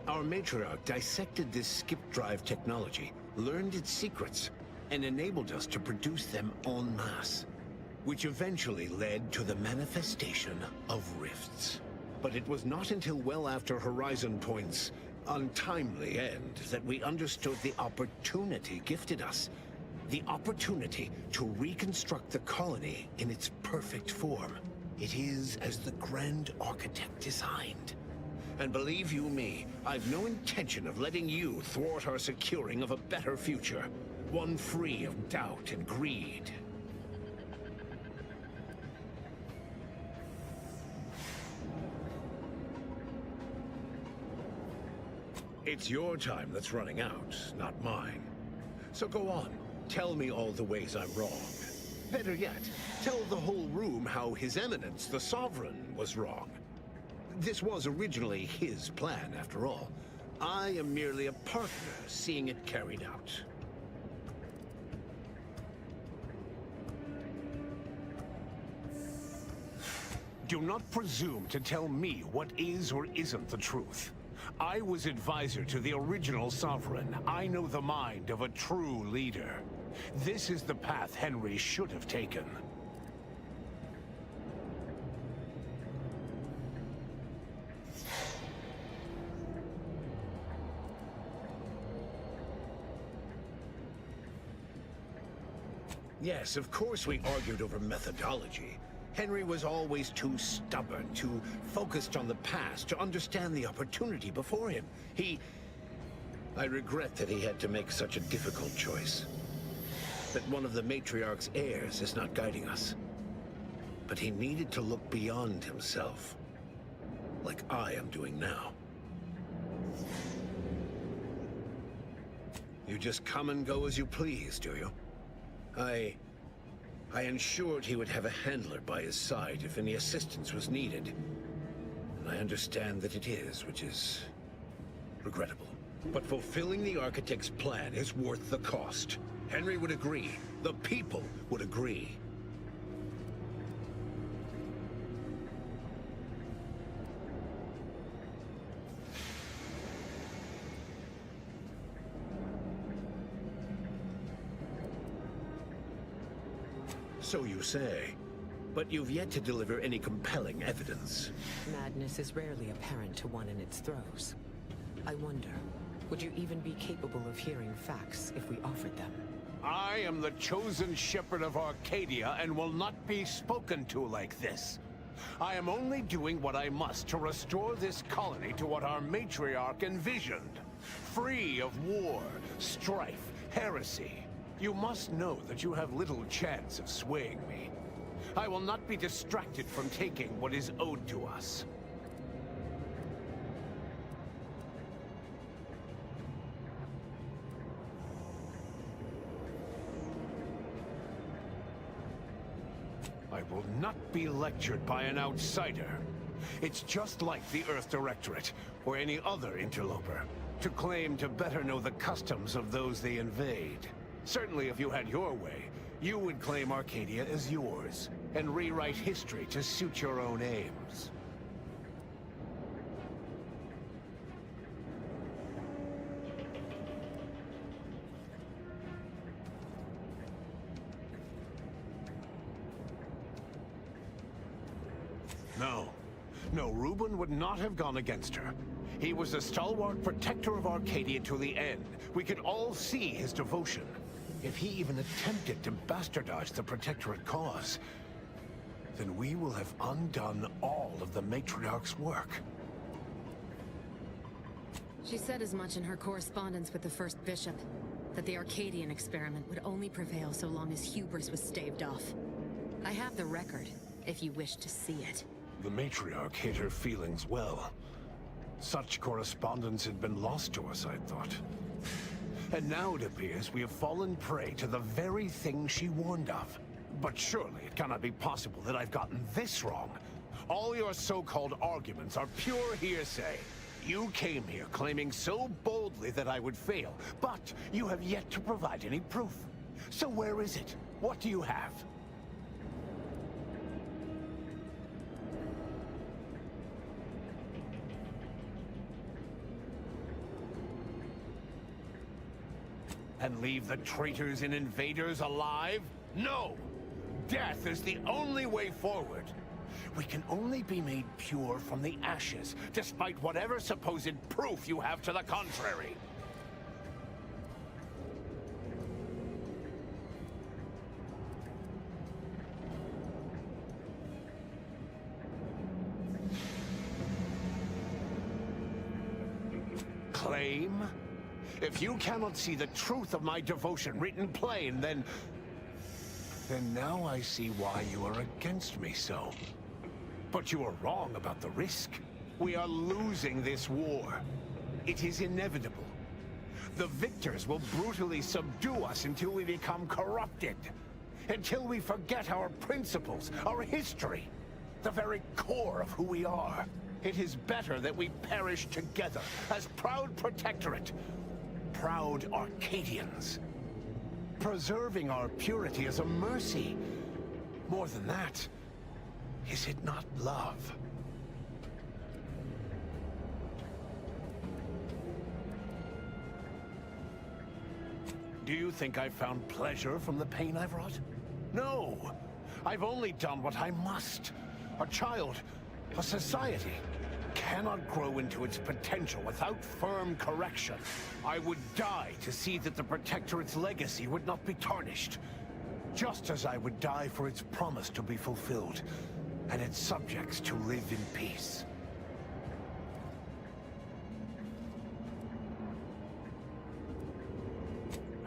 Our Matriarch dissected this skip drive technology, learned its secrets, and enabled us to produce them en masse, which eventually led to the manifestation of rifts. But it was not until well after Horizon Point's untimely end that we understood the opportunity gifted us. The opportunity to reconstruct the colony in its perfect form. It is as the Grand Architect designed. And believe you me, I've no intention of letting you thwart our securing of a better future. One free of doubt and greed. It's your time that's running out, not mine. So go on, tell me all the ways I'm wrong. Better yet, tell the whole room how His Eminence, the Sovereign, was wrong. This was originally his plan, after all. I am merely a partner, seeing it carried out. Do not presume to tell me what is or isn't the truth. I was advisor to the original Sovereign. I know the mind of a true leader. This is the path Henry should have taken. Yes, of course we argued over methodology. Henry was always too stubborn, too focused on the past to understand the opportunity before him. I regret that he had to make such a difficult choice. That one of the Matriarch's heirs is not guiding us. But he needed to look beyond himself. Like I am doing now. You just come and go as you please, do you? I ensured he would have a handler by his side if any assistance was needed. And I understand that it is, which is regrettable. But fulfilling the Architect's plan is worth the cost. Henry would agree. The people would agree. So you say. But you've yet to deliver any compelling evidence. Madness is rarely apparent to one in its throes. I wonder, would you even be capable of hearing facts if we offered them? I am the chosen shepherd of Arcadia and will not be spoken to like this. I am only doing what I must to restore this colony to what our matriarch envisioned. Free of war, strife, heresy. You must know that you have little chance of swaying me. I will not be distracted from taking what is owed to us. I will not be lectured by an outsider. It's just like the Earth Directorate, or any other interloper, to claim to better know the customs of those they invade. Certainly if you had your way, you would claim Arcadia as yours, and rewrite history to suit your own aims. No, Reuben would not have gone against her. He was a stalwart protector of Arcadia to the end. We could all see his devotion. If he even attempted to bastardize the Protectorate cause, then we will have undone all of the Matriarch's work. She said as much in her correspondence with the First Bishop, that the Arcadian experiment would only prevail so long as hubris was staved off. I have the record, if you wish to see it. The Matriarch hid her feelings well. Such correspondence had been lost to us, I thought. And now it appears we have fallen prey to the very thing she warned of. But surely it cannot be possible that I've gotten this wrong. All your so-called arguments are pure hearsay. You came here claiming so boldly that I would fail, but you have yet to provide any proof. So where is it? What do you have? And leave the traitors and invaders alive? No! Death is the only way forward. We can only be made pure from the ashes, despite whatever supposed proof you have to the contrary. blame? If you cannot see the truth of my devotion written plain, then now I see why you are against me so. But you are wrong about the risk. We are losing this war. It is inevitable. The victors will brutally subdue us until we become corrupted. Until we forget our principles, our history, the very core of who we are. It is better that we perish together as proud protectorate, proud Arcadians. Preserving our purity is a mercy. More than that, is it not love? Do you think I've found pleasure from the pain I've wrought? No! I've only done what I must. A child, a society, cannot grow into its potential without firm correction. I would die to see that the Protectorate's legacy would not be tarnished. Just as I would die for its promise to be fulfilled, and its subjects to live in peace.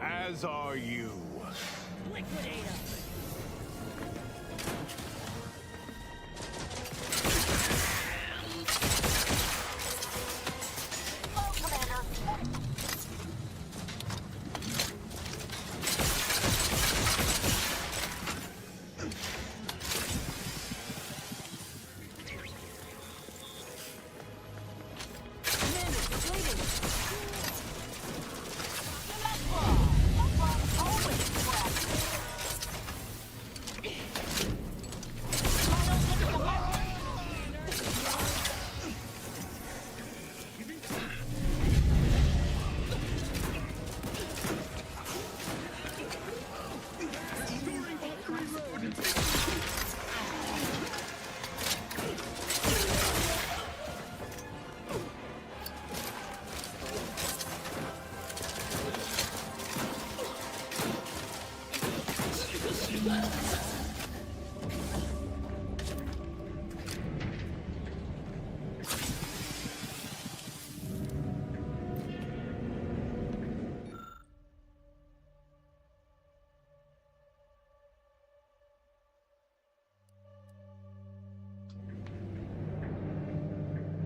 As are you. Liquidate us!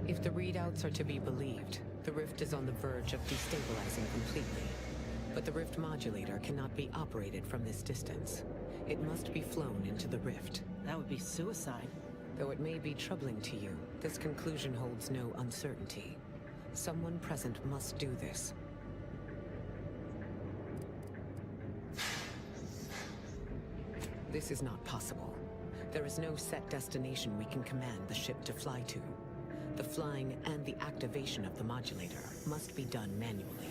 If the readouts are to be believed, the rift is on the verge of destabilizing completely. But the rift modulator cannot be operated from this distance. It must be flown into the rift. That would be suicide. Though it may be troubling to you, this conclusion holds no uncertainty. Someone present must do this. This is not possible. There is no set destination we can command the ship to fly to. The flying and the activation of the modulator must be done manually.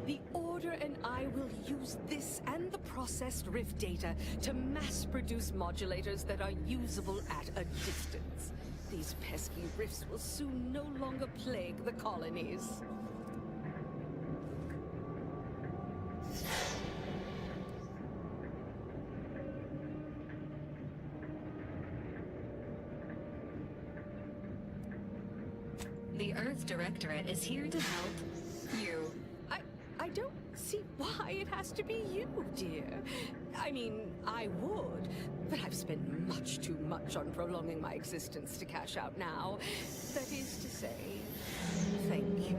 The Order and I will use this and the processed rift data to mass-produce modulators that are usable at a distance. These pesky rifts will soon no longer plague the colonies. The Earth Directorate is here to help you. I don't see why it has to be you, dear. I mean, I would, but I've spent much too much on prolonging my existence to cash out now. That is to say, thank you.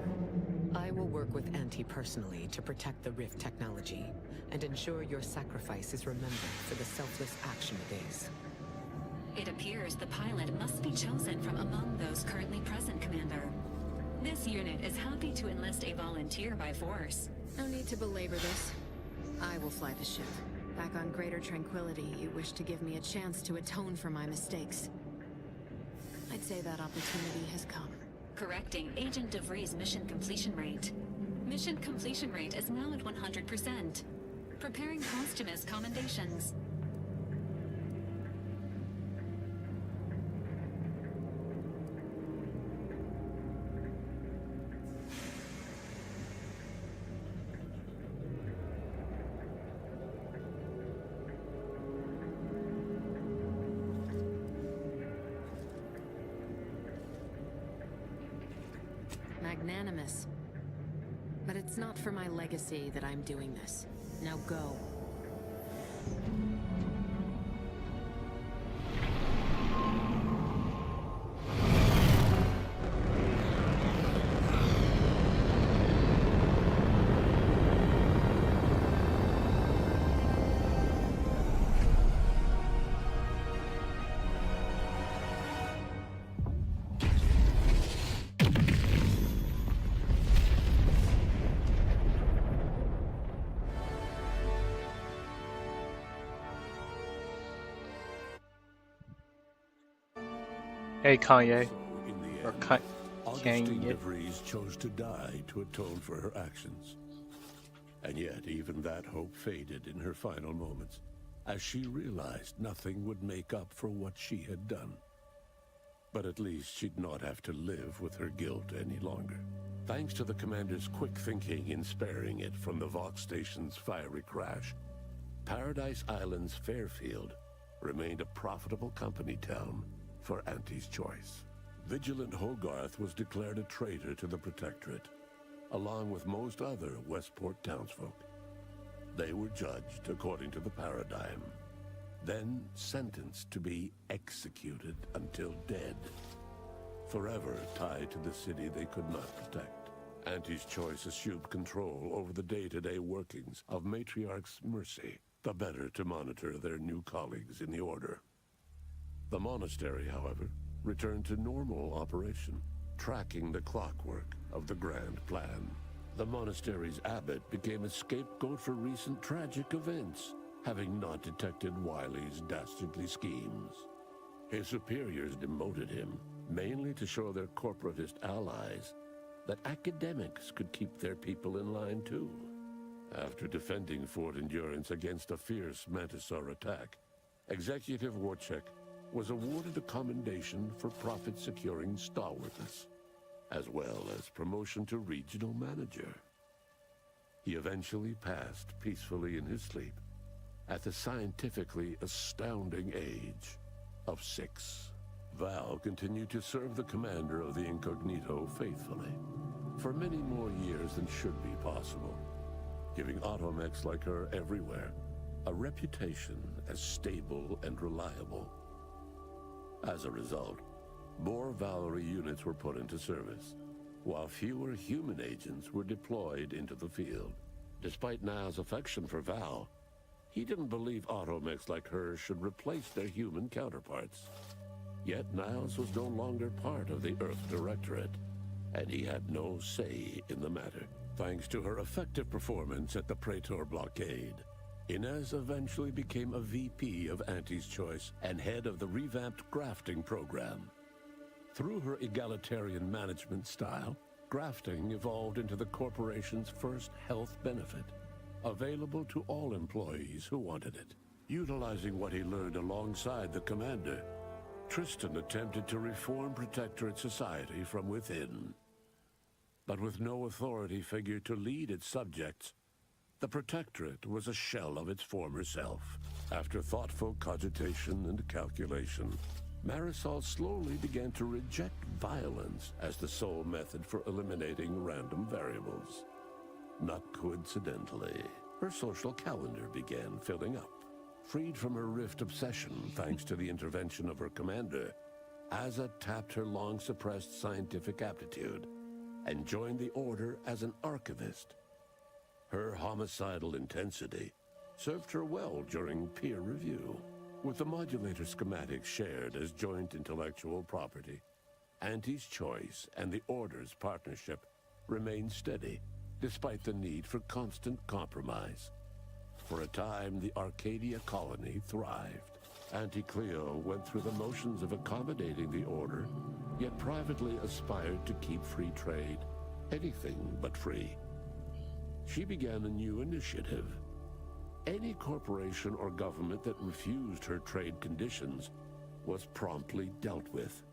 I will work with Auntie personally to protect the Rift technology and ensure your sacrifice is remembered for the selfless action it is. It appears the pilot must be chosen from among those currently present, Commander. This unit is happy to enlist a volunteer by force. No need to belabor this. I will fly the ship. Back on Greater Tranquility, you wish to give me a chance to atone for my mistakes. I'd say that opportunity has come. Correcting Agent DeVries' mission completion rate. Mission completion rate is now at 100%. Preparing posthumous commendations. Magnanimous. But it's not for my legacy that I'm doing this. Now go. Hey, Kanye. Or Augustine Kanye. DeVries chose to die to atone for her actions. And yet, even that hope faded in her final moments, as she realized nothing would make up for what she had done. But at least she'd not have to live with her guilt any longer. Thanks to the commander's quick thinking in sparing it from the Vox station's fiery crash, Paradise Island's Fairfield remained a profitable company town for Auntie's Choice. Vigilant Hogarth was declared a traitor to the Protectorate, along with most other Westport townsfolk. They were judged according to the paradigm, then sentenced to be executed until dead, forever tied to the city they could not protect. Auntie's Choice assumed control over the day-to-day workings of Matriarch's Mercy, the better to monitor their new colleagues in the Order. The monastery, however, returned to normal operation, tracking the clockwork of the grand plan. The monastery's abbot became a scapegoat for recent tragic events, having not detected Wiley's dastardly schemes. His superiors demoted him, mainly to show their corporatist allies that academics could keep their people in line too. After defending Fort Endurance against a fierce Mantisaur attack, Executive Warchek was awarded a commendation for profit-securing stalwartness, as well as promotion to regional manager. He eventually passed peacefully in his sleep at the scientifically astounding age of 6. Val continued to serve the commander of the Incognito faithfully for many more years than should be possible, giving automechs like her everywhere a reputation as stable and reliable. As a result, more Valkyrie units were put into service, while fewer human agents were deployed into the field. Despite Niall's affection for Val, he didn't believe automechs like her should replace their human counterparts. Yet Niles was no longer part of the Earth Directorate, and he had no say in the matter. Thanks to her effective performance at the Praetor blockade, Inez eventually became a VP of Auntie's Choice and head of the revamped grafting program. Through her egalitarian management style, grafting evolved into the corporation's first health benefit, available to all employees who wanted it. Utilizing what he learned alongside the commander, Tristan attempted to reform Protectorate society from within. But with no authority figure to lead its subjects, the Protectorate was a shell of its former self. After thoughtful cogitation and calculation, Marisol slowly began to reject violence as the sole method for eliminating random variables. Not coincidentally, her social calendar began filling up. Freed from her rift obsession thanks to the intervention of her commander, Aza tapped her long-suppressed scientific aptitude and joined the Order as an archivist. Her homicidal intensity served her well during peer review. With the modulator schematics shared as joint intellectual property, Auntie's Choice and the Order's partnership remained steady, despite the need for constant compromise. For a time, the Arcadia colony thrived. Auntie Cleo went through the motions of accommodating the Order, yet privately aspired to keep free trade, anything but free. She began a new initiative. Any corporation or government that refused her trade conditions was promptly dealt with,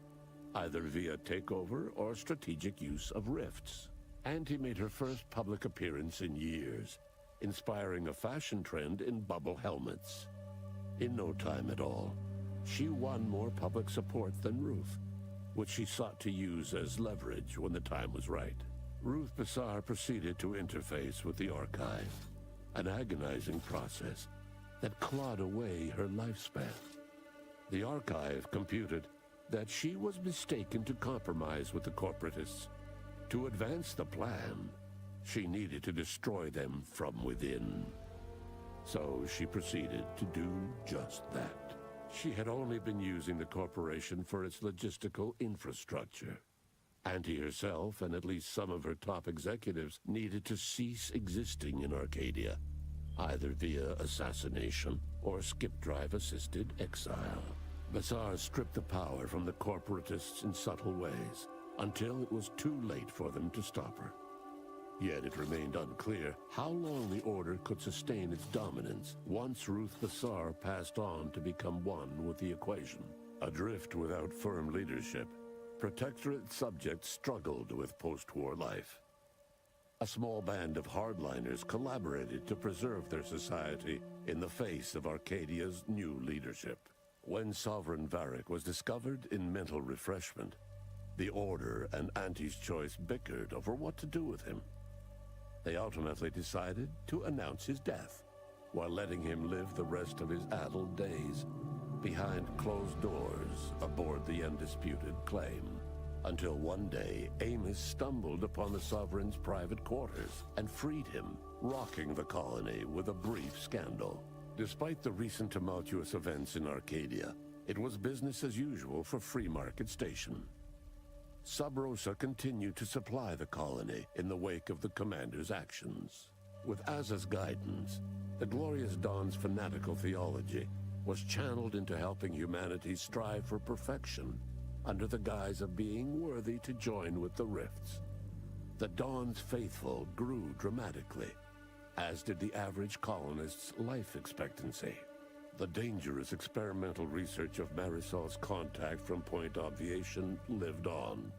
either via takeover or strategic use of rifts. Auntie made her first public appearance in years, inspiring a fashion trend in bubble helmets. In no time at all, she won more public support than Ruth, which she sought to use as leverage when the time was right. Ruth Bassar proceeded to interface with the Archive, an agonizing process that clawed away her lifespan. The Archive computed that she was mistaken to compromise with the corporatists. To advance the plan, she needed to destroy them from within. So she proceeded to do just that. She had only been using the corporation for its logistical infrastructure. Auntie herself and at least some of her top executives needed to cease existing in Arcadia, either via assassination or skip drive-assisted exile. Bassar stripped the power from the corporatists in subtle ways, until it was too late for them to stop her. Yet it remained unclear how long the Order could sustain its dominance once Ruth Bassar passed on to become one with the Equation. Adrift without firm leadership, Protectorate subjects struggled with post-war life. A small band of hardliners collaborated to preserve their society in the face of Arcadia's new leadership. When Sovereign Varric was discovered in mental refreshment, the Order and Auntie's Choice bickered over what to do with him. They ultimately decided to announce his death, while letting him live the rest of his addled days behind closed doors aboard the undisputed claim. Until one day, Amos stumbled upon the Sovereign's private quarters and freed him, rocking the colony with a brief scandal. Despite the recent tumultuous events in Arcadia, it was business as usual for Free Market Station. Sub Rosa continued to supply the colony in the wake of the Commander's actions. With Azza's guidance, the Glorious Dawn's fanatical theology was channeled into helping humanity strive for perfection under the guise of being worthy to join with the Rifts. The Dawn's faithful grew dramatically, as did the average colonist's life expectancy. The dangerous experimental research of Marisol's contact from Point Obviation lived on,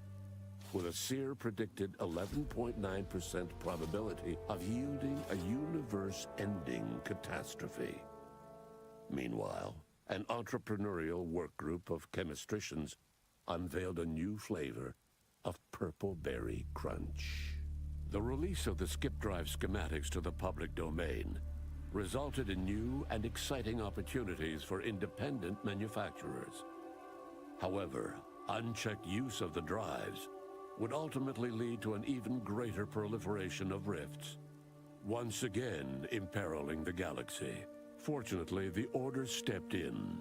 with a Seer predicted 11.9% probability of yielding a universe-ending catastrophe. Meanwhile, an entrepreneurial work group of chemistricians unveiled a new flavor of Purple Berry Crunch. The release of the skip drive schematics to the public domain resulted in new and exciting opportunities for independent manufacturers. However, unchecked use of the drives would ultimately lead to an even greater proliferation of rifts, once again imperiling the galaxy. Fortunately, the Order stepped in.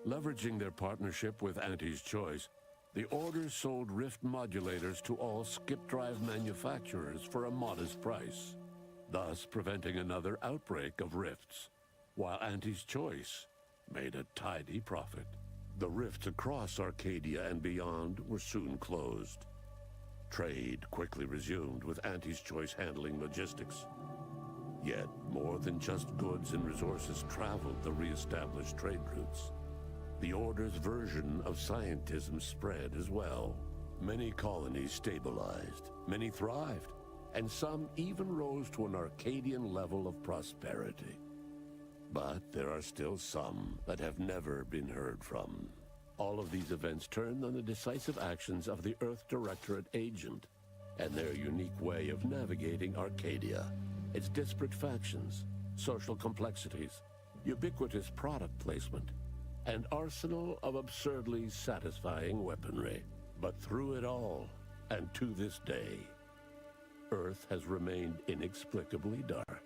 Leveraging their partnership with Auntie's Choice, the Order sold rift modulators to all skip drive manufacturers for a modest price, thus preventing another outbreak of rifts, while Auntie's Choice made a tidy profit. The rifts across Arcadia and beyond were soon closed. Trade quickly resumed, with Auntie's Choice handling logistics. Yet, more than just goods and resources traveled the re-established trade routes. The Order's version of scientism spread as well. Many colonies stabilized, many thrived, and some even rose to an Arcadian level of prosperity. But there are still some that have never been heard from. All of these events turned on the decisive actions of the Earth Directorate agent and their unique way of navigating Arcadia, its disparate factions, social complexities, ubiquitous product placement, and arsenal of absurdly satisfying weaponry. But through it all, and to this day, Earth has remained inexplicably dark.